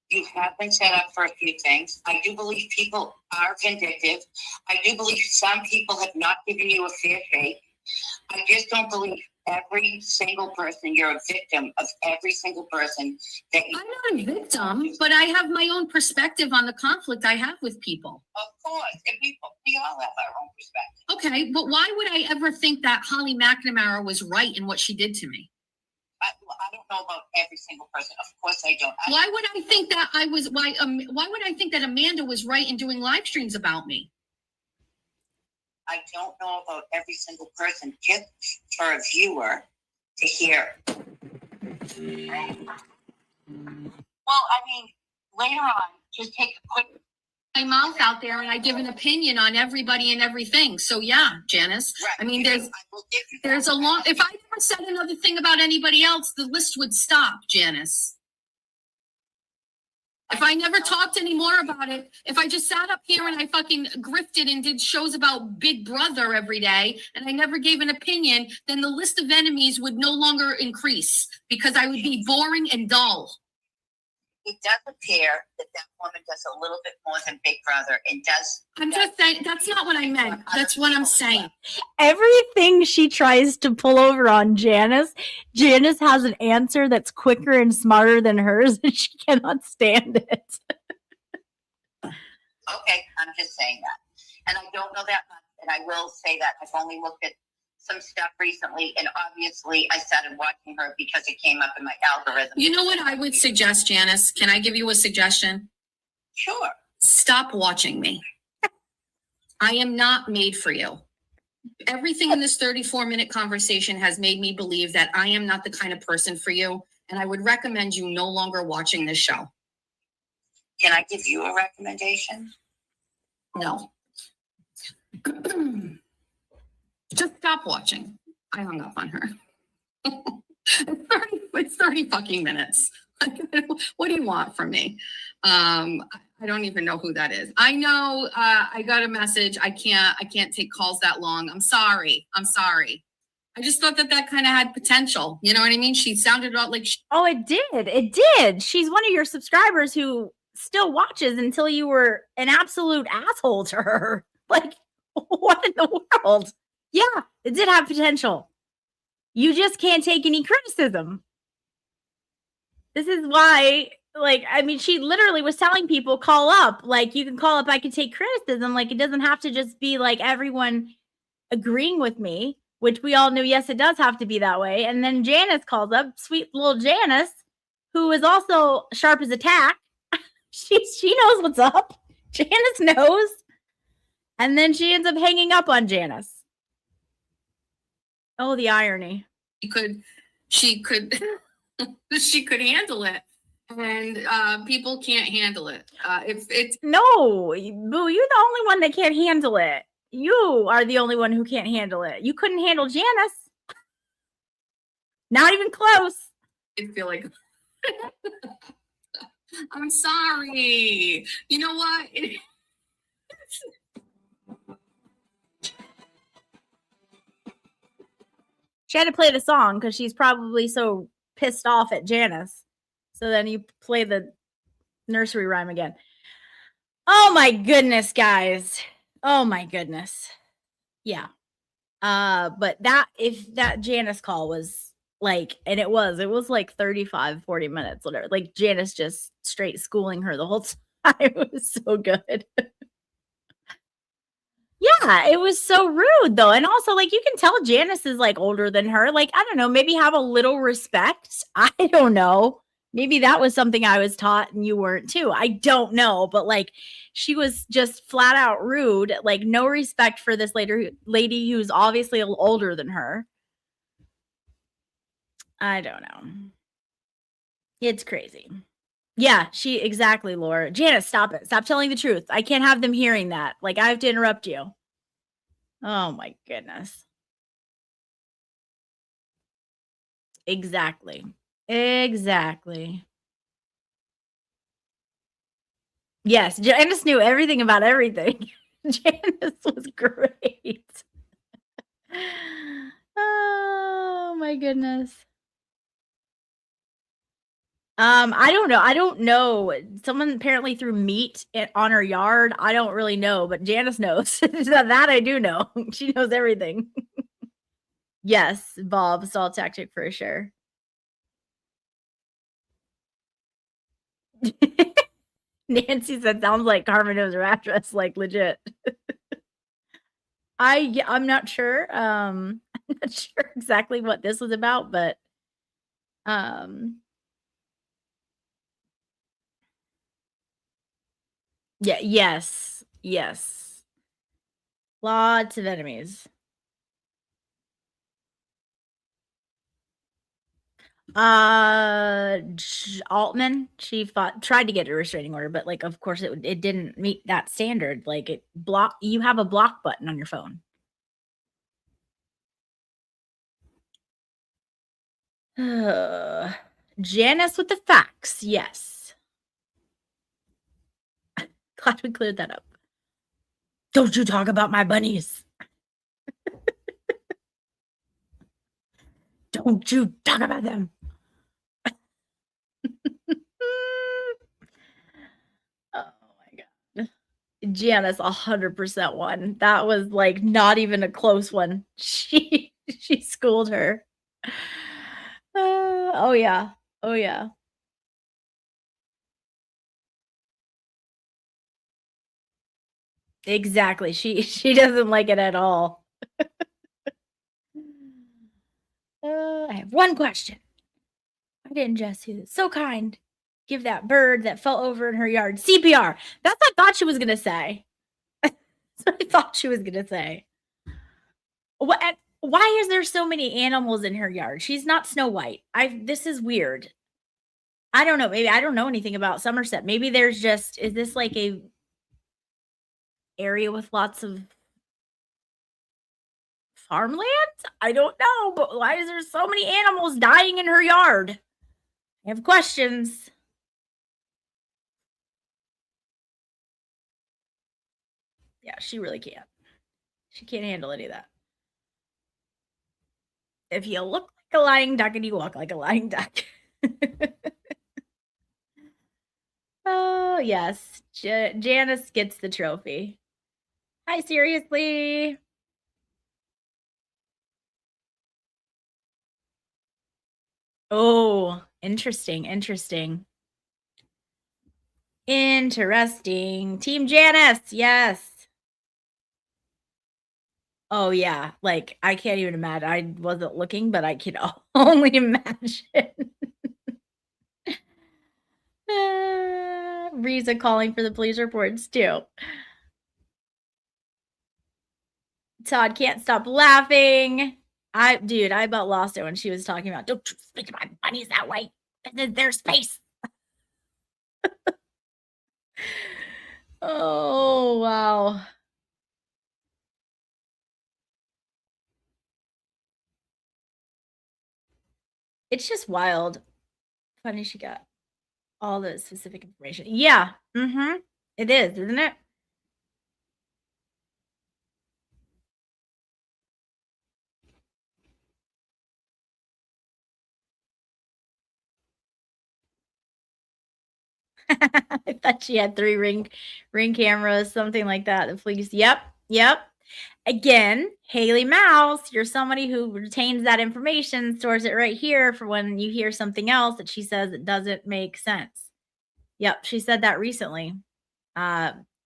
you have been set up for a few things. I do believe people are vindictive. I do believe some people have not given you a fair shake. I just don't believe every single person, you're a victim of every single person that you. I'm not a victim, but I have my own perspective on the conflict I have with people. Of course, and we all have our own perspective. Okay, but why would I ever think that Holly McNamara was right in what she did to me? I don't know about every single person. Of course I don't. Why would I think that why would I think that Amanda was right in doing live streams about me? I don't know about every single person, just for a viewer to hear. Well, I mean, later on, just take a quick. My mouth out there and I give an opinion on everybody and everything. So yeah, Janice. Right. I mean, I will give you that. there's a long. If I never said another thing about anybody else, the list would stop, Janice. If I never talked any more about it, if I just sat up here and I fucking grifted and did shows about Big Brother every day and I never gave an opinion, then the list of enemies would no longer increase because I would be boring and dull. It does appear that that woman does a little bit more than Big Brother and does. I'm just saying, that's not what I meant. That's what I'm saying. Everything she tries to pull over on Janice, Janice has an answer that's quicker and smarter than hers, and she cannot stand it. Okay, I'm just saying that. And I don't know that much, and I will say that I've only looked at some stuff recently, and obviously I started watching her because it came up in my algorithm. You know what I would suggest, Janice? Can I give you a suggestion? Sure. Stop watching me. I am not made for you. Everything in this 34-minute conversation has made me believe that I am not the kind of person for you, and I would recommend you no longer watching this show. Can I give you a recommendation? No. Just stop watching. I hung up on her. It's 30 fucking minutes. What do you want from me? I don't even know who that is. I know I got a message. I can't take calls that long. I'm sorry. I just thought that kind of had potential. You know what I mean? She sounded about like Oh, it did. It did. She's one of your subscribers who still watches until you were an absolute asshole to her. Like, what in the world? Yeah, it did have potential. You just can't take any criticism. This is why, like, I mean, she literally was telling people, call up. Like, you can call up, I can take criticism. Like, it doesn't have to just be like everyone agreeing with me, which we all knew, yes, it does have to be that way. And then Janice calls up, sweet little Janice, who is also sharp as a tack. She knows what's up. Janice knows. And then she ends up hanging up on Janice. Oh, the irony. she could handle it, and people can't handle it. If it's No, Boo, you're the only one that can't handle it. You are the only one who can't handle it. You couldn't handle Janice. Not even close. I feel like I'm sorry. You know what? She had to play the song because she's probably so pissed off at Janice. So then you play the nursery rhyme again. Oh my goodness, guys. Oh my goodness. Yeah. But if that Janice call was like, and it was like 35, 40 minutes, whatever. Like Janice just straight schooling her the whole time. It was so good. Yeah, it was so rude though. And also, like, you can tell Janice is like older than her. Like, I don't know, maybe have a little respect. I don't know. Maybe that was something I was taught and you weren't too. I don't know, but like she was just flat out rude, like no respect for this lady who's obviously older than her. I don't know. It's crazy. Yeah, exactly, Laura. Janice, stop it. Stop telling the truth. I can't have them hearing that. Like I have to interrupt you. Oh my goodness. Exactly. Exactly. Yes, Janice knew everything about everything. Janice was great. Oh my goodness. I don't know. I don't know. Someone apparently threw meat on her yard. I don't really know, but Janice knows. That I do know. She knows everything. Yes, Bob, stall tactic for sure. Nancy said, sounds like Carmen knows her address, like legit. I'm not sure. I'm not sure exactly what this was about, but yeah, yes. Yes. Lots of enemies. Altman, she tried to get a restraining order, but like of course it didn't meet that standard. Like you have a block button on your phone. Janice with the facts, yes. Glad we cleared that up. Don't you talk about my bunnies. Don't you talk about them. Oh my god. Janice 100% won. That was like not even a close one. She schooled her. Oh yeah. Oh yeah. Exactly. She doesn't like it at all. I have one question. Why didn't Jess, who's so kind, give that bird that fell over in her yard CPR? That's what I thought she was gonna say. That's what I thought she was gonna say. What? Why is there so many animals in her yard? She's not Snow White. This is weird. I don't know. Maybe I don't know anything about Somerset. Maybe there's just is this like a area with lots of farmland? I don't know, but why is there so many animals dying in her yard? I have questions. Yeah, she really can't. She can't handle any of that. If you look like a lying duck and you walk like a lying duck. Oh, yes. Janice gets the trophy. Hi, seriously. Oh, interesting. Interesting. Interesting. Team Janice. Yes. Oh, yeah. Like, I can't even imagine. I wasn't looking, but I can only imagine. Riza calling for the police reports, too. Todd can't stop laughing. Dude, I about lost it when she was talking about, don't you speak to my bunnies that way. This is their space. Oh, wow. It's just wild. Funny she got all the specific information. Yeah. Mm-hmm. It is, isn't it? I thought she had 3 ring cameras, something like that. The police. Yep. Again, Haley Mouse, you're somebody who retains that information, stores it right here for when you hear something else that she says it doesn't make sense. Yep, she said that recently.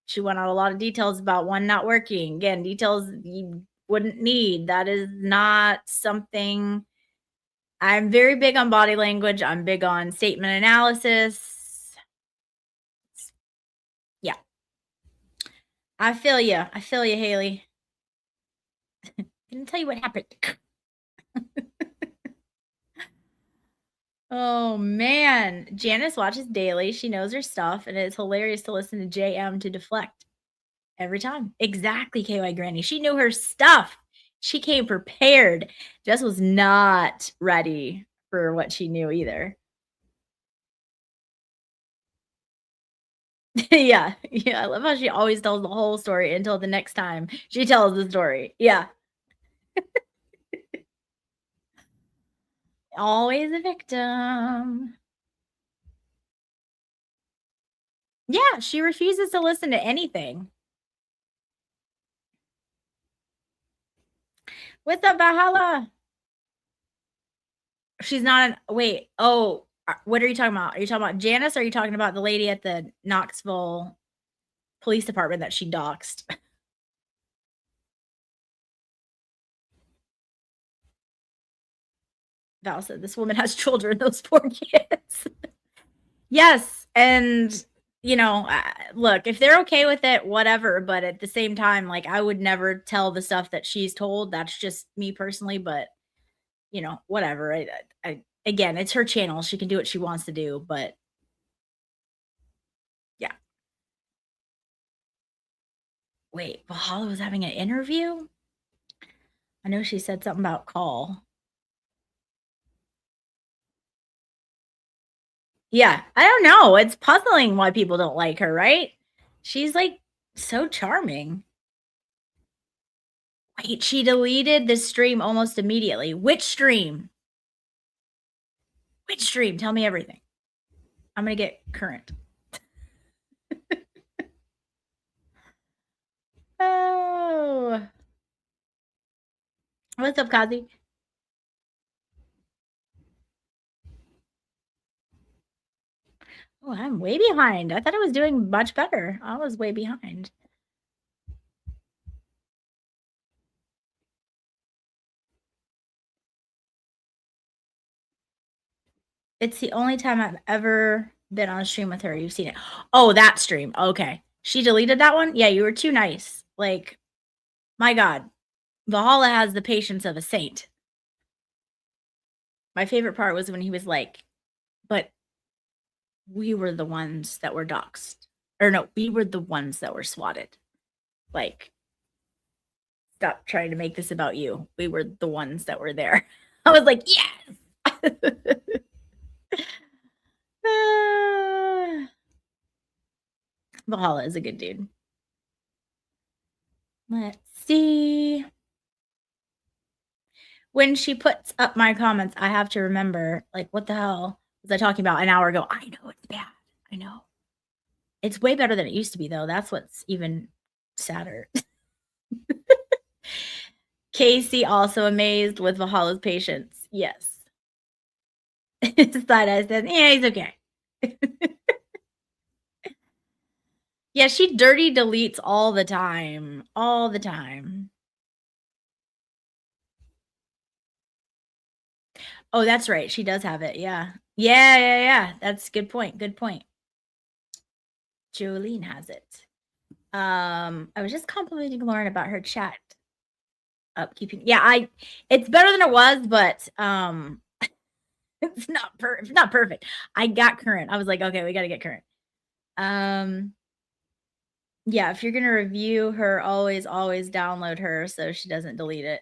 She went on a lot of details about one not working. Again, details you wouldn't need. That is not something I'm very big on body language. I'm big on statement analysis. Yeah. I feel you. I feel you, Haley. Didn't tell you what happened. Oh man, Janice watches daily. She knows her stuff, and it's hilarious to listen to JM to deflect every time. Exactly, KY Granny. She knew her stuff. She came prepared. Jess was not ready for what she knew either. Yeah, yeah. I love how she always tells the whole story until the next time she tells the story. Yeah. Always a victim. Yeah, she refuses to listen to anything. What's up, Valhalla? She's not an wait. Oh, what are you talking about? Are you talking about Janice or are you talking about the lady at the Knoxville police department that she doxed? Val said this woman has children, those poor kids. Yes, and you know, look, if they're okay with it, whatever, but at the same time, like I would never tell the stuff that she's told. That's just me personally, but you know, whatever. I again, it's her channel. She can do what she wants to do, but yeah. Wait, Valhalla was having an interview? I know she said something about call. Yeah, I don't know. It's puzzling why people don't like her, right? She's like so charming. Wait, she deleted the stream almost immediately. Which stream? Which stream? Tell me everything. I'm going to get current. Oh. What's up, Kazi? Oh, I'm way behind. I thought I was doing much better. I was way behind. It's the only time I've ever been on a stream with her. You've seen it. Oh, that stream. Okay. She deleted that one? Yeah, you were too nice. Like, my God. Valhalla has the patience of a saint. My favorite part was when he was like, but we were the ones that were doxxed. Or no, we were the ones that were swatted. Like, stop trying to make this about you. We were the ones that were there. I was like, yes. Valhalla is a good dude. Let's see. When she puts up my comments, I have to remember, like, what the hell was I talking about an hour ago? I know it's bad. I know. It's way better than it used to be, though. That's what's even sadder. Casey also amazed with Valhalla's patience. Yes. Side-eye says, yeah, he's okay. Yeah, she dirty deletes all the time. All the time. Oh, that's right. She does have it. Yeah. Yeah. That's a good point. Good point. Jolene has it. I was just complimenting Lauren about her chat upkeeping. Yeah, it's better than it was, but it's not perfect. I got current. I was like, okay, we got to get current. Yeah, if you're gonna review her, always download her so she doesn't delete it.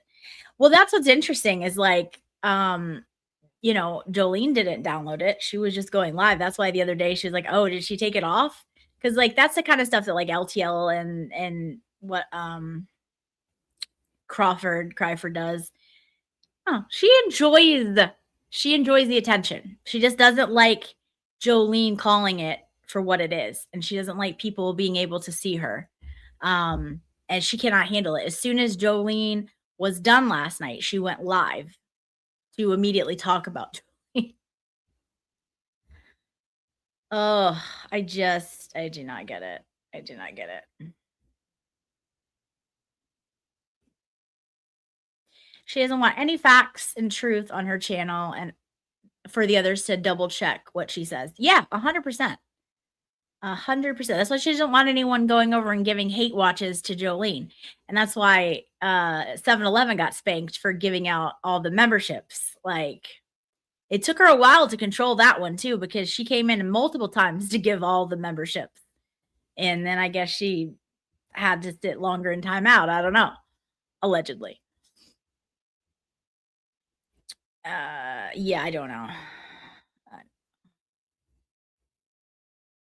Well, that's what's interesting is like, you know, Jolene didn't download it. She was just going live. That's why the other day she was like, oh, did she take it off? Because like that's the kind of stuff that like LTL and what Cryford does. Oh, she enjoys the attention. She just doesn't like Jolene calling it for what it is, and she doesn't like people being able to see her. And she cannot handle it. As soon as Jolene was done last night, she went live to immediately talk about Jolene. Oh, I do not get it. I do not get it. She doesn't want any facts and truth on her channel and for the others to double check what she says. Yeah, 100%. 100%. That's why she doesn't want anyone going over and giving hate watches to Jolene. And that's why 7-Eleven got spanked for giving out all the memberships. Like, it took her a while to control that one too, because she came in multiple times to give all the memberships. And then I guess she had to sit longer in timeout. I don't know. Allegedly. Yeah, I don't know.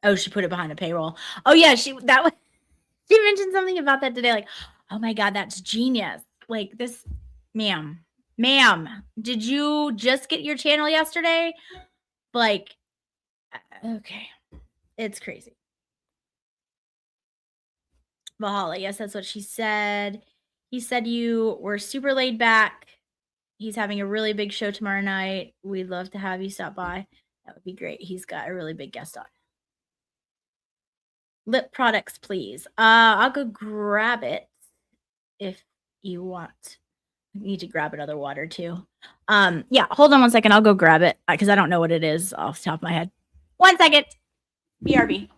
Oh, she put it behind a payroll. Oh yeah, she mentioned something about that today. Like, oh my God, that's genius. Like this, ma'am, did you just get your channel yesterday? Like, okay, it's crazy. Valhalla, yes, that's what she said. He said you were super laid back. He's having a really big show tomorrow night. We'd love to have you stop by. That would be great. He's got a really big guest on. Lip products, please. I'll go grab it if you want. I need to grab another water too. Yeah, hold on one second. I'll go grab it because I don't know what it is off the top of my head. 1 second. BRB.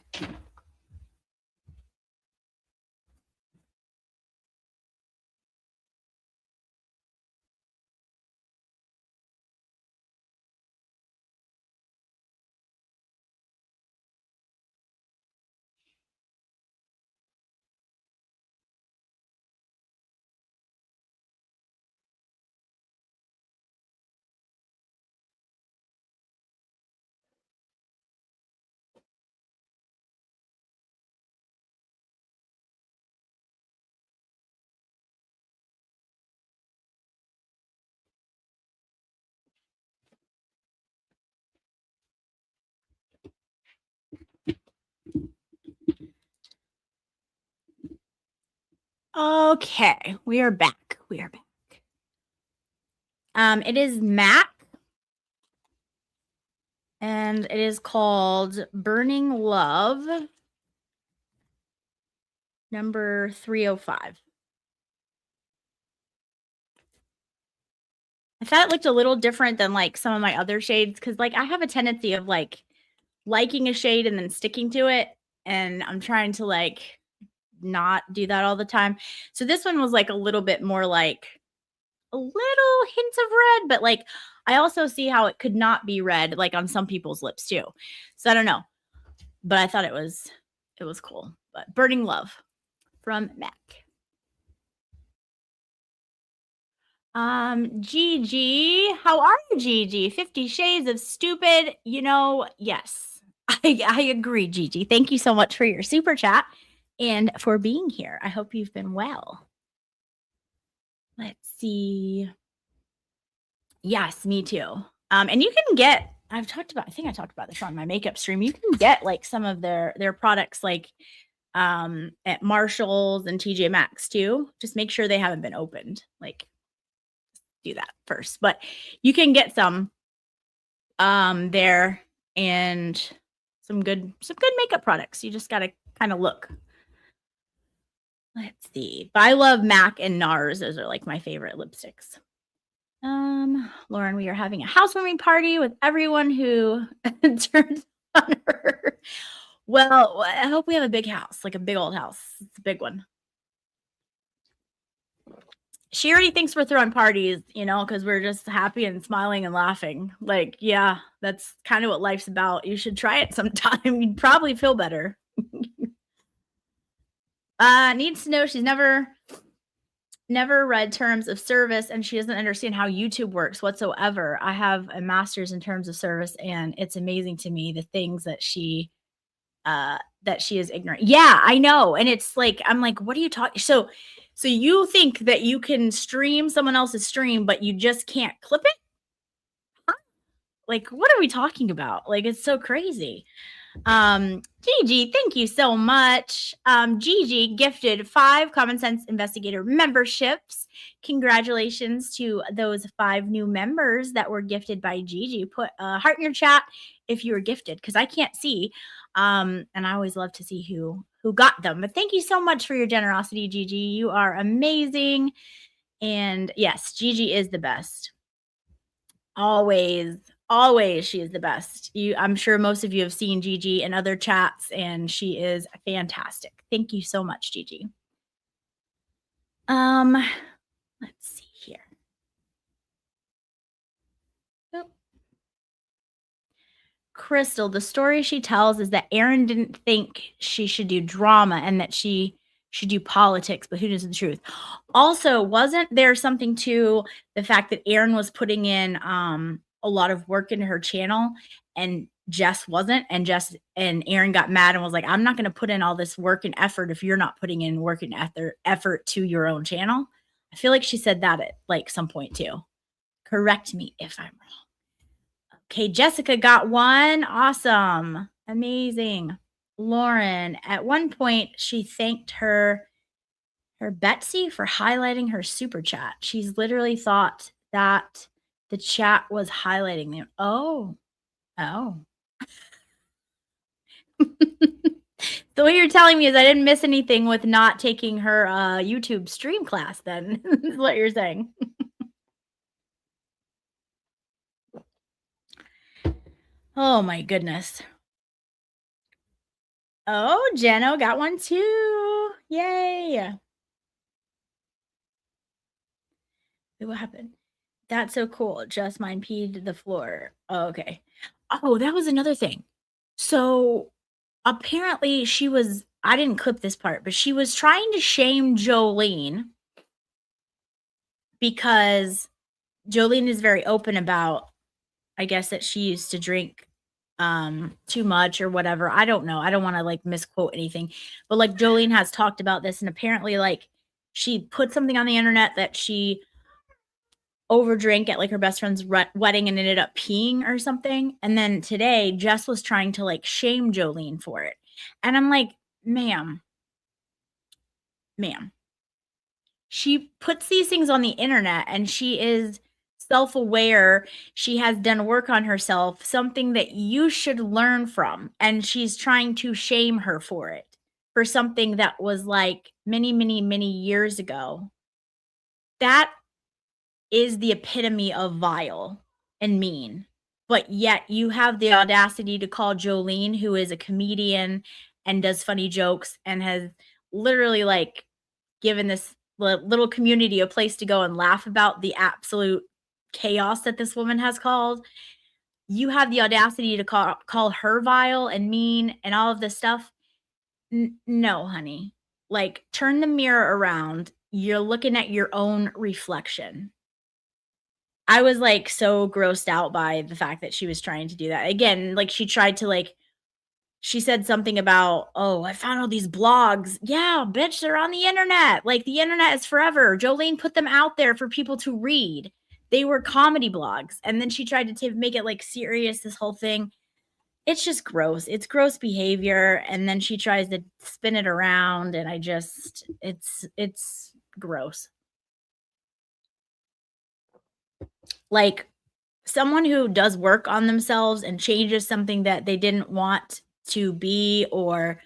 Okay, we are back. We are back. It is MAC, and it is called Burning Love, number 305. I thought it looked a little different than like some of my other shades because like I have a tendency of like liking a shade and then sticking to it, and I'm trying to like not do that all the time. So this one was like a little bit more like a little hints of red, but like I also see how it could not be red like on some people's lips too. So I don't know, but I thought it was cool. But Burning Love from MAC. Gigi, how are you, Gigi? 50 Shades of Stupid. You know, yes, I agree, Gigi. Thank you so much for your super chat and for being here. I hope you've been well. Let's see. Yes, me too. And you can get, I think I talked about this on my makeup stream. You can get like some of their products like at Marshall's and TJ Maxx too. Just make sure they haven't been opened. Like, do that first, but you can get some there and some good makeup products. You just gotta kind of look. Let's see. But I love MAC and NARS. Those are like my favorite lipsticks. Lauren, we are having a housewarming party with everyone who turns on her. Well, I hope we have a big house, like a big old house. It's a big one. She already thinks we're throwing parties, you know, because we're just happy and smiling and laughing. Like, yeah, that's kind of what life's about. You should try it sometime. You'd probably feel better. Needs to know she's never read terms of service and she doesn't understand how YouTube works whatsoever. I have a master's in terms of service and it's amazing to me the things that she is ignorant. Yeah, I know. And it's like, I'm like, what are you talking? So you think that you can stream someone else's stream, but you just can't clip it? Huh? Like, what are we talking about? Like, it's so crazy. Gigi, thank you so much. Gigi gifted 5 Common Sense Investigator memberships. Congratulations to those 5 new members that were gifted by Gigi. Put a heart in your chat if you were gifted, because I can't see. And I always love to see who got them. But thank you so much for your generosity, Gigi. You are amazing. And yes, Gigi is the best. Always, always she is the best. I'm sure most of you have seen Gigi in other chats, and she is fantastic. Thank you so much, Gigi. Let's see here. Oop. Crystal, the story she tells is that Aaron didn't think she should do drama and that she should do politics, but who knows the truth? Also, wasn't there something to the fact that Aaron was putting in a lot of work into her channel and Jess wasn't, and Aaron got mad and was like, I'm not going to put in all this work and effort if you're not putting in work and effort to your own channel. I feel like she said that at like some point too. Correct me if I'm wrong. Okay, Jessica got one. Awesome. Amazing. Lauren, at one point, she thanked her Betsy for highlighting her super chat. She's literally thought that the chat was highlighting them. Oh. So what you're telling me is I didn't miss anything with not taking her YouTube stream class then, is what you're saying. Oh my goodness. Oh, Jeno got one too. Yay. Wait, what happened? That's so cool. Just mine peed the floor. Oh, okay. Oh, that was another thing. So apparently I didn't clip this part, but she was trying to shame Jolene because Jolene is very open about, I guess, that she used to drink too much or whatever. I don't know. I don't want to like misquote anything, but like Jolene has talked about this, and apparently like she put something on the internet that she overdrank at like her best friend's wedding and ended up peeing or something. And then today Jess was trying to like shame Jolene for it. And I'm like, ma'am, she puts these things on the internet and she is self-aware. She has done work on herself, something that you should learn from. And she's trying to shame her for it, for something that was like many, many, many years ago. That is the epitome of vile and mean. But yet you have the audacity to call Jolene, who is a comedian and does funny jokes and has literally like given this little community a place to go and laugh about the absolute chaos that this woman has called. You have the audacity to call her vile and mean and all of this stuff. No, honey. Like, turn the mirror around. You're looking at your own reflection. I was like so grossed out by the fact that she was trying to do that. Again, like she tried to like, she said something about, oh, I found all these blogs. Yeah, bitch, they're on the internet. Like the internet is forever. Jolene put them out there for people to read. They were comedy blogs. And then she tried to make it like serious, this whole thing. It's just gross. It's gross behavior. And then she tries to spin it around. And it's gross. Like someone who does work on themselves and changes something that they didn't want to be, or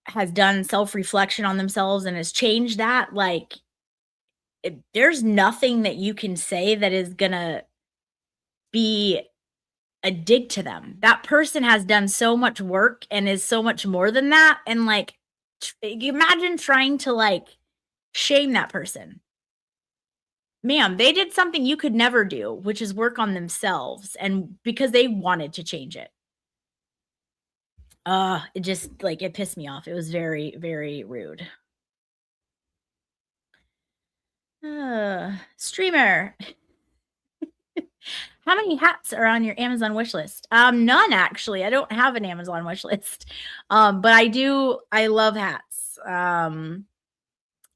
has done self-reflection on themselves and has changed that, like there's nothing that you can say that is gonna be a dig to them. That person has done so much work and is so much more than that. And like, imagine trying to like shame that person. Ma'am, they did something you could never do, which is work on themselves, and because they wanted to change it. It just like, it pissed me off. It was very, very rude. Streamer. How many hats are on your Amazon wish list? None, actually. I don't have an Amazon wish list. But I love hats.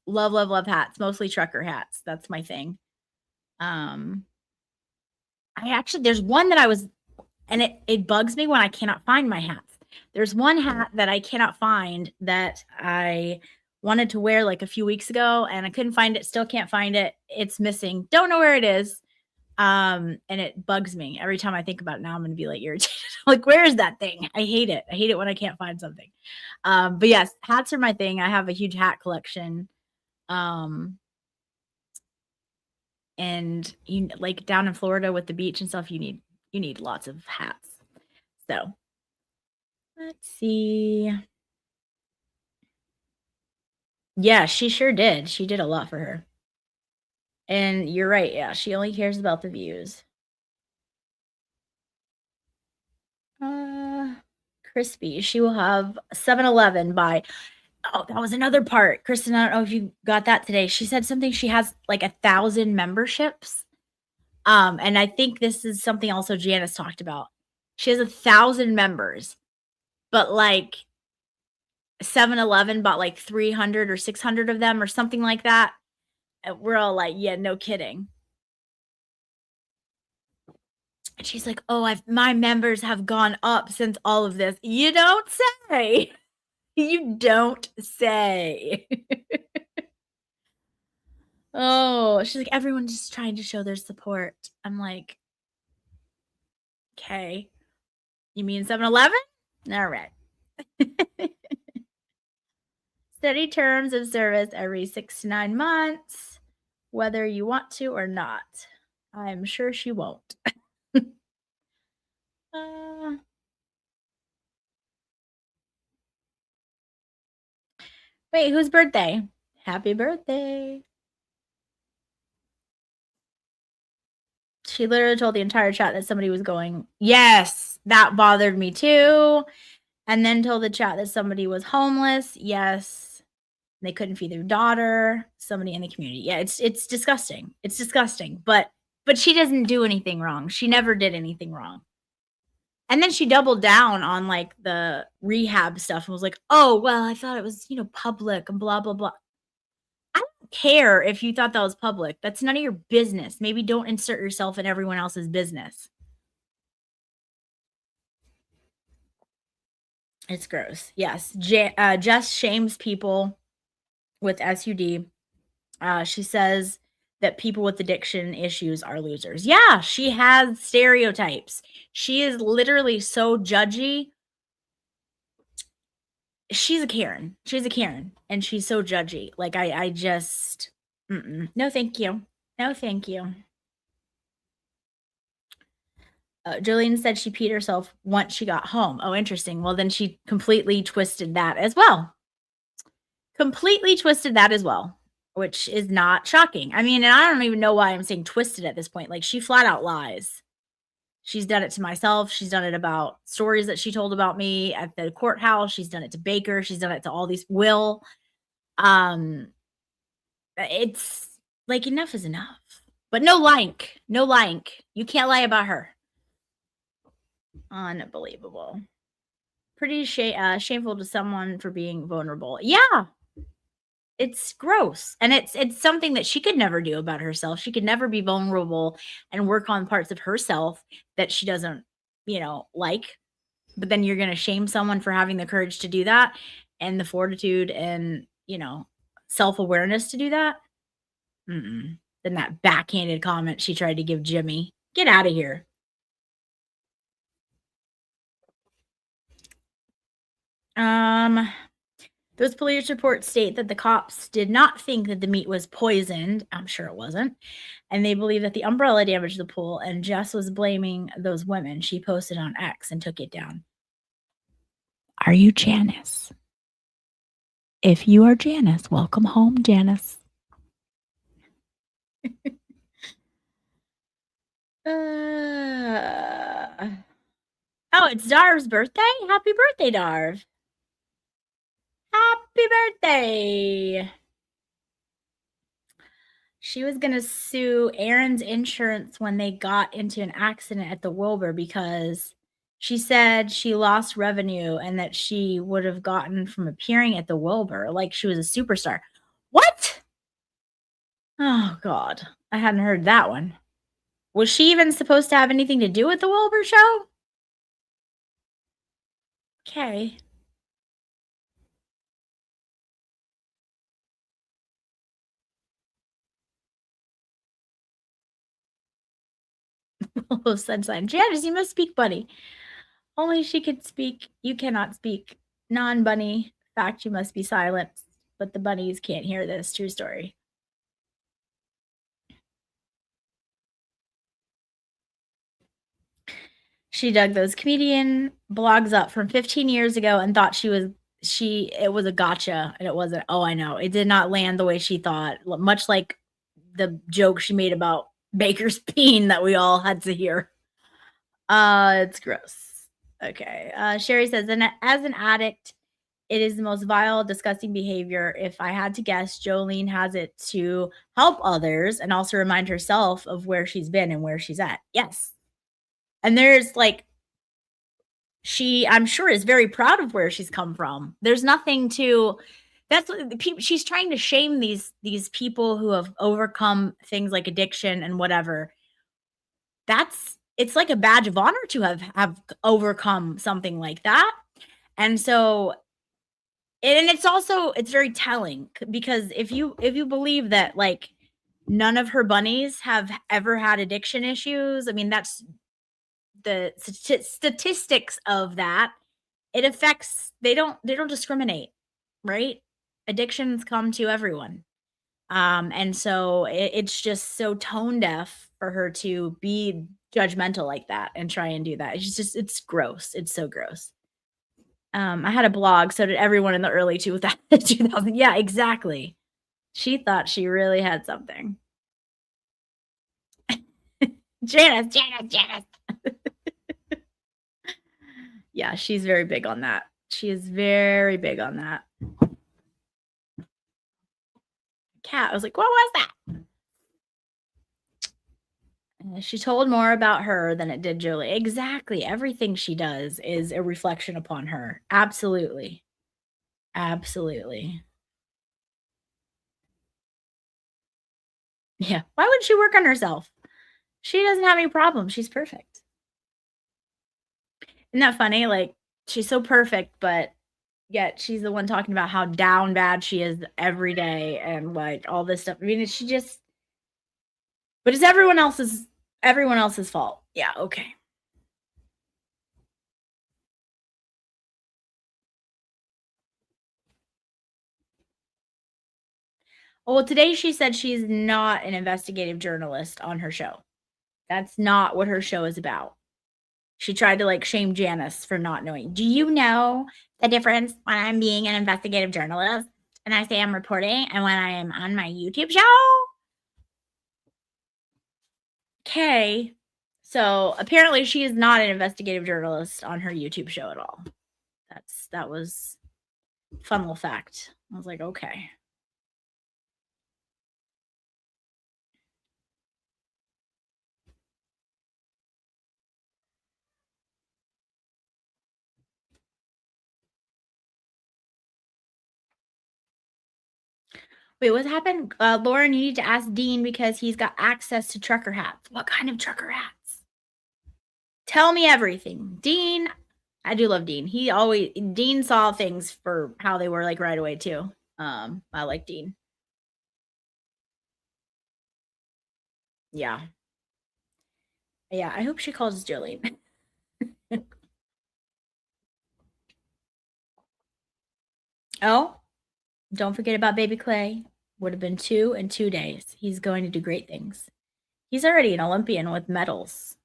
Love hats, mostly trucker hats. That's my thing. There's one that and it bugs me when I cannot find my hats. There's one hat that I cannot find that I wanted to wear like a few weeks ago, and I couldn't find it. Still can't find it. It's missing. Don't know where it is. And it bugs me every time I think about it. Now I'm going to be like irritated. Like, where is that thing? I hate it. I hate it when I can't find something. But yes, hats are my thing. I have a huge hat collection. and you like down in Florida with the beach and stuff, you need lots of hats. So let's see. Yeah, she sure did. She did a lot for her. And you're right. Yeah, she only cares about the views. Crispy. She will have 7-Eleven by. Oh, that was another part. Kristen, I don't know if you got that today. She said something. She has like 1,000 memberships. And I think this is something also Janice talked about. She has 1,000 members, but like 7-Eleven bought like 300 or 600 of them or something like that. And we're all like, yeah, no kidding. And she's like, oh, my members have gone up since all of this. You don't say. You don't say. Oh, she's like, everyone's just trying to show their support. I'm like, okay. You mean 7-Eleven? All right. Steady terms of service every 6 to 9 months, whether you want to or not. I'm sure she won't. Wait, whose birthday? Happy birthday. She literally told the entire chat that somebody was going, yes, that bothered me too. And then told the chat that somebody was homeless. Yes. They couldn't feed their daughter, somebody in the community. Yeah, it's disgusting. It's disgusting. But she doesn't do anything wrong. She never did anything wrong. And then she doubled down on like the rehab stuff and was like, oh, well, I thought it was, public and blah, blah, blah. I don't care if you thought that was public. That's none of your business. Maybe don't insert yourself in everyone else's business. It's gross. Yes. Jess shames people with SUD. She says that people with addiction issues are losers. Yeah, she has stereotypes. She is literally so judgy. She's a Karen. She's a Karen. And she's so judgy. Like, I just, no, thank you. No, thank you. Jolene said she peed herself once she got home. Oh, interesting. Well, then she completely twisted that as well. Which is not shocking. I mean, and I don't even know why I'm saying twisted at this point. Like, she flat out lies. She's done it to myself. She's done it about stories that she told about me at the courthouse. She's done it to Baker. She's done it to all these Will. It's like, enough is enough. But no lying. You can't lie about her. Unbelievable. Pretty shameful to someone for being vulnerable. Yeah. It's gross. And it's something that she could never do about herself. She could never be vulnerable and work on parts of herself that she doesn't, like. But then you're going to shame someone for having the courage to do that and the fortitude and, self-awareness to do that. Then that backhanded comment she tried to give Jimmy. Get out of here. Those police reports state that the cops did not think that the meat was poisoned. I'm sure it wasn't. And they believe that the umbrella damaged the pool, and Jess was blaming those women. She posted on X and took it down. Are you Janice? If you are Janice, welcome home, Janice. Oh, it's Darv's birthday? Happy birthday, Darv. Happy birthday. She was going to sue Aaron's insurance when they got into an accident at the Wilbur because she said she lost revenue and that she would have gotten from appearing at the Wilbur like she was a superstar. What? Oh, God. I hadn't heard that one. Was she even supposed to have anything to do with the Wilbur show? Okay. Oh, sunshine. Janice, you must speak, bunny. Only she could speak. You cannot speak. Non-bunny. Fact, you must be silent. But the bunnies can't hear this. True story. She dug those comedian blogs up from 15 years ago and thought it was a gotcha, and it wasn't. Oh, I know. It did not land the way she thought, much like the joke she made about Baker's bean that we all had to hear. It's gross. Okay. Sherry says, and as an addict, it is the most vile, disgusting behavior. If I had to guess, Jolene has it to help others and also remind herself of where she's been and where she's at. Yes. And there's like, I'm sure is very proud of where she's come from. There's nothing to, that's what the people, she's trying to shame these people who have overcome things like addiction and whatever. It's like a badge of honor to have overcome something like that. And so, and it's very telling, because if you believe that like none of her bunnies have ever had addiction issues, I mean, that's the statistics of that. It affects, they don't discriminate, right? Addictions come to everyone. And so it's just so tone deaf for her to be judgmental like that and try and do that. It's gross. It's so gross. I had a blog, so did everyone in the early 2000. Yeah, exactly. She thought she really had something. Janice. Yeah, she's very big on that. She is very big on that. Cat, I was like, what was that? She told more about her than it did Julie. Exactly. Everything she does is a reflection upon her. Absolutely. Absolutely. Yeah. Why would she work on herself? She doesn't have any problems. She's perfect. Isn't that funny? Like, she's so perfect, but yet she's the one talking about how down bad she is every day and like all this stuff. I mean, but it's everyone else's fault. Yeah, okay. Well, today she said she's not an investigative journalist on her show. That's not what her show is about. She tried to like shame Janice for not knowing. Do you know the difference when I'm being an investigative journalist and I say I'm reporting and when I am on my YouTube show? Okay. So apparently she is not an investigative journalist on her YouTube show at all. That was fun little fact. I was like, okay. Wait, what happened? Lauren, you need to ask Dean because he's got access to trucker hats. What kind of trucker hats? Tell me everything. Dean, I do love Dean. Dean saw things for how they were like right away too. I like Dean. Yeah. Yeah, I hope she calls Jolene. Oh, don't forget about baby Clay. Would have been 2 in 2 days. He's going to do great things. He's already an Olympian with medals.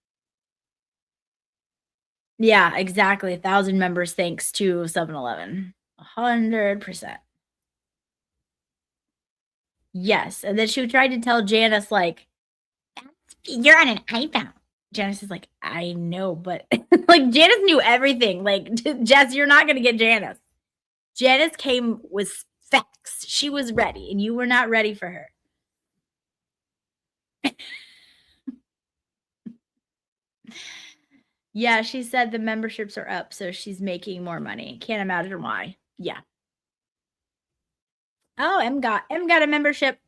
Yeah, exactly. 1,000 members thanks to 7-Eleven. 100%. Yes. And then she tried to tell Janice, like, you're on an iPhone. Janice is like, I know, but like Janice knew everything. Like, Jess, you're not going to get Janice. Janice came with facts. She was ready, and you were not ready for her. Yeah, she said the memberships are up, so she's making more money. Can't imagine why. Yeah. Oh, M got a membership.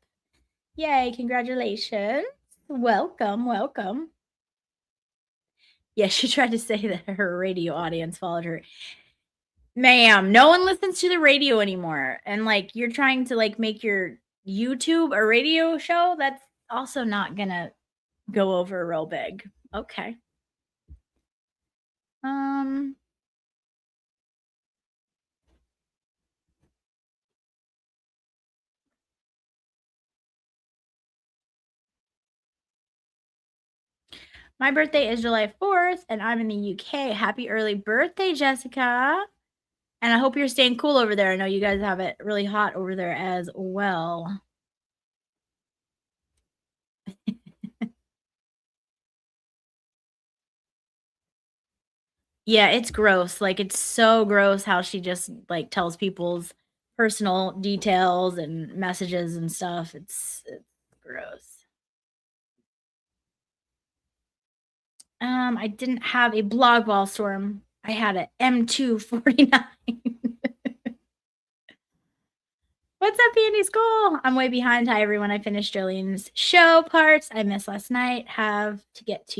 Yay, congratulations. Welcome. Yeah, she tried to say that her radio audience followed her. Ma'am, no one listens to the radio anymore. And like you're trying to like make your YouTube a radio show, that's also not gonna go over real big. Okay. My birthday is July 4th, and I'm in the UK. Happy early birthday, Jessica. And I hope you're staying cool over there. I know you guys have it really hot over there as well. Yeah, it's gross. Like, it's so gross how she just, like, tells people's personal details and messages and stuff. It's gross. I didn't have a blog wall storm. I had a M249. What's up, Andy School? I'm way behind. Hi, everyone. I finished Jolene's show parts I missed last night. Have to get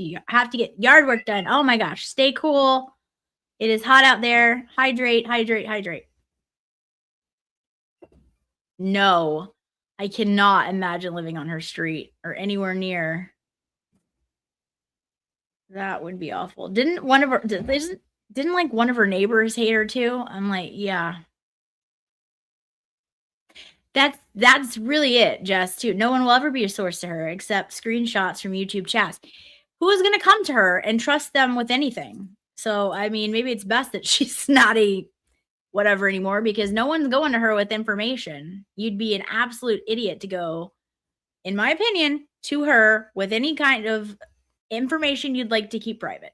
yard work done. Oh my gosh. Stay cool. It is hot out there. Hydrate, hydrate, hydrate. No, I cannot imagine living on her street or anywhere near. That would be awful. Didn't like one of her neighbors hate her too? I'm like, yeah. That's really it, Jess, too. No one will ever be a source to her except screenshots from YouTube chats. Who is going to come to her and trust them with anything? So, I mean, maybe it's best that she's not a whatever anymore because no one's going to her with information. You'd be an absolute idiot to go, in my opinion, to her with any kind of information you'd like to keep private.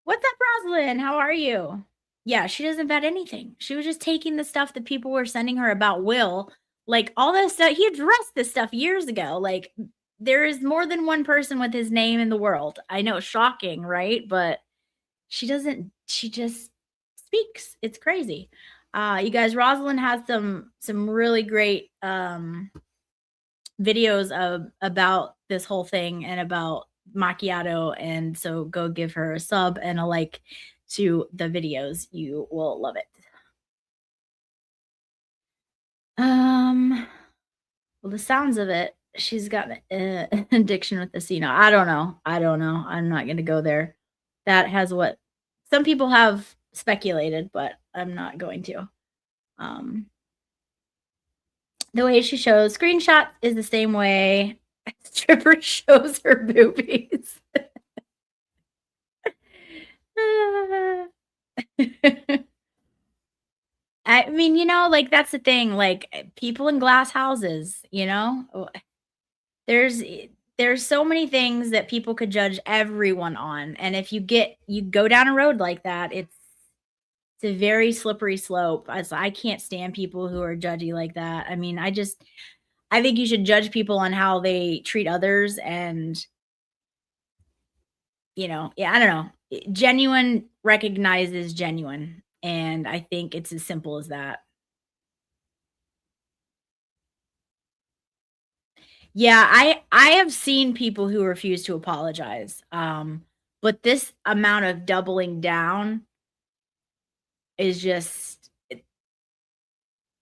What's up, Rosalind? How are you? Yeah, she doesn't vet anything. She was just taking the stuff that people were sending her about Will. Like, all this stuff, he addressed this stuff years ago. Like, there is more than one person with his name in the world. I know, shocking, right? But she just speaks. It's crazy. You guys, Rosalind has some really great videos about this whole thing and about macchiato, and so go give her a sub and a like to the videos. You will love it. Well, the sounds of it, she's got an addiction with the Casino. I don't know. I'm not gonna go there. That has what some people have speculated, but I'm not going to. The way she shows screenshots is the same way a stripper shows her boobies. I mean, like, that's the thing. Like, people in glass houses, there's so many things that people could judge everyone on, and if you go down a road like that, it's a very slippery slope. I can't stand people who are judgy like that. I mean, I think you should judge people on how they treat others, and yeah, I don't know. Genuine recognizes genuine, and I think it's as simple as that. Yeah, I have seen people who refuse to apologize. But this amount of doubling down is just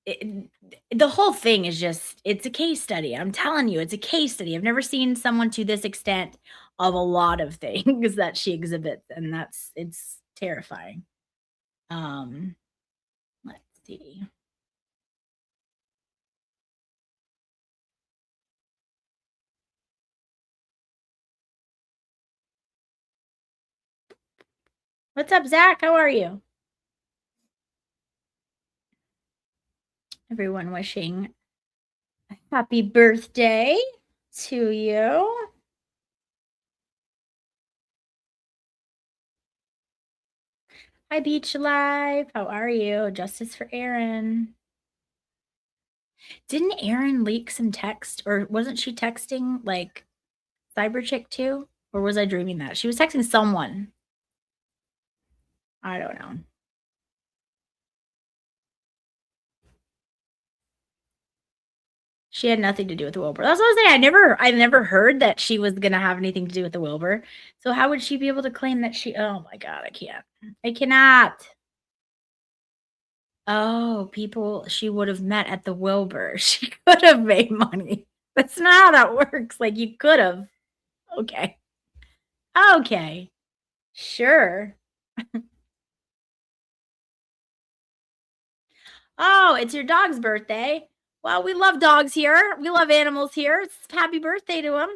the whole thing is just, it's a case study. I'm telling you, it's a case study. I've never seen someone to this extent of a lot of things that she exhibits, and it's terrifying. Let's see. What's up, Zach? How are you? Everyone wishing a happy birthday to you. Hi, Beach Live. How are you? Justice for Aaron. Didn't Aaron leak some text, or wasn't she texting like Cyber Chick too? Or was I dreaming that? She was texting someone. I don't know. She had nothing to do with the Wilbur. That's what I was saying. I never heard that she was gonna have anything to do with the Wilbur. So how would she be able to claim that oh my god, I can't. I cannot. Oh, people she would have met at the Wilbur. She could have made money. That's not how that works. Like, you could have. Okay. Okay. Sure. Oh, it's your dog's birthday. Well, we love dogs here. We love animals here. It's happy birthday to him.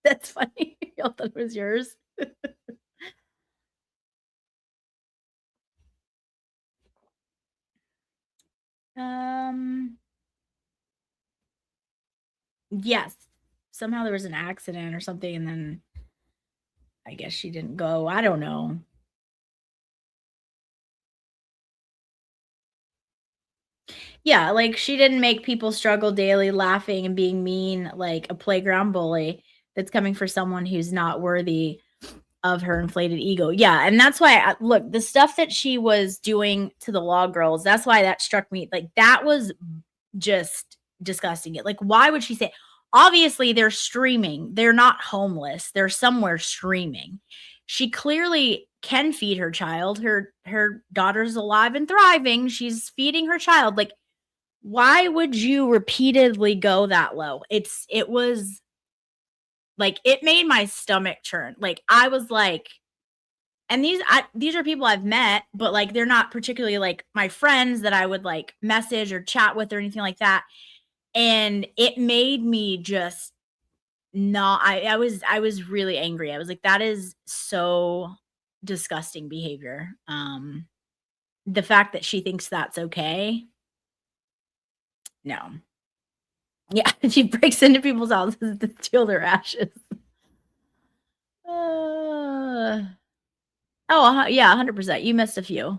That's funny. Y'all thought it was yours. Um, yes. Somehow there was an accident or something, and then I guess she didn't go. I don't know. Yeah, like she didn't make people struggle daily laughing and being mean like a playground bully that's coming for someone who's not worthy of her inflated ego. Yeah, and that's why look, the stuff that she was doing to the Law Girls, that's why that struck me. Like that was just disgusting. It like why would she say obviously they're streaming. They're not homeless. They're somewhere streaming. She clearly can feed her child. Her daughter's alive and thriving. She's feeding her child. Like why would you repeatedly go that low? It was like it made my stomach churn. Like I was like, and these are people I've met, but like they're not particularly like my friends that I would like message or chat with or anything like that. And it made me just not I was really angry. I was like, that is so disgusting behavior. The fact that she thinks that's okay. No. Yeah, she breaks into people's houses to steal their ashes. Yeah, 100%. You missed a few.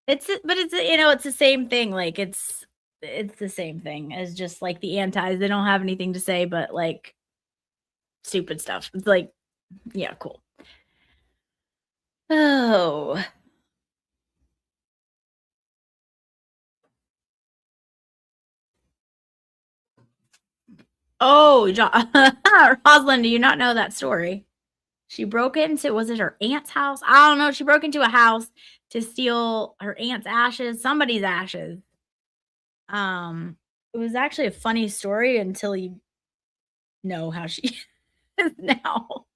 It's it's the same thing. Like it's the same thing as just like the antis. They don't have anything to say but like stupid stuff. It's like, yeah, cool. Oh. Oh, Rosalind, do you not know that story? She broke into, was it her aunt's house? I don't know. She broke into a house to steal her aunt's ashes, somebody's ashes. It was actually a funny story until you know how she is now.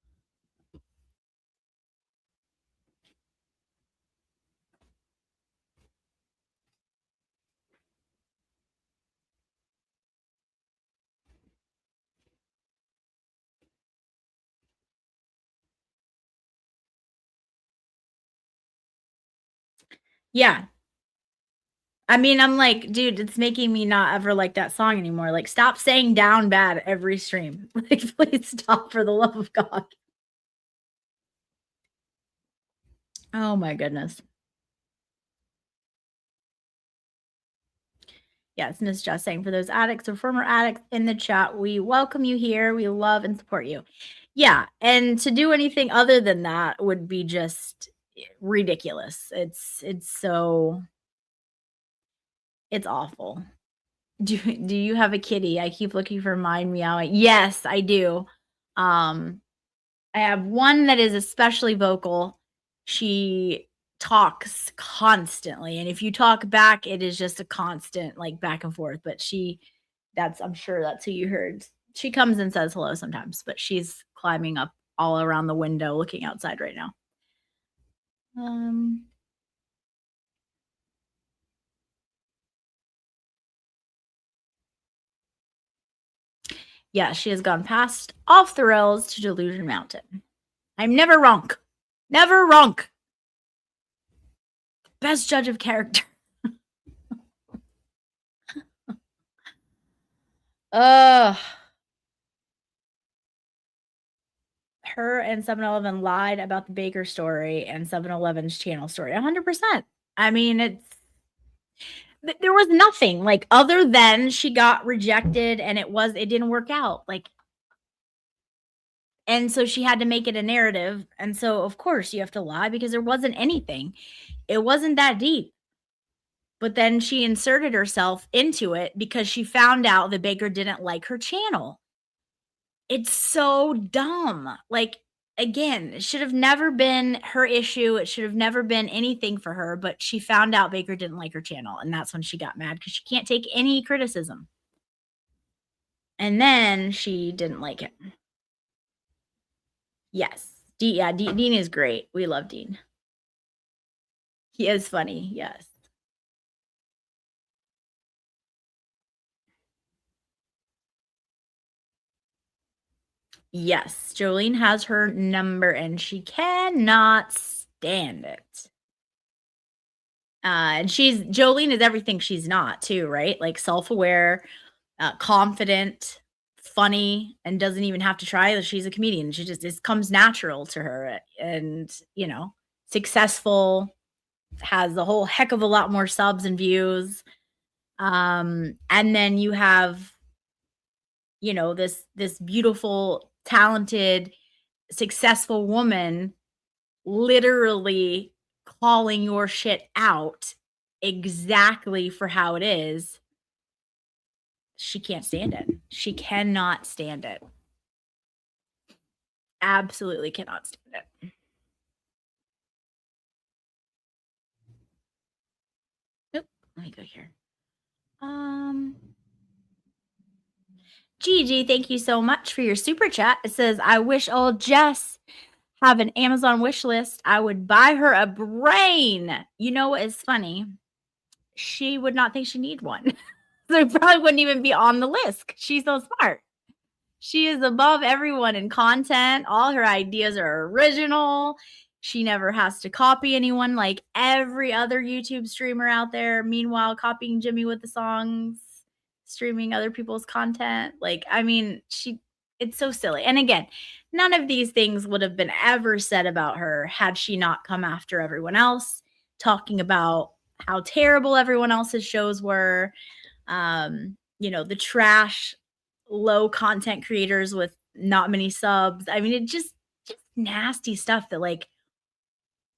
Yeah. I mean, I'm like, dude, it's making me not ever like that song anymore. Like, stop saying down bad every stream. Like, please stop for the love of God. Oh my goodness. Yes, Miss Just saying for those addicts or former addicts in the chat, we welcome you here. We love and support you. Yeah, and to do anything other than that would be just ridiculous. It's awful. Do you have a kitty? I keep looking for mine meowing. Yes, I do. I have one that is especially vocal. She talks constantly, and if you talk back, it is just a constant like back and forth. But I'm sure that's who you heard. She comes and says hello sometimes, but she's climbing up all around the window looking outside right now. Yeah, she has gone past off the rails to Delusion Mountain. I'm never wrong. Never wrong. Best judge of character. Her and 7-Eleven lied about the Baker story and 7-Eleven's channel story. 100%. I mean, there was nothing like other than she got rejected and it didn't work out. Like, and so she had to make it a narrative. And so, of course, you have to lie because there wasn't anything. It wasn't that deep. But then she inserted herself into it because she found out that Baker didn't like her channel. It's so dumb. Like, again, it should have never been her issue. It should have never been anything for her. But she found out Baker didn't like her channel. And that's when she got mad because she can't take any criticism. And then she didn't like it. Yes. Dean is great. We love Dean. He is funny. Yes. Yes, Jolene has her number and she cannot stand it. And Jolene is everything she's not too, right? Like self-aware, confident, funny, and doesn't even have to try. She's a comedian. She just it comes natural to her, and successful, has a whole heck of a lot more subs and views. And then you have, this beautiful, talented, successful woman literally calling your shit out exactly for how it is. She can't stand it. She cannot stand it. Absolutely cannot stand it. Oop, let me go here. Gigi, thank you so much for your super chat. It says, I wish old Jess have an Amazon wish list. I would buy her a brain. You know what is funny? She would not think she need one. So it probably wouldn't even be on the list. She's so smart. She is above everyone in content. All her ideas are original. She never has to copy anyone like every other YouTube streamer out there. Meanwhile, copying Jimmy with the songs, streaming other people's content. It's so silly. And again, none of these things would have been ever said about her had she not come after everyone else, talking about how terrible everyone else's shows were. The trash, low content creators with not many subs. It just nasty stuff that, like,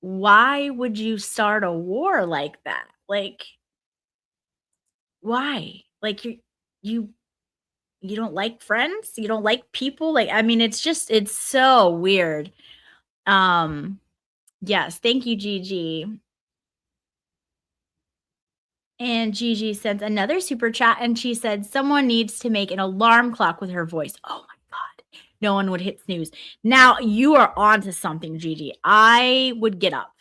why would you start a war like that? Like, why? Like, you don't like friends? You don't like people? Like, it's so weird. Yes, thank you, Gigi. And Gigi sends another super chat, and she said, someone needs to make an alarm clock with her voice. Oh my God. No one would hit snooze. Now you are on to something, Gigi. I would get up.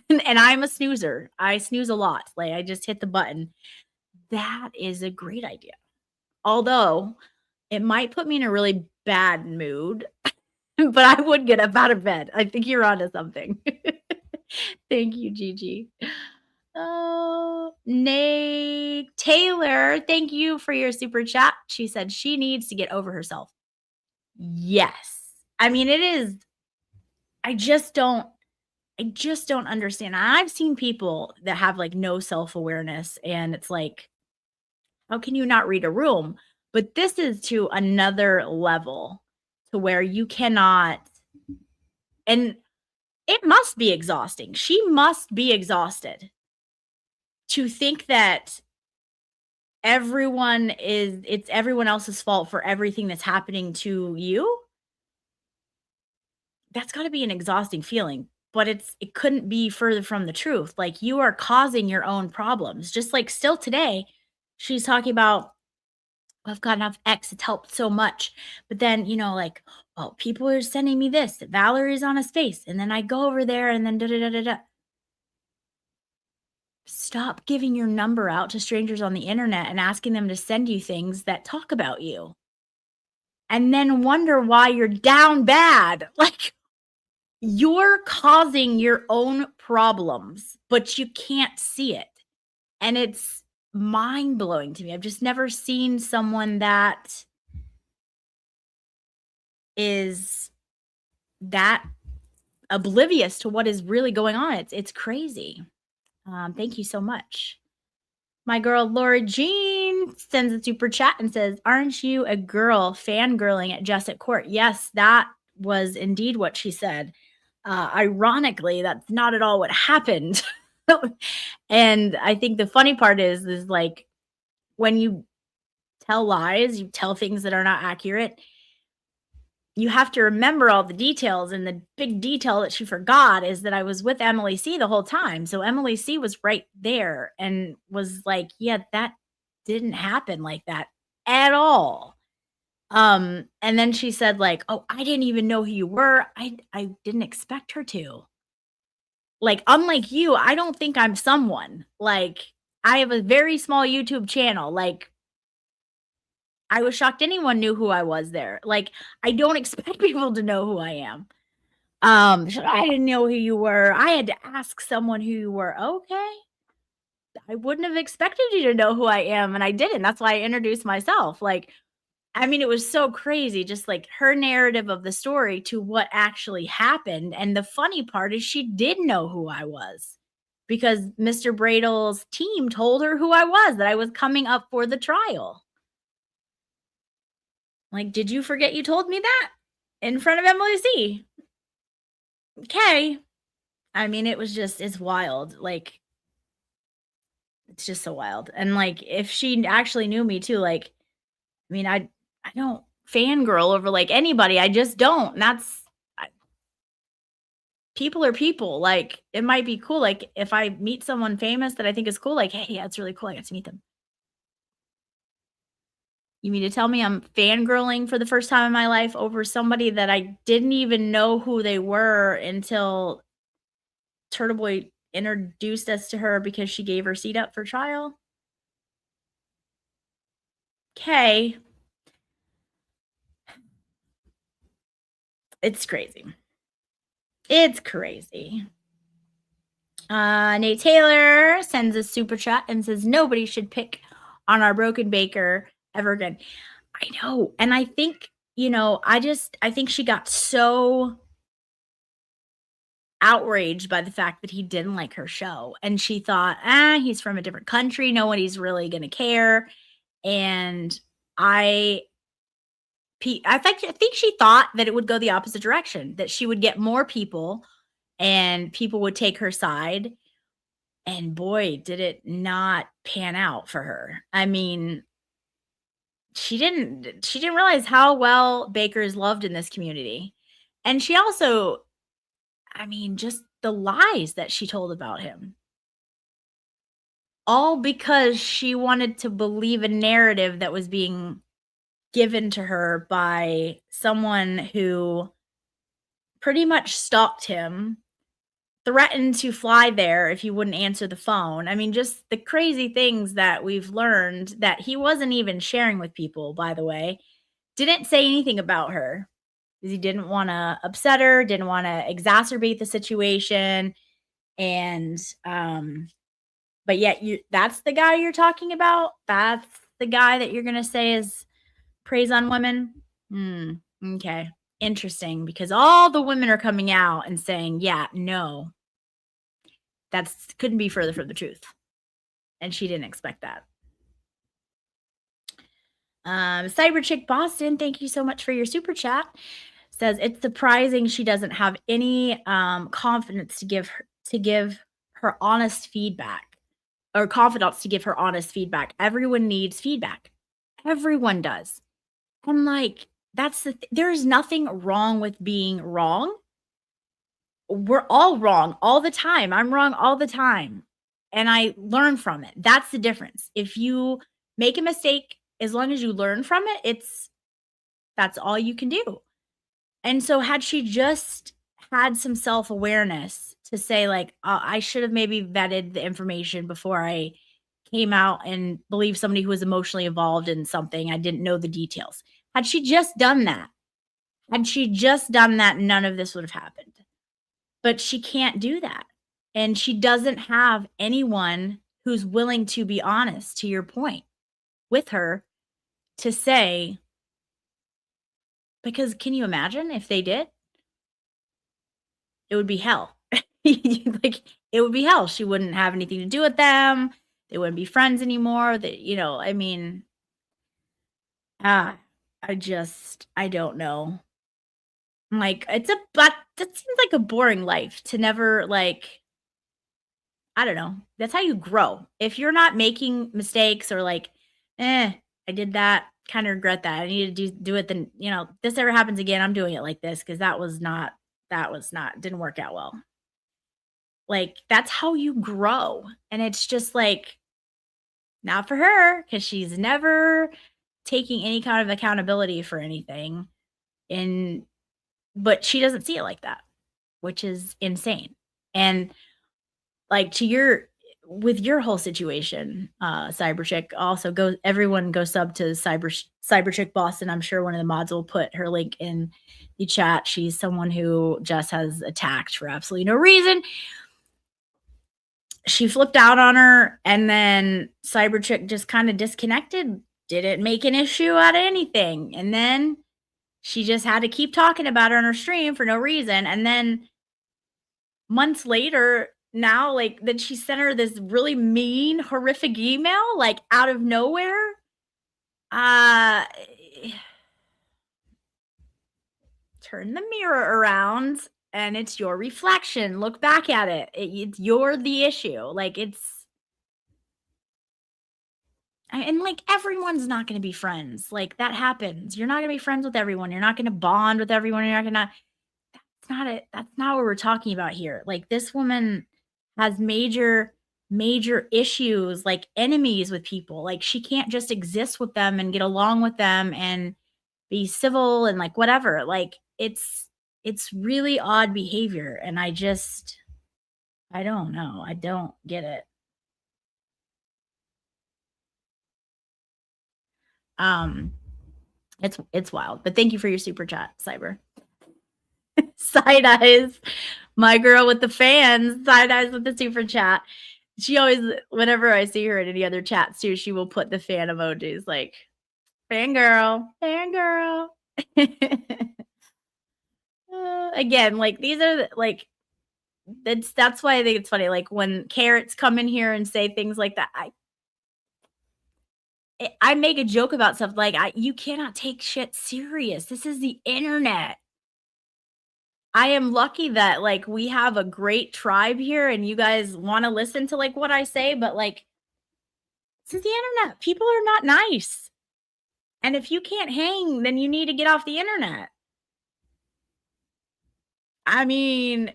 And I'm a snoozer. I snooze a lot. Like, I just hit the button. That is a great idea. Although it might put me in a really bad mood, but I would get up out of bed. I think you're onto something. Thank you, Gigi. Oh, Nate Taylor, thank you for your super chat. She said she needs to get over herself. Yes. It is. I just don't understand. I've seen people that have like no self-awareness, and it's like, how can you not read a room? But this is to another level, to where you cannot, and it must be exhausting. She must be exhausted to think that it's everyone else's fault for everything that's happening to you. That's got to be an exhausting feeling, but it couldn't be further from the truth. Like, you are causing your own problems. Just like still today, she's talking about, I've got enough X, it's helped so much. But then, like, oh, people are sending me this, that Valerie's on his face. And then I go over there and then da-da-da-da-da. Stop giving your number out to strangers on the internet and asking them to send you things that talk about you. And then wonder why you're down bad. Like, you're causing your own problems, but you can't see it. And it's mind-blowing to me. I've just never seen someone that is that oblivious to what is really going on. It's crazy. Thank you so much. My girl Laura Jean sends a super chat and says, aren't you a girl fangirling at Jess at Court? Yes, that was indeed what she said. Ironically, that's not at all what happened. And I think the funny part is like, when you tell lies, you tell things that are not accurate, you have to remember all the details. And the big detail that she forgot is that I was with Emily C the whole time. So Emily C was right there and was like, yeah, that didn't happen like that at all. And then she said, like, oh, I didn't even know who you were. I didn't expect her to. Like, unlike you, I don't think I'm someone. Like, I have a very small YouTube channel. Like, I was shocked anyone knew who I was there. Like, I don't expect people to know who I am. I didn't know who you were. I had to ask someone who you were. Okay. I wouldn't have expected you to know who I am, and I didn't. That's why I introduced myself. Like, I mean, it was so crazy, just like her narrative of the story to what actually happened. And the funny part is she did know who I was because Mr. Bradle's team told her who I was, that I was coming up for the trial. Like, did you forget you told me that in front of Emily C? Okay. I mean, it was just, it's wild. Like, it's just so wild. And like, if she actually knew me too, like, I mean, I don't fangirl over like anybody. I just don't. And that's, people are people. Like, it might be cool. Like, if I meet someone famous that I think is cool, like, hey, yeah, it's really cool. I got to meet them. You mean to tell me I'm fangirling for the first time in my life over somebody that I didn't even know who they were until Turtle Boy introduced us to her because she gave her seat up for trial? Okay. It's crazy. It's crazy. Nate Taylor sends a super chat and says, nobody should pick on our broken baker ever again. I know. And I think, you know, I think she got so outraged by the fact that he didn't like her show. And she thought, he's from a different country. Nobody's really going to care. And I think she thought that it would go the opposite direction, that she would get more people and people would take her side. And boy, did it not pan out for her. I mean, she didn't realize how well Baker is loved in this community. And she also, I mean, just the lies that she told about him. All because she wanted to believe a narrative that was being given to her by someone who pretty much stalked him, threatened to fly there if he wouldn't answer the phone. I mean, just the crazy things that we've learned that he wasn't even sharing with people, by the way. Didn't say anything about her because he didn't want to upset her, didn't want to exacerbate the situation. And, but yet that's the guy you're talking about. That's the guy that you're going to say is praise on women. Okay. Interesting, because all the women are coming out and saying, yeah, no, that's couldn't be further from the truth. And she didn't expect that. Cyber Chick Boston, thank you so much for your super chat. Says it's surprising she doesn't have any confidence to give her honest feedback, or confidence to give her honest feedback. Everyone needs feedback. Everyone does. And like, that's there is nothing wrong with being wrong. We're all wrong all the time. I'm wrong all the time. And I learn from it. That's the difference. If you make a mistake, as long as you learn from it, that's all you can do. And so had she just had some self-awareness to say like, I should have maybe vetted the information before I came out and believed somebody who was emotionally involved in something. I didn't know the details. Had she just done that, none of this would have happened. But she can't do that. And she doesn't have anyone who's willing to be honest, to your point, with her to say, because can you imagine if they did? It would be hell. Like, it would be hell. She wouldn't have anything to do with them. They wouldn't be friends anymore. That, you know, I mean, I don't know. Like, that seems like a boring life to never, like, I don't know. That's how you grow. If you're not making mistakes or like, I did that, kind of regret that. I need to do it. Then, you know, this ever happens again, I'm doing it like this because didn't work out well. Like, that's how you grow. And it's just like, not for her, because she's never taking any kind of accountability for anything. But she doesn't see it like that, which is insane. And like, to with your whole situation, Cyber Chick, also everyone go sub to Cyber Chick Boston. I'm sure one of the mods will put her link in the chat. She's someone who Jess has attacked for absolutely no reason. She flipped out on her, and then Cyber Chick just kind of disconnected, didn't make an issue out of anything. And then she just had to keep talking about her on her stream for no reason. And then months later, now, like, then she sent her this really mean, horrific email, like, out of nowhere. Turn the mirror around, and it's your reflection. Look back at it. You're the issue. Like, and like, everyone's not going to be friends. Like, that happens. You're not going to be friends with everyone. You're not going to bond with everyone. You're not going to. That's not what we're talking about here. Like, this woman has major issues, like enemies with people. Like, she can't just exist with them and get along with them and be civil and like whatever. Like, it's really odd behavior, and I don't know. I don't get it. It's wild. But thank you for your super chat, Cyber. Side eyes, my girl with the fans. Side eyes with the super chat. She always, whenever I see her in any other chats too, she will put the fan emojis, like fangirl. Again, like, these are like, that's why I think it's funny. Like, when carrots come in here and say things like that, I make a joke about stuff like, you cannot take shit serious. This is the internet. I am lucky that, like, we have a great tribe here and you guys want to listen to, like, what I say, but, like, this is the internet. People are not nice. And if you can't hang, then you need to get off the internet. I mean,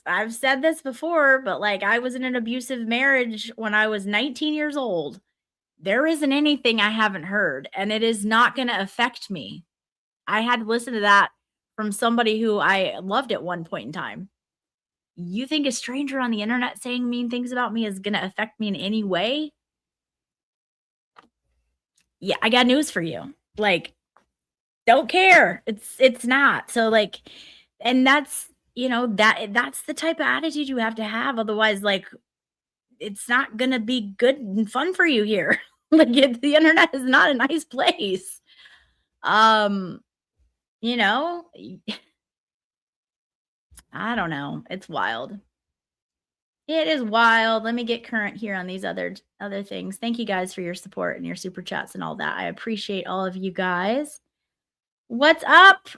I've said this before, but, like, I was in an abusive marriage when I was 19 years old. There isn't anything I haven't heard, and it is not going to affect me. I had to listen to that from somebody who I loved at one point in time. You think a stranger on the internet saying mean things about me is going to affect me in any way? Yeah, I got news for you. Like, don't care. It's not. So, like, and that's, that's the type of attitude you have to have. Otherwise, like, it's not going to be good and fun for you here. Like, the internet is not a nice place. I don't know. It's wild. It is wild. Let me get current here on these other things. Thank you guys for your support and your super chats and all that. I appreciate all of you guys. What's up?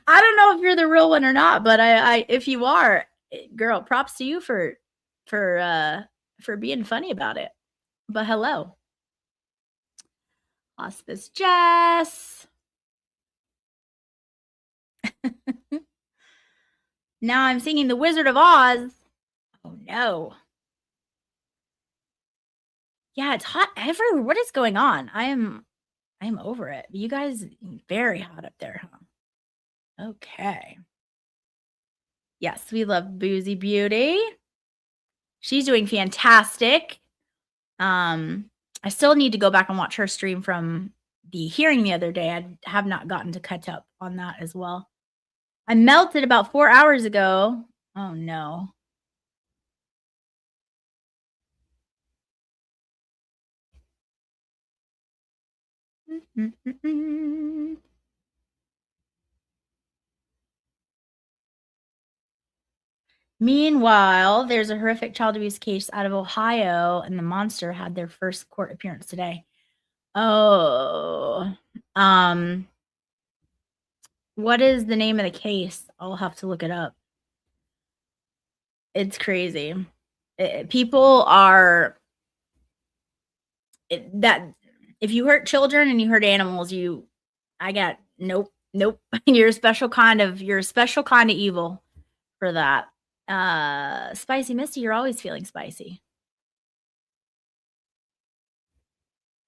I don't know if you're the real one or not, but I if you are, girl, props to you for being funny about it. But hello. Hospice Jess. Now I'm singing The Wizard of Oz. Oh no. Yeah, it's hot everywhere. What is going on? I am over it. You guys very hot up there, huh? Okay. Yes, we love Boozy Beauty. She's doing fantastic. I still need to go back and watch her stream from the hearing the other day. I have not gotten to catch up on that as well. I melted about 4 hours ago. Oh no. Meanwhile, there's a horrific child abuse case out of Ohio, and the monster had their first court appearance today. Oh, what is the name of the case? I'll have to look it up. It's crazy. People are that if you hurt children and you hurt animals, nope. You're a special kind of evil for that. Spicy Misty, you're always feeling spicy.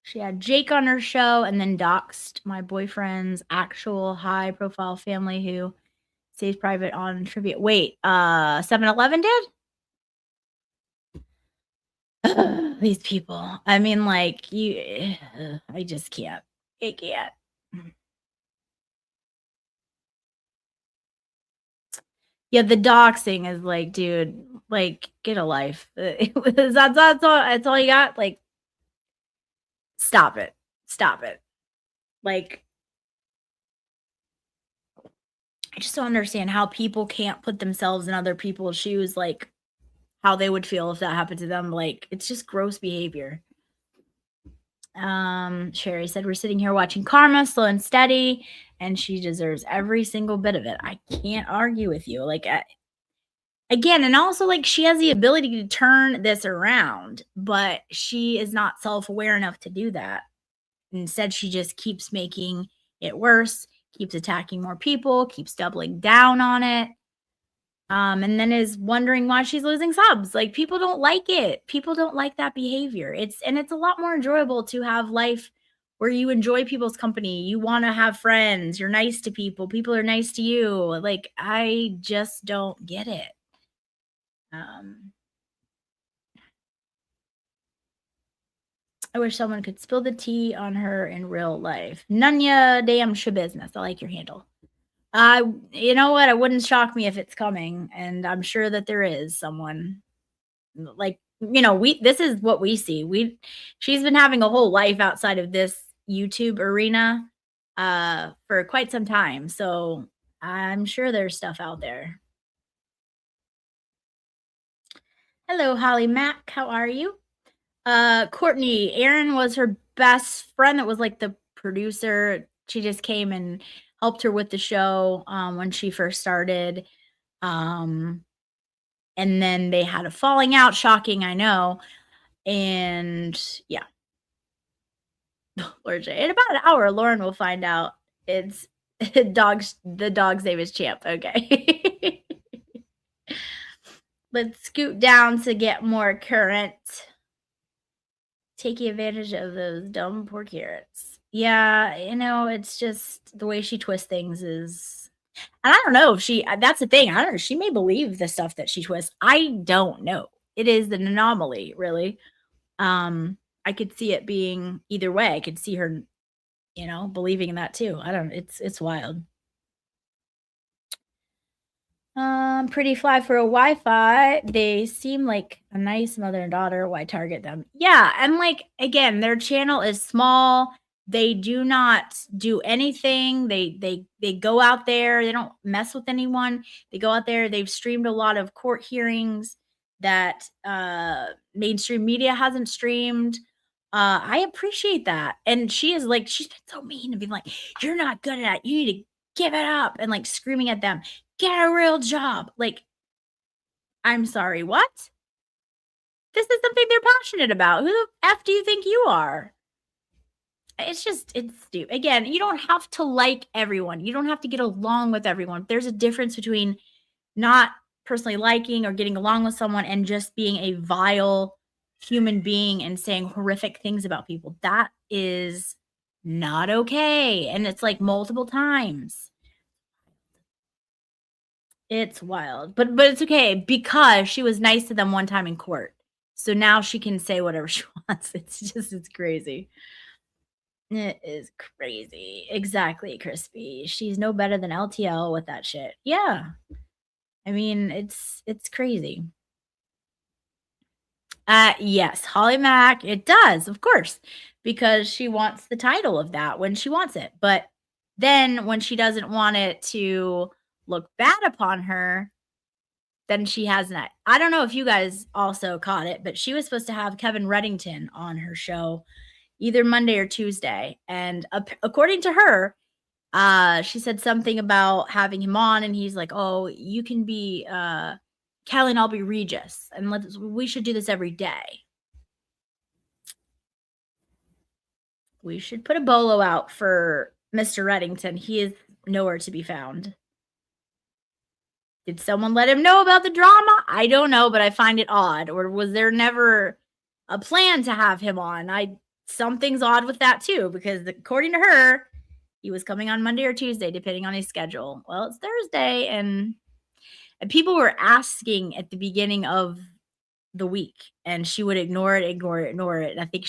She had Jake on her show and then doxed my boyfriend's actual high profile family who Saves private on trivia. Wait, 7-Eleven did? These people. I mean, like, I just can't. I can't. Yeah, the doxing is like, dude, like, get a life. That's all you got? Like, stop it. Stop it. Like, I just don't understand how people can't put themselves in other people's shoes, like, how they would feel if that happened to them. Like, it's just gross behavior. Sherry said, we're sitting here watching Karma, slow and steady, and she deserves every single bit of it. I can't argue with you. Like, again, and also, like, she has the ability to turn this around, but she is not self-aware enough to do that. Instead, she just keeps making it worse, keeps attacking more people, keeps doubling down on it. And then is wondering why she's losing subs. Like, people don't like it. People don't like that behavior. It's a lot more enjoyable to have life where you enjoy people's company. You want to have friends. You're nice to people. People are nice to you. Like, I just don't get it. I wish someone could spill the tea on her in real life. Nunya damn business. I like your handle. You know what? It wouldn't shock me if it's coming, and I'm sure that there is someone. Like, you know, this is what we see. She's been having a whole life outside of this YouTube arena for quite some time, so I'm sure there's stuff out there. Hello, Holly Mack. How are you? Courtney, Aaron was her best friend that was like the producer. She just came and helped her with the show when she first started. And then they had a falling out. Shocking, I know. And yeah. Lord J. In about an hour, Lauren will find out it's the dog's name is Champ. Okay. Let's scoot down to get more current. Taking advantage of those dumb poor carrots. Yeah, you know, it's just the way she twists things is. And I don't know if that's the thing. I don't know. She may believe the stuff that she twists. I don't know. It is an anomaly, really. I could see it being either way. I could see her, you know, believing in that too. I don't know. It's wild. Pretty fly for a Wi-Fi. They seem like a nice mother and daughter. Why target them? Yeah, and like, again, their channel is small. They do not do anything. They go out there. They don't mess with anyone. They go out there. They've streamed a lot of court hearings that mainstream media hasn't streamed. I appreciate that. And she's been so mean and being like, you're not good at it. You need to give it up, and like screaming at them, get a real job. Like, I'm sorry, what? This is something they're passionate about. Who the F do you think you are? It's stupid. Again, you don't have to like everyone. You don't have to get along with everyone. There's a difference between not personally liking or getting along with someone and just being a vile human being and saying horrific things about people. That is not okay. And it's like multiple times. It's wild. But it's okay because she was nice to them one time in court. So now she can say whatever she wants. It's crazy. It is crazy. Exactly, Crispy. She's no better than LTL with that shit. Yeah. I mean, it's crazy. Yes, Holly Mack, it does, of course, because she wants the title of that when she wants it. But then when she doesn't want it to look bad upon her, then she has that. I don't know if you guys also caught it, but she was supposed to have Kevin Reddington on her show either Monday or Tuesday. And according to her, she said something about having him on, and he's like, oh, you can be Kelly and I'll be Regis, and we should do this every day. We should put a bolo out for Mr. Reddington. He is nowhere to be found. Did someone let him know about the drama? I don't know, but I find it odd. Or was there never a plan to have him on? Something's odd with that too, because according to her, He was coming on Monday or Tuesday, depending on his schedule. Well, it's Thursday, and people were asking at the beginning of the week, and she would ignore it. And I think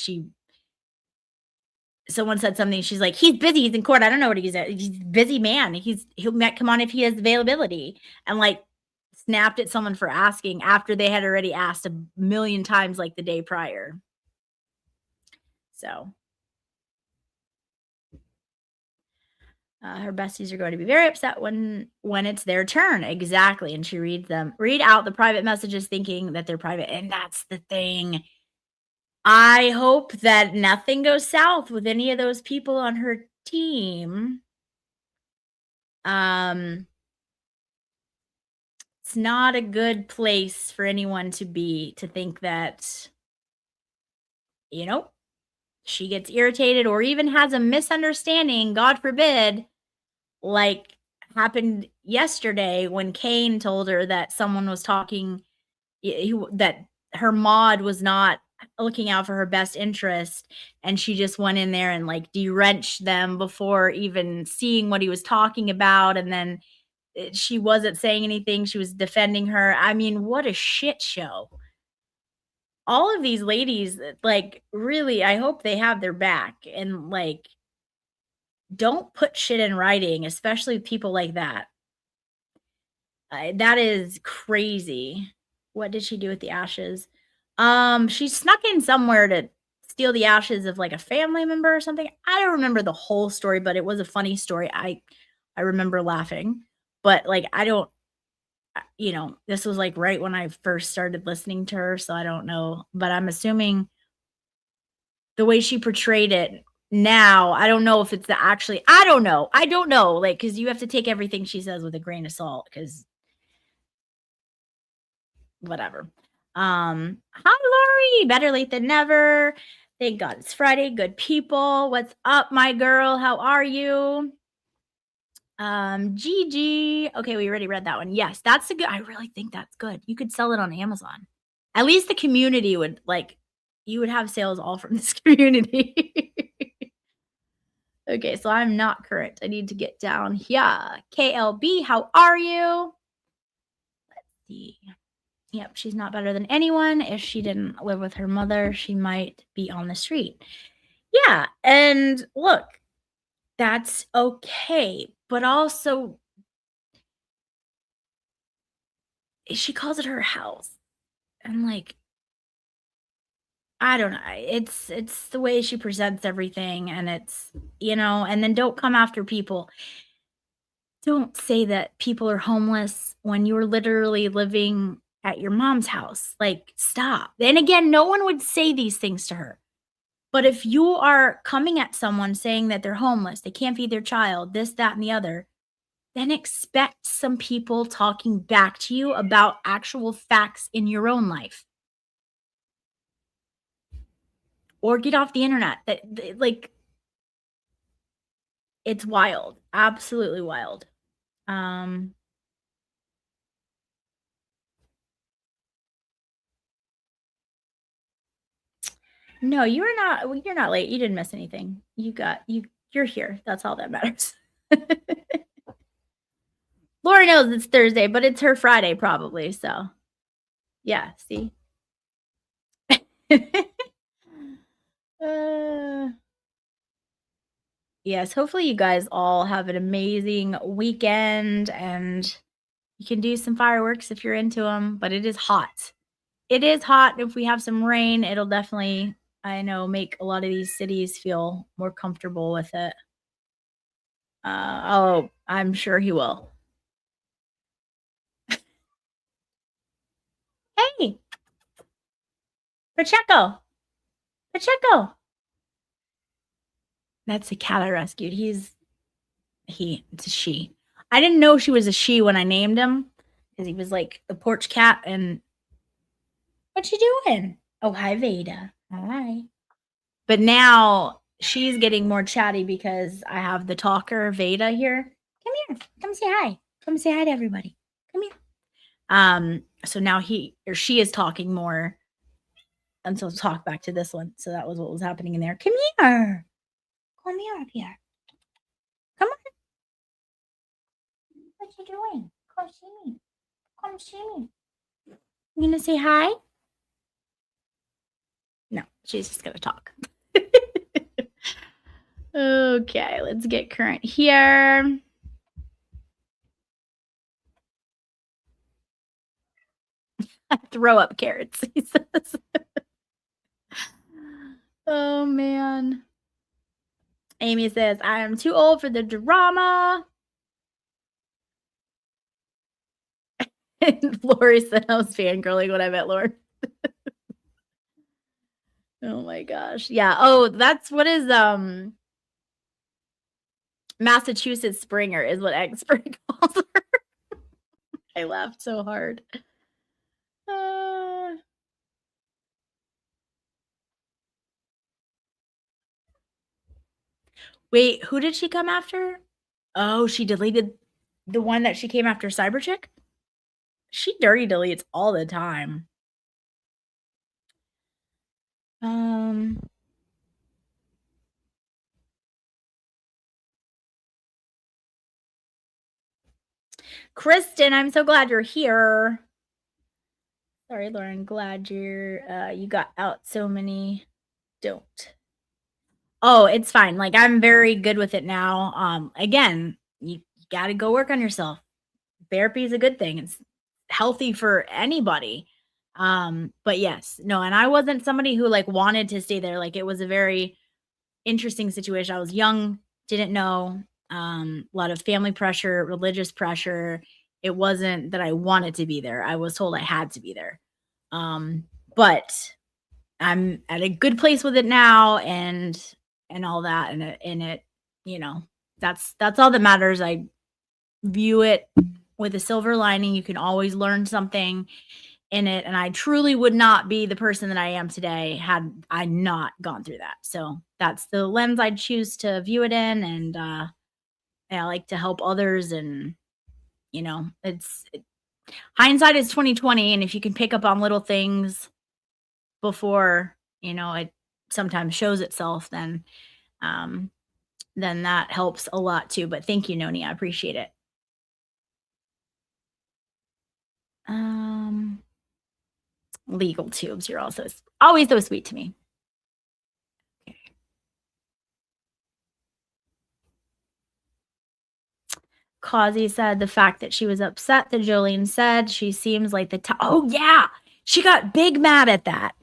someone said something. She's like, he's busy. He's in court. I don't know what he's at. He's a busy man. He'll come on if he has availability. And like snapped at someone for asking after they had already asked a million times like the day prior. So her besties are going to be very upset when it's their turn. Exactly. And she read out the private messages thinking that they're private. And that's the thing. I hope that nothing goes south with any of those people on her team. It's not a good place for anyone to be, to think that, she gets irritated or even has a misunderstanding, God forbid, like happened yesterday when Kane told her that someone was talking, that her mod was not looking out for her best interest, and she just went in there and like drenched them before even seeing what he was talking about, and then she wasn't saying anything. She was defending her. I mean, what a shit show. All of these ladies, like, really, I hope they have their back, and like, don't put shit in writing, especially people like that. That is crazy. What did she do with the ashes? She snuck in somewhere to steal the ashes of like a family member or something. I don't remember the whole story, but it was a funny story. I remember laughing, but like, I don't, this was like right when I first started listening to her. So I don't know, but I'm assuming the way she portrayed it now, I don't know if it's I don't know. Like, cause you have to take everything she says with a grain of salt, cause whatever. Hi Lori, better late than never. Thank God it's Friday. Good people. What's up, my girl? How are you? Gigi. Okay, we already read that one. Yes, that's I really think that's good. You could sell it on Amazon. At least the community would you would have sales all from this community. Okay, so I'm not current. I need to get down here. KLB, how are you? Let's see. Yep, she's not better than anyone. If she didn't live with her mother, she might be on the street. Yeah, and look, that's okay. But also, she calls it her house. And like, I don't know. It's the way she presents everything, and it's, and then don't come after people. Don't say that people are homeless when you're literally living at your mom's house. Like, stop. And again, no one would say these things to her. But if you are coming at someone saying that they're homeless, they can't feed their child, this, that, and the other, then expect some people talking back to you about actual facts in your own life. Or get off the internet. Like, it's wild. Absolutely wild. No, you're not late. You didn't miss anything. You're here. That's all that matters. Laura knows it's Thursday, but it's her Friday probably. So yeah, see. Yes, hopefully you guys all have an amazing weekend, and you can do some fireworks if you're into them, but it is hot. It is hot. If we have some rain, it'll definitely, I know, make a lot of these cities feel more comfortable with it. I'm sure he will. Hey, Pacheco. That's the cat I rescued. It's a she. I didn't know she was a she when I named him, because he was like the porch cat. And what you doing? Oh, hi, Veda. Hi. But now she's getting more chatty because I have the talker Veda here. Come here. Come say hi. Come say hi to everybody. Come here. So now he or she is talking more. And so talk back to this one. So that was what was happening in there. Come here. Come here up here. you doing? Come see me. Come see me. You gonna say hi? No, she's just gonna talk. Okay, let's get current here. Throw up carrots, he says. Oh man. Amy says, I am too old for the drama. And Lori said I was fangirling when I met Lauren. Oh my gosh. Yeah. Oh, that's what is Massachusetts Springer is what expert calls her. I laughed so hard. Wait, who did she come after? Oh, she deleted the one that she came after Cyberchick? She dirty deletes all the time. Kristen, I'm so glad you're here. Sorry, Lauren. Glad you're you got out so many. Don't. Oh, it's fine. Like I'm very good with it now. Again, you got to go work on yourself. Therapy is a good thing. It's healthy for anybody. But yes, no, and I wasn't somebody who like wanted to stay there. Like it was a very interesting situation. I was young, didn't know, a lot of family pressure, religious pressure. It wasn't that I wanted to be there. I was told I had to be there. But I'm at a good place with it now and all that and it, you know, that's all that matters. I view it with a silver lining. You can always learn something in it, and I truly would not be the person that I am today had I not gone through that. So that's the lens I'd choose to view it in, and I like to help others, and you know, hindsight is 2020, and if you can pick up on little things before, you know, it sometimes shows itself, then that helps a lot too. But thank you, Noni. I appreciate it. Legal tubes, you're also always so sweet to me. Okay. Causey said the fact that she was upset that Jolene said she seems like the oh yeah, she got big mad at that.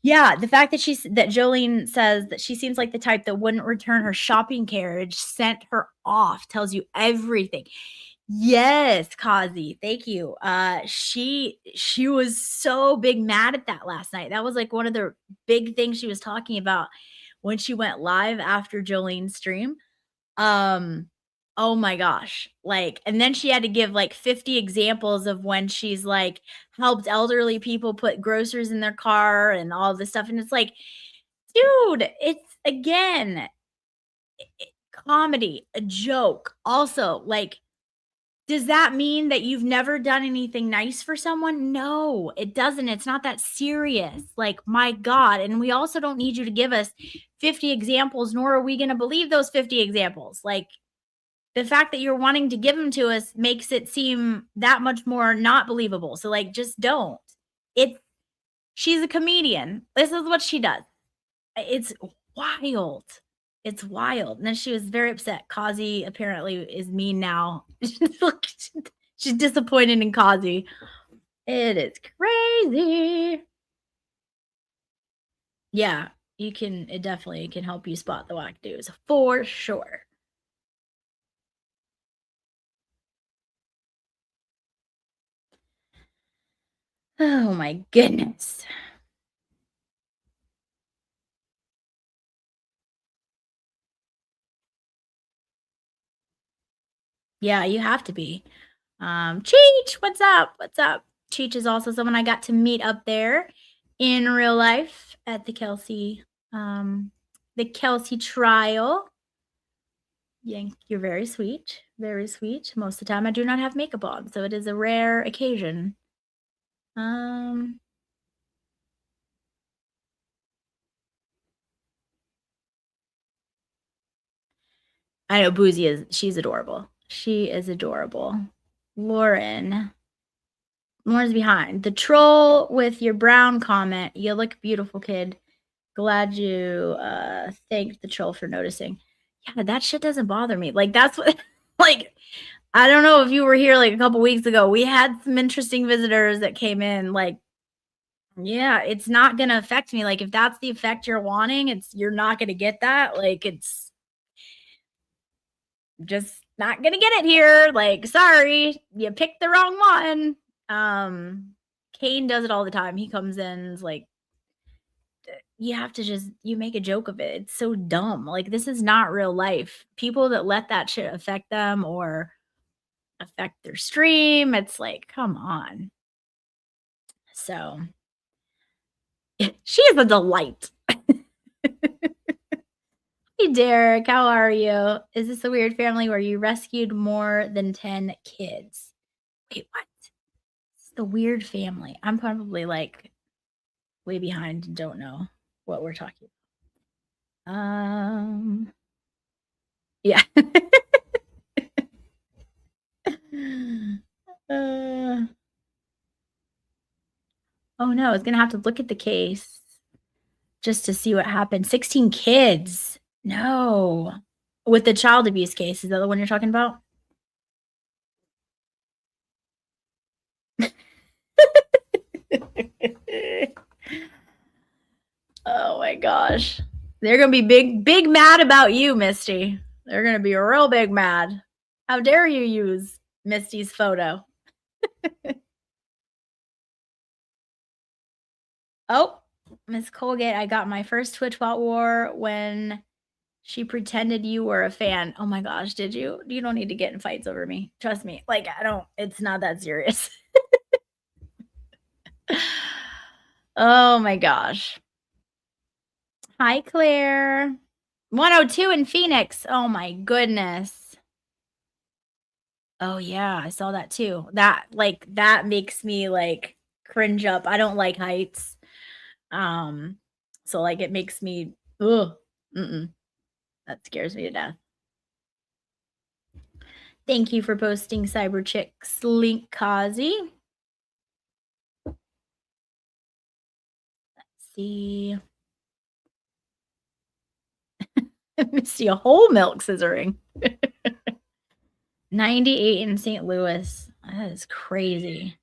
Yeah, the fact that Jolene says that she seems like the type that wouldn't return her shopping carriage sent her off tells you everything. Yes, Kazi, thank you. She was so big mad at that last night. That was like one of the big things she was talking about when she went live after Jolene's stream. Oh my gosh. Like, and then she had to give like 50 examples of when she's like helped elderly people put groceries in their car and all this stuff. And it's like, dude, it's again comedy, a joke. Also, like, does that mean that you've never done anything nice for someone? No, it doesn't. It's not that serious. Like, my God. And we also don't need you to give us 50 examples, nor are we going to believe those 50 examples. Like, the fact that you're wanting to give them to us makes it seem that much more not believable. So, like, just don't. She's a comedian. This is what she does. It's wild. It's wild. And then she was very upset. Kazi apparently is mean now. She's disappointed in Kazi. It is crazy. Yeah, it definitely can help you spot the whack dudes for sure. Oh my goodness. Yeah, you have to be. Cheech, what's up? What's up? Cheech is also someone I got to meet up there in real life at the Kelsey trial. Yeah, you're very sweet. Very sweet. Most of the time I do not have makeup on, so it is a rare occasion. I know Boozy she's adorable. She is adorable. Lauren's behind. The troll with your brown comment. You look beautiful, kid. Glad you thanked the troll for noticing. Yeah, that shit doesn't bother me. Like, that's what, like, I don't know if you were here like a couple weeks ago. We had some interesting visitors that came in. Like, yeah, it's not going to affect me. Like, if that's the effect you're wanting, you're not going to get that. Like, it's just not going to get it here. Like, sorry, you picked the wrong one. Kane does it all the time. He comes in and is like, you have to you make a joke of it. It's so dumb. Like, this is not real life. People that let that shit affect them or affect their stream, it's like, come on. So, she is a delight. Hey, Derek, how are you? Is this a weird family where you rescued more than 10 kids? Wait, what? It's the weird family. I'm probably like way behind and don't know what we're talking about. Yeah. Oh no, it's gonna have to look at the case just to see what happened. 16 kids. No. With the child abuse case, is that the one you're talking about? Oh my gosh. They're gonna be big mad about you, Misty. They're gonna be real big mad. How dare you use Misty's photo? Oh, Miss Colgate, I got my first Twitch bot war when she pretended you were a fan. Oh my gosh, did you? You don't need to get in fights over me. Trust me. Like, it's not that serious. Oh my gosh. Hi, Claire. 102 in Phoenix. Oh my goodness. Oh yeah, I saw that too. That makes me like cringe up. I don't like heights. So like it makes me that scares me to death. Thank you for posting Cyber Chicks link, Kazi. Let's see. Misty, a whole milk scissoring. 98 in St. Louis. That is crazy.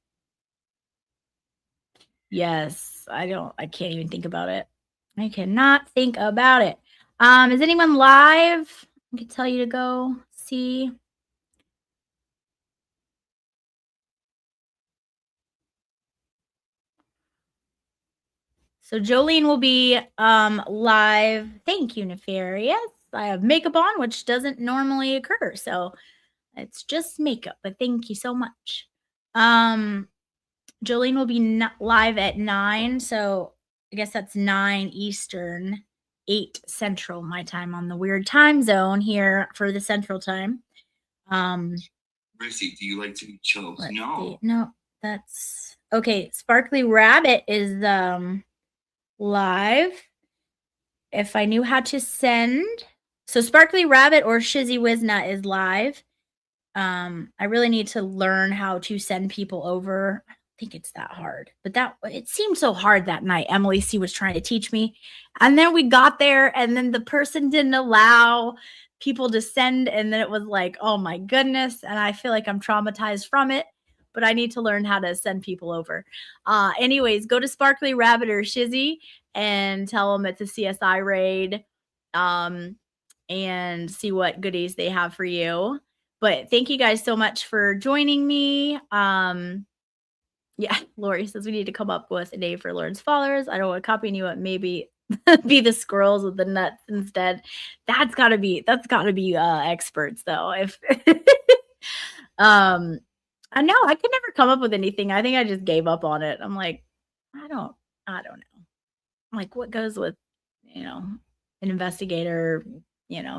Yes, I can't even think about it. I cannot think about it. Is anyone live? I can tell you to go see. So Jolene will be live. Thank you, Nefarious. I have makeup on, which doesn't normally occur. So it's just makeup, but thank you so much. Jolene will be live at 9. So I guess that's 9 Eastern, 8 Central, my time on the weird time zone here for the Central time. Rissy, do you like to be choked? No. No, that's okay. Sparkly Rabbit is live. If I knew how to send, so Sparkly Rabbit or Shizzy Wizna is live. I really need to learn how to send people over. I don't think it's that hard, but it seemed so hard that night. Emily C was trying to teach me, and then we got there, and then the person didn't allow people to send, and then it was like, oh my goodness, and I feel like I'm traumatized from it. But I need to learn how to send people over. Anyways, go to Sparkly Rabbit or Shizzy and tell them it's a CSI raid, and see what goodies they have for you. But thank you guys so much for joining me. Yeah, Lori says we need to come up with a name for Lauren's followers. I don't want to copy you, but maybe be the squirrels with the nuts instead. That's gotta be experts though. If I know I could never come up with anything. I think I just gave up on it. I'm like, I don't know. I'm like, what goes with, an investigator,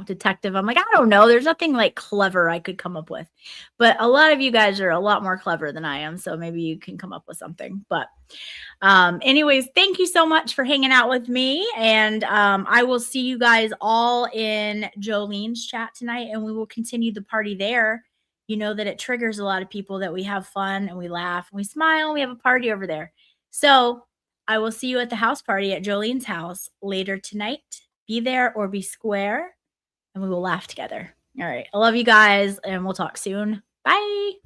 detective? I'm like, I don't know. There's nothing like clever I could come up with. But a lot of you guys are a lot more clever than I am. So maybe you can come up with something. But anyways, thank you so much for hanging out with me. And I will see you guys all in Jolene's chat tonight. And we will continue the party there. you know that it triggers a lot of people that we have fun and we laugh and we smile and we have a party over there. So I will see you at the house party at Jolene's house later tonight. Be there or be square, and we will laugh together. All right. I love you guys, and we'll talk soon. Bye.